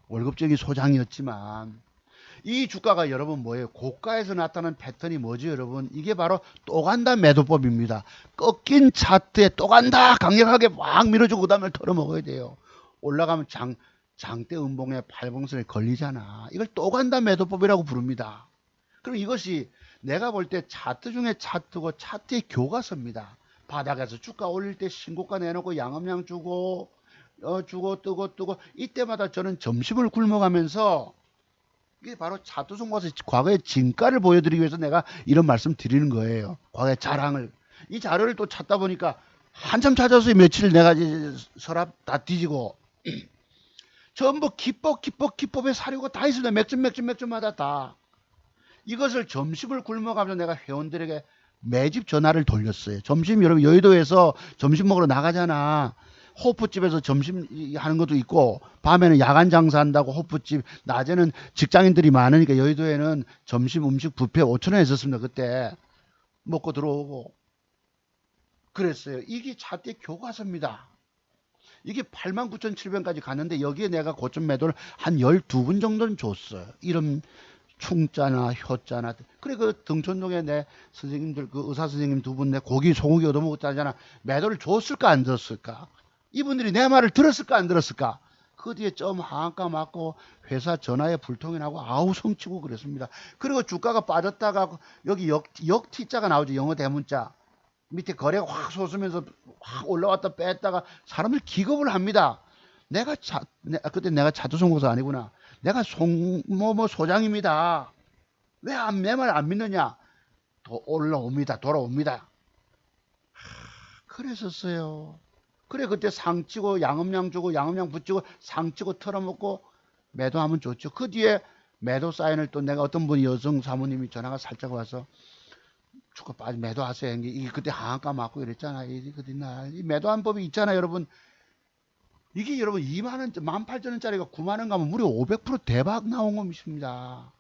월급적인 소장이었지만 이 주가가 여러분 뭐예요? 고가에서 나타나는 패턴이 뭐죠 여러분? 이게 바로 또 간다 매도법입니다. 꺾인 차트에 또 간다 강력하게 막 밀어주고 그 다음에 털어먹어야 돼요. 올라가면 장대 음봉에 팔봉선에 걸리잖아. 이걸 또 간다 매도법이라고 부릅니다. 그럼 이것이 내가 볼 때 차트 중에 차트고 차트의 교과서입니다. 바닥에서 주가 올릴 때 신고가 내놓고 양음량 주고 주고 뜨고 이때마다 저는 점심을 굶어가면서 이게 바로 차트종 과서 과거의 진가를 보여드리기 위해서 내가 이런 말씀 드리는 거예요. 과거의 자랑을. 이 자료를 또 찾다 보니까 한참 찾아서 며칠 내가 이제 서랍 다 뒤지고 전부 기법의 사료가 다 있습니다. 맥주마다 다. 이것을 점심을 굶어가면서 내가 회원들에게 매집 전화를 돌렸어요. 점심 여러분 여의도에서 점심 먹으러 나가잖아. 호프집에서 점심 하는 것도 있고 밤에는 야간 장사한다고 호프집 낮에는 직장인들이 많으니까 여의도에는 점심 음식 뷔페 5,000원 했었습니다. 그때 먹고 들어오고 그랬어요. 이게 차트의 교과서입니다. 이게 89,700원까지 갔는데 여기에 내가 고점 매도를 한 12분 정도는 줬어요. 이런 충자나 효자나 그래 그 등촌동에 내 선생님들 그 의사 선생님 두 분 내 소고기 얻어먹었다잖아. 매도를 줬을까 안 줬을까? 이분들이 내 말을 들었을까 안 들었을까? 그 뒤에 점 하한가 맞고 회사 전화에 불통이 나고 아우 성치고 그랬습니다. 그리고 주가가 빠졌다가 여기 역 T자가 나오죠. 영어 대문자. 밑에 거래가 확 솟으면서 확 올라왔다 뺐다가 사람들 기겁을 합니다. 그때 내가 차두송고사 아니구나. 내가 송모모 소장입니다. 왜 내 말 안 믿느냐? 돌아옵니다. 그랬었어요. 그래 그때 상치고 양음량 주고 양음량 붙이고 상치고 털어먹고 매도하면 좋죠. 그 뒤에 매도 사인을 또 내가 어떤 분이 여성 사모님이 전화가 살짝 와서 주가 빠지 매도하세요. 이게 그때 하한가 맞고 이랬잖아. 이 그때 날이 매도한 법이 있잖아, 여러분. 이게 여러분 2만 원, 18,000원짜리가 9만 원 가면 무려 500% 대박 나온 것입니다.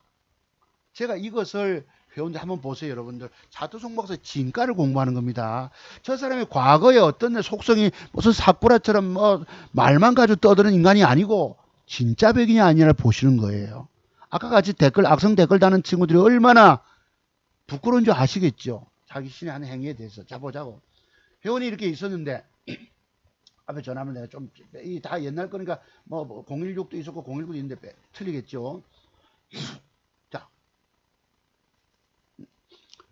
제가 이것을 회원들 한번 보세요, 여러분들. 차트 종목에서 진가를 공부하는 겁니다. 저 사람이 과거에 어떤 속성이 무슨 사쿠라처럼 뭐 말만 가지고 떠드는 인간이 아니고 진짜 백이냐 아니냐를 보시는 거예요. 아까 같이 악성 댓글 다는 친구들이 얼마나 부끄러운 줄 아시겠죠? 자기 신의 한 행위에 대해서. 자, 보자고. 회원이 이렇게 있었는데 앞에 전화하면 내가 좀 다 옛날 거니까 뭐 016도 있었고 019도 있는데 틀리겠죠. 자,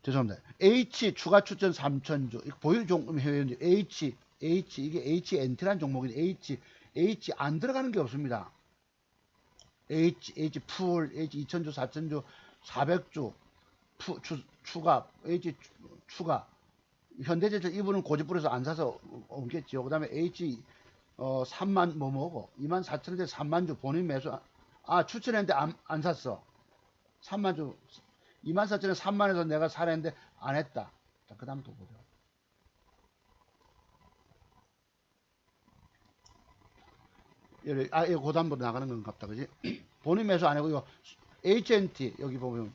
죄송합니다. H 추가 추천 3,000주 보유 종금 회원들 H 이게 HNT라는 종목인데 H 안 들어가는 게 없습니다. H 풀 H 2,000주 4,000주 400주 추가 H 추가 현대제철 이분은 고집부려서 안 사서 옮겼죠. 그 다음에 H 3만 뭐고 24,000원대 3만 주 본인 매수 추천했는데 안 샀어. 3만 주 24,000원에 3만에서 내가 사랬는데 안 했다. 자, 그 다음 또 보죠. 이거 고단부로 나가는 건 같다, 그지? 본인 매수 안 하고 이거 HNT 여기 보면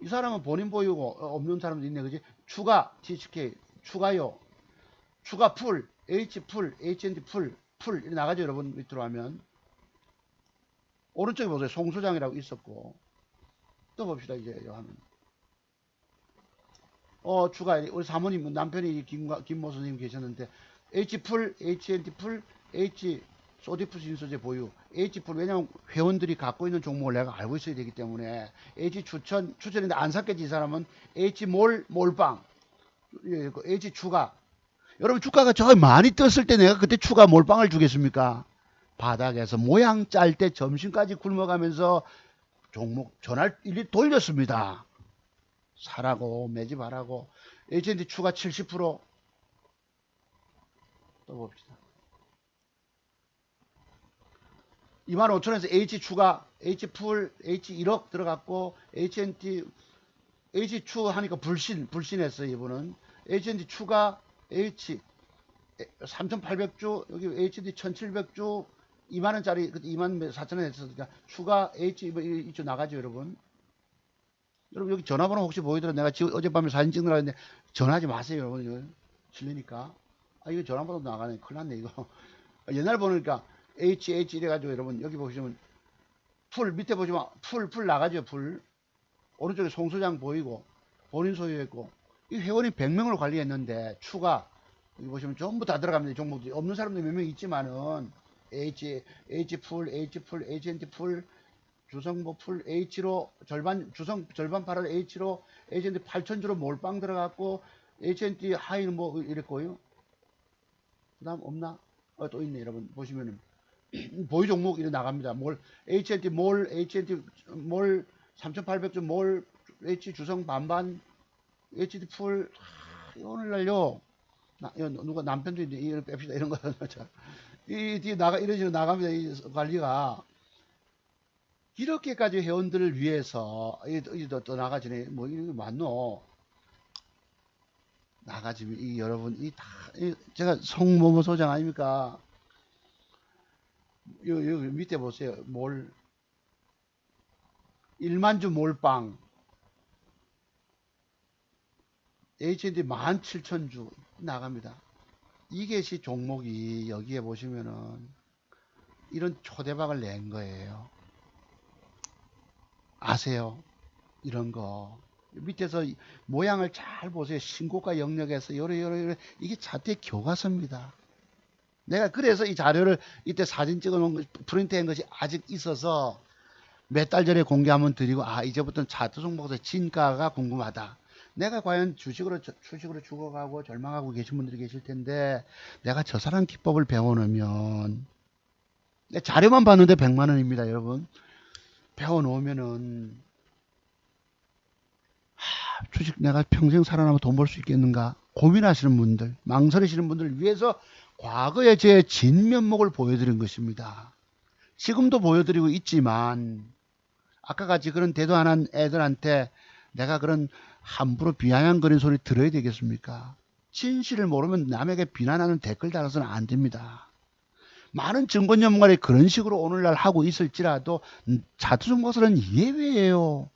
이 사람은 본인 보유고 없는 사람도 있네, 그지? 추가 THK 추가요. 추가 풀 H 풀 HNT 풀 이렇게 나가죠, 여러분. 밑으로 하면 오른쪽에 보세요. 송소장이라고 있었고 또 봅시다. 이제 하면 추가 우리 사모님 남편이 김모 선생님 계셨는데 H 풀 HNT 풀 H 소디푸스 인소제 보유 H 풀 왜냐면 회원들이 갖고 있는 종목을 내가 알고 있어야 되기 때문에 H 추천인데 안 샀겠지. 이 사람은 H 몰빵 H 추가. 여러분 주가가 저 많이 떴을 때 내가 그때 추가 몰빵을 주겠습니까? 바닥에서 모양 짤 때 점심까지 굶어가면서 종목 전화를 일일이 돌렸습니다. 사라고 매집하라고. H&D 추가 70%. 또 봅시다. 25,000원에서 H 추가 H 풀 H 1억 들어갔고 H&D H 추 하니까 불신했어요. 이분은 H&D 추가 H 3,800주 여기 HD 1,700주 2만원짜리 24,000원 했으니까 추가 H 이쪽 나가죠. 여러분 여기 전화번호 혹시 보이더라도 내가 지금 어젯밤에 사진 찍느라 했는데 전화하지 마세요. 여러분 이거 실리니까 이거 전화번호 나가네. 큰일 났네 이거. 옛날 보니까 H 이래가지고 여러분 여기 보시면 풀 밑에 보시면 풀 나가죠. 풀 오른쪽에 송소장 보이고 본인 소유했고 이 회원이 100명을 관리했는데 추가 여기 보시면 전부 다 들어갑니다. 종목들이 없는 사람도 몇 명 있지만은 H 풀 HNT 풀 주성보 풀 H로 주성 절반 팔을 H로 HNT 8,000주로 몰빵 들어갔고 HNT 하이는 뭐 이랬고요. 그 다음 없나? 또 있네. 여러분 보시면은 보유 종목 이렇게 나갑니다. HNT HNT 3,800주 H 주성 반반 HT 풀 오늘날요. 누가 남편도 이제 이걸 뺍시다 이런 거 이 뒤에 이런 식으로 나갑니다. 이 관리가 이렇게까지 회원들을 위해서 또 나가지네. 뭐 이거 맞노? 나가지면 여러분 제가 송모모 소장 아닙니까? 여기 밑에 보세요. 1만주 몰빵 HND 17,000주 나갑니다. 이게시 종목이 여기에 보시면은 이런 초대박을 낸 거예요. 아세요? 이런 거 밑에서 모양을 잘 보세요. 신고가 영역에서 여러 이게 차트의 교과서입니다. 내가 그래서 이 자료를 이때 사진 찍어 놓은 프린트한 것이 아직 있어서 몇 달 전에 공개 한번 드리고 이제부터는 차트 종목에서 진가가 궁금하다. 내가 과연 주식으로 죽어가고 절망하고 계신 분들이 계실 텐데 내가 저 사람 기법을 배워놓으면 자료만 봤는데 100만원입니다. 여러분 배워놓으면은 주식 내가 평생 살아남아 돈 벌 수 있겠는가 고민하시는 분들, 망설이시는 분들을 위해서 과거의 제 진면목을 보여드린 것입니다. 지금도 보여드리고 있지만 아까 같이 그런 대도 안 한 애들한테 내가 그런 함부로 비아냥거리는 소리 들어야 되겠습니까? 진실을 모르면 남에게 비난하는 댓글 달아서는 안 됩니다. 많은 증권 전문가들이 그런 식으로 오늘날 하고 있을지라도 자투정보사는 예외예요.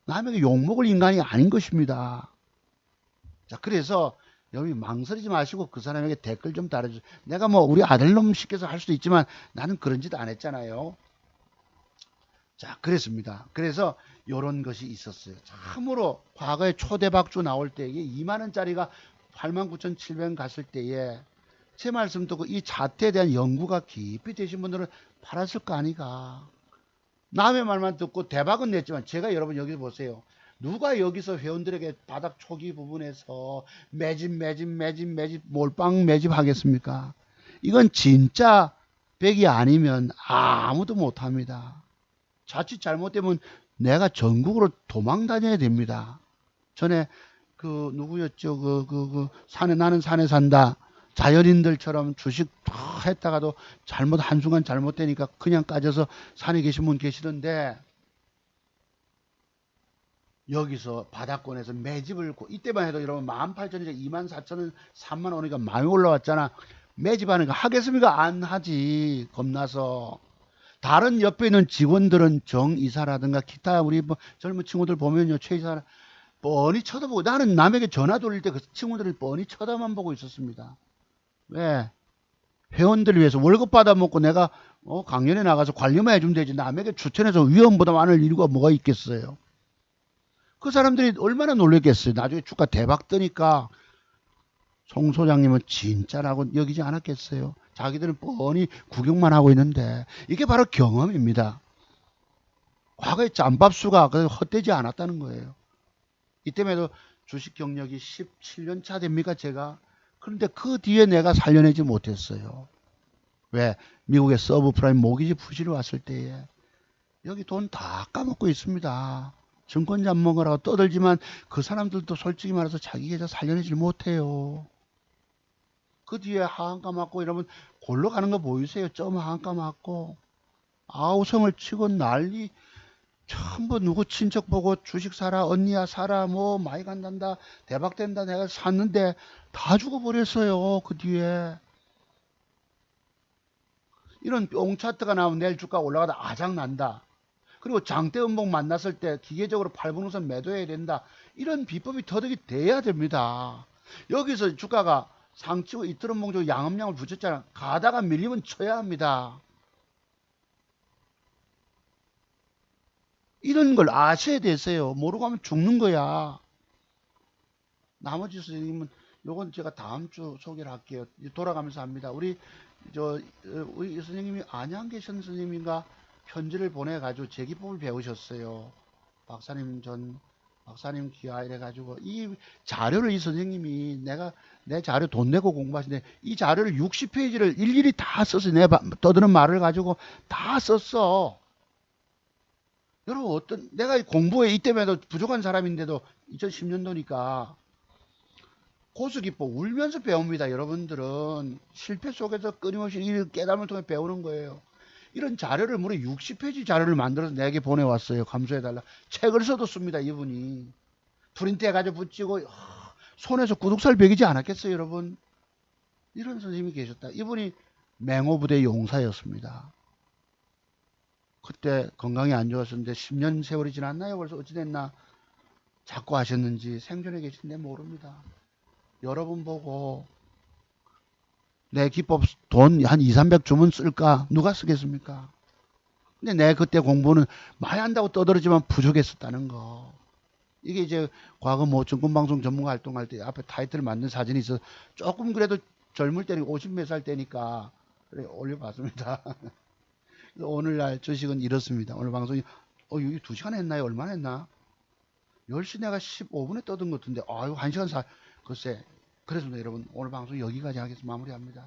남에게 욕먹을 인간이 아닌 것입니다. 자, 그래서 여기 망설이지 마시고 그 사람에게 댓글 좀 달아주세요. 내가 뭐 우리 아들놈 시켜서 할 수도 있지만 나는 그런 짓 안 했잖아요. 자, 그랬습니다. 그래서 이런 것이 있었어요. 참으로 과거에 초대박주 나올 때 이게 2만원짜리가 89,700원 갔을 때에 제 말씀 듣고 이 자태에 대한 연구가 깊이 되신 분들은 팔았을 거 아니가. 남의 말만 듣고 대박은 냈지만 제가 여러분 여기 보세요. 누가 여기서 회원들에게 바닥 초기 부분에서 매집 몰빵 매집 하겠습니까? 이건 진짜 백이 아니면 아무도 못합니다. 자칫 잘못되면 내가 전국으로 도망 다녀야 됩니다. 전에 그 누구였죠? 산에 나는 산에 산다. 자연인들처럼 주식 했다가도 한순간 잘못되니까 그냥 까져서 산에 계신 분 계시던데 여기서 바닥권에서 매집을 이때만 해도 여러분 18,000원에서 24,000원 30,000원이니까 많이 올라왔잖아. 매집하는 거 하겠습니까? 안 하지. 겁나서. 다른 옆에 있는 직원들은 정이사라든가 기타 우리 뭐 젊은 친구들 보면요. 최이사 뻔히 쳐다보고 나는 남에게 전화 돌릴 때 그 친구들을 뻔히 쳐다만 보고 있었습니다. 왜? 회원들을 위해서 월급 받아먹고 내가 강연에 나가서 관리만 해주면 되지 남에게 추천해서 위험보다 많을 이유가 뭐가 있겠어요. 그 사람들이 얼마나 놀랬겠어요. 나중에 주가 대박 뜨니까 송 소장님은 진짜라고 여기지 않았겠어요. 자기들은 뻔히 구경만 하고 있는데 이게 바로 경험입니다. 과거의 짬밥수가 헛되지 않았다는 거예요. 이때에도 주식 경력이 17년 차 됩니까 제가? 그런데 그 뒤에 내가 살려내지 못했어요. 왜? 미국의 서브프라임 모기지 부실이 왔을 때에 여기 돈 다 까먹고 있습니다. 증권 잡먹으라고 떠들지만 그 사람들도 솔직히 말해서 자기 계좌 살려내지 못해요. 그 뒤에 하한가 맞고 이러면 골로 가는 거 보이세요? 점 하한가 맞고 아우성을 치고 난리 전부 누구 친척 보고 주식 사라 언니야 사라 뭐 많이 간단다 대박 된다 내가 샀는데 다 죽어버렸어요. 그 뒤에 이런 뿅 차트가 나오면 내일 주가 올라가다 아작난다. 그리고 장대음봉 만났을 때 기계적으로 8분 우선 매도해야 된다. 이런 비법이 터득이 돼야 됩니다. 여기서 주가가 상치고 이틀음봉 쪽 양음량을 붙였잖아. 가다가 밀리면 쳐야 합니다. 이런 걸 아셔야 되세요. 모르고 하면 죽는 거야. 나머지 선생님은 요건 제가 다음 주 소개를 할게요. 돌아가면서 합니다. 우리 선생님이 안양 계신 선생님인가 편지를 보내가지고 제기법을 배우셨어요. 박사님 기하 이래가지고 이 자료를 이 선생님이 내 자료 돈 내고 공부하시는데 이 자료를 60페이지를 일일이 다 썼어요. 내 떠드는 말을 가지고 다 썼어. 여러분 내가 공부에 이때에도 부족한 사람인데도 2010년도니까 고수기법 울면서 배웁니다. 여러분들은 실패 속에서 끊임없이 이 깨달음을 통해 배우는 거예요. 이런 자료를 무려 60페이지 자료를 만들어서 내게 보내왔어요. 감수해달라. 책을 써뒀습니다. 이분이. 프린트 해가지고 붙이고 손에서 구독살 베기지 않았겠어요. 여러분. 이런 선생님이 계셨다. 이분이 맹호부대 용사였습니다. 그때 건강이 안 좋았었는데 10년 세월이 지났나요? 벌써 어찌 됐나? 자꾸 하셨는지 생존해 계신데 모릅니다. 여러분 보고 내 기법 돈 한 200-300 주면 쓸까? 누가 쓰겠습니까? 근데 내 그때 공부는 많이 한다고 떠들었지만 부족했었다는 거. 이게 이제 과거 뭐 증권방송 전문가 활동할 때 앞에 타이틀을 만든 사진이 있어서 조금 그래도 젊을 때는 50몇 살 때니까 그래 올려봤습니다. 오늘날 주식은 이렇습니다. 오늘 방송이 여기 2시간 했나요? 얼마나 했나? 10시 내가 15분에 떠든 것 같은데 아유 1시간 글쎄 그렇습니다. 여러분 오늘 방송 여기까지 하겠습니다. 마무리합니다.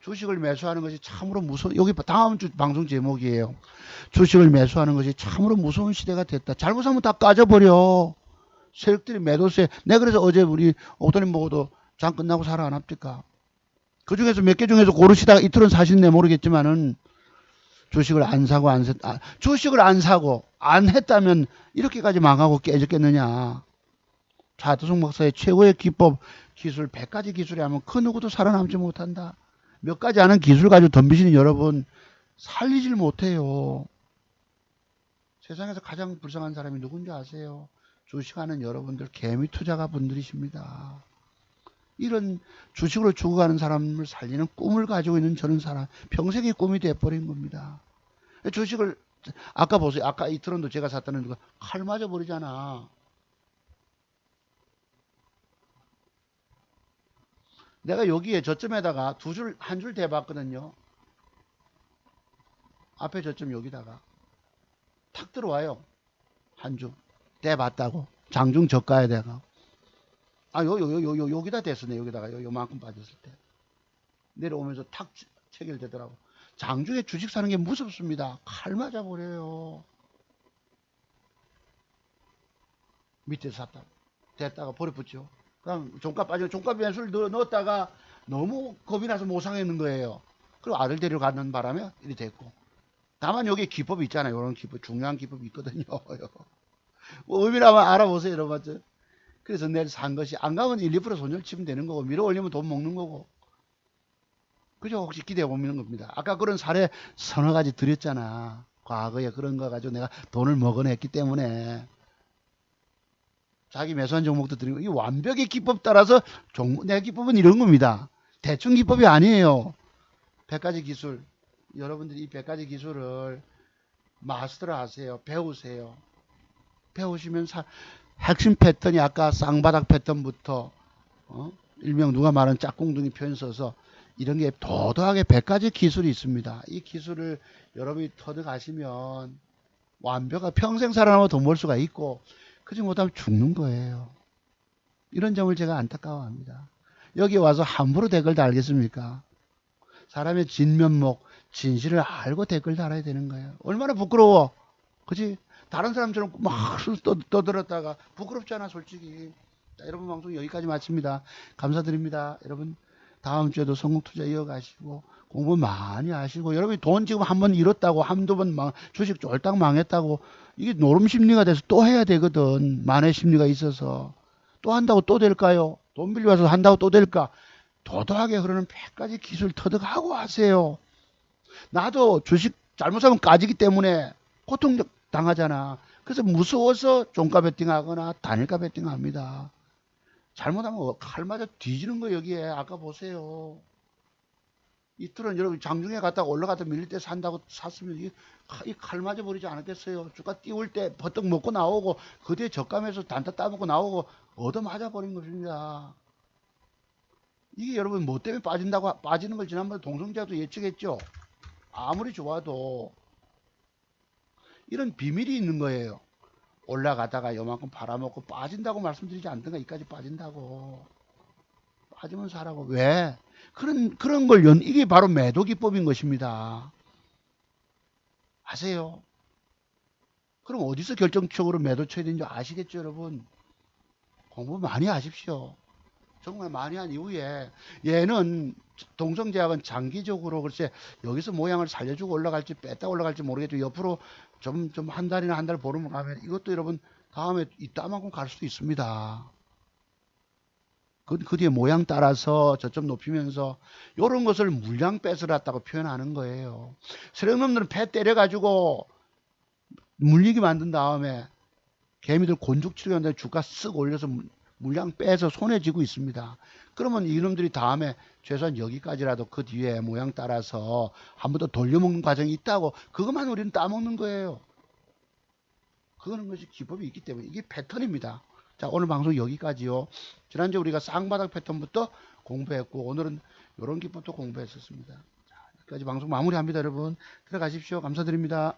주식을 매수하는 것이 참으로 무서운 여기 다음 주 방송 제목이에요. 주식을 매수하는 것이 참으로 무서운 시대가 됐다. 잘못하면 다 까져버려. 세력들이 매도세. 내가 그래서 어제 우리 옥도님 보고도 장 끝나고 사라 안 합니까? 그 중에서 몇 개 중에서 고르시다가 이틀은 사시는데 모르겠지만은 주식을 안 사고 주식을 안 사고 안 했다면 이렇게까지 망하고 깨졌겠느냐. 차두성 목사의 최고의 기법 기술 100가지 기술이 하면 그 누구도 살아남지 못한다. 몇 가지 아는 기술 가지고 덤비시는 여러분 살리질 못해요. 세상에서 가장 불쌍한 사람이 누군지 아세요? 주식하는 여러분들 개미 투자가 분들이십니다. 이런 주식으로 죽어가는 사람을 살리는 꿈을 가지고 있는 저런 사람 평생의 꿈이 돼버린 겁니다. 주식을 아까 보세요. 아까 이 트론도 제가 샀다는 거 칼 맞아 버리잖아. 내가 여기에 저점에다가 한 줄 대봤거든요. 앞에 저점 여기다가 탁 들어와요. 한 줄 대봤다고. 장중 저가에 대가. 여기다 됐었네. 여기다가 요만큼 빠졌을 때. 내려오면서 탁 체결되더라고. 장중에 주식 사는 게 무섭습니다. 칼 맞아 버려요. 밑에 샀다고. 됐다가 버려붙죠. 그럼 종가 빠지고 종가 변수를 넣었다가 너무 겁이 나서 못 상했는 거예요. 그리고 아들 데려가는 바람에 이리 됐고. 다만 여기 기법이 있잖아요. 이런 기법, 중요한 기법이 있거든요. 뭐 의미라면 알아보세요. 여러분. 그래서 내일 산 것이 안 가면 1, 2% 손절 치면 되는 거고 밀어 올리면 돈 먹는 거고. 그죠? 혹시 기대해 보는 겁니다. 아까 그런 사례 서너 가지 드렸잖아. 과거에 그런 거 가지고 내가 돈을 먹어냈기 때문에. 자기 매수한 종목도 드리고 이 완벽의 기법 따라서 내 기법은 이런 겁니다. 대충 기법이 아니에요. 100가지 기술. 여러분들이 이 100가지 기술을 마스터를 하세요. 배우세요. 배우시면 핵심 패턴이 아까 쌍바닥 패턴부터 일명 누가 말하는 짝꿍둥이 표현 써서 이런 게 도도하게 100가지 기술이 있습니다. 이 기술을 여러분이 터득하시면 완벽한 평생 살아남아 돈 벌 수가 있고 그렇지 못하면 죽는 거예요. 이런 점을 제가 안타까워합니다. 여기 와서 함부로 댓글 달겠습니까? 사람의 진면목, 진실을 알고 댓글 달아야 되는 거예요. 얼마나 부끄러워. 그치? 다른 사람처럼 막 떠들었다가 부끄럽잖아 솔직히. 자, 여러분 방송 여기까지 마칩니다. 감사드립니다. 여러분 다음 주에도 성공투자 이어가시고 공부 많이 하시고 여러분이 돈 지금 한번 잃었다고 한두 번 주식 쫄딱 망했다고 이게 노름심리가 돼서 또 해야 되거든. 만회심리가 있어서 또 한다고 또 될까요? 돈 빌려와서 한다고 또 될까? 도도하게 흐르는 100가지 기술 터득하고 하세요. 나도 주식 잘못 사면 까지기 때문에 고통 당하잖아. 그래서 무서워서 종가 베팅하거나 단일가 베팅합니다. 잘못하면 칼 맞아 뒤지는 거 여기에. 아까 보세요. 이틀은 여러분 장중에 갔다가 올라갔다 밀릴 때 산다고 샀으면 이 칼 맞아 버리지 않았겠어요. 주가 띄울 때 버떡 먹고 나오고 그 뒤에 적감해서 단타 따먹고 나오고 얻어 맞아 버린 것입니다. 이게 여러분 뭐 때문에 빠지는 걸 지난번에 동성자도 예측했죠. 아무리 좋아도 이런 비밀이 있는 거예요. 올라가다가 요만큼 팔아먹고 빠진다고 말씀드리지 않던가 이까지 빠진다고. 빠지면 사라고. 왜? 그런 걸 이게 바로 매도 기법인 것입니다. 아세요? 그럼 어디서 결정적으로 매도 쳐야 되는지 아시겠죠, 여러분? 공부 많이 하십시오. 정말 많이 한 이후에 얘는 동성제약은 장기적으로 글쎄 여기서 모양을 살려주고 올라갈지 뺐다 올라갈지 모르겠죠. 옆으로 좀 한 달이나 한 달 보름 가면 이것도 여러분 다음에 이따만큼 갈 수도 있습니다. 그 뒤에 모양 따라서 저점 높이면서 이런 것을 물량 뺏으랐다고 표현하는 거예요. 세력놈들은 배 때려가지고 물리게 만든 다음에 개미들 곤죽치려고 하는데 주가 쓱 올려서 물량 빼서 손해 지고 있습니다. 그러면 이놈들이 다음에 최소한 여기까지라도 그 뒤에 모양 따라서 한 번 더 돌려먹는 과정이 있다고. 그것만 우리는 따먹는 거예요. 그거는 것이 기법이 있기 때문에 이게 패턴입니다. 자, 오늘 방송 여기까지요. 지난주에 우리가 쌍바닥 패턴부터 공부했고 오늘은 이런 기법도 공부했었습니다. 자, 여기까지 방송 마무리합니다. 여러분 들어가십시오. 감사드립니다.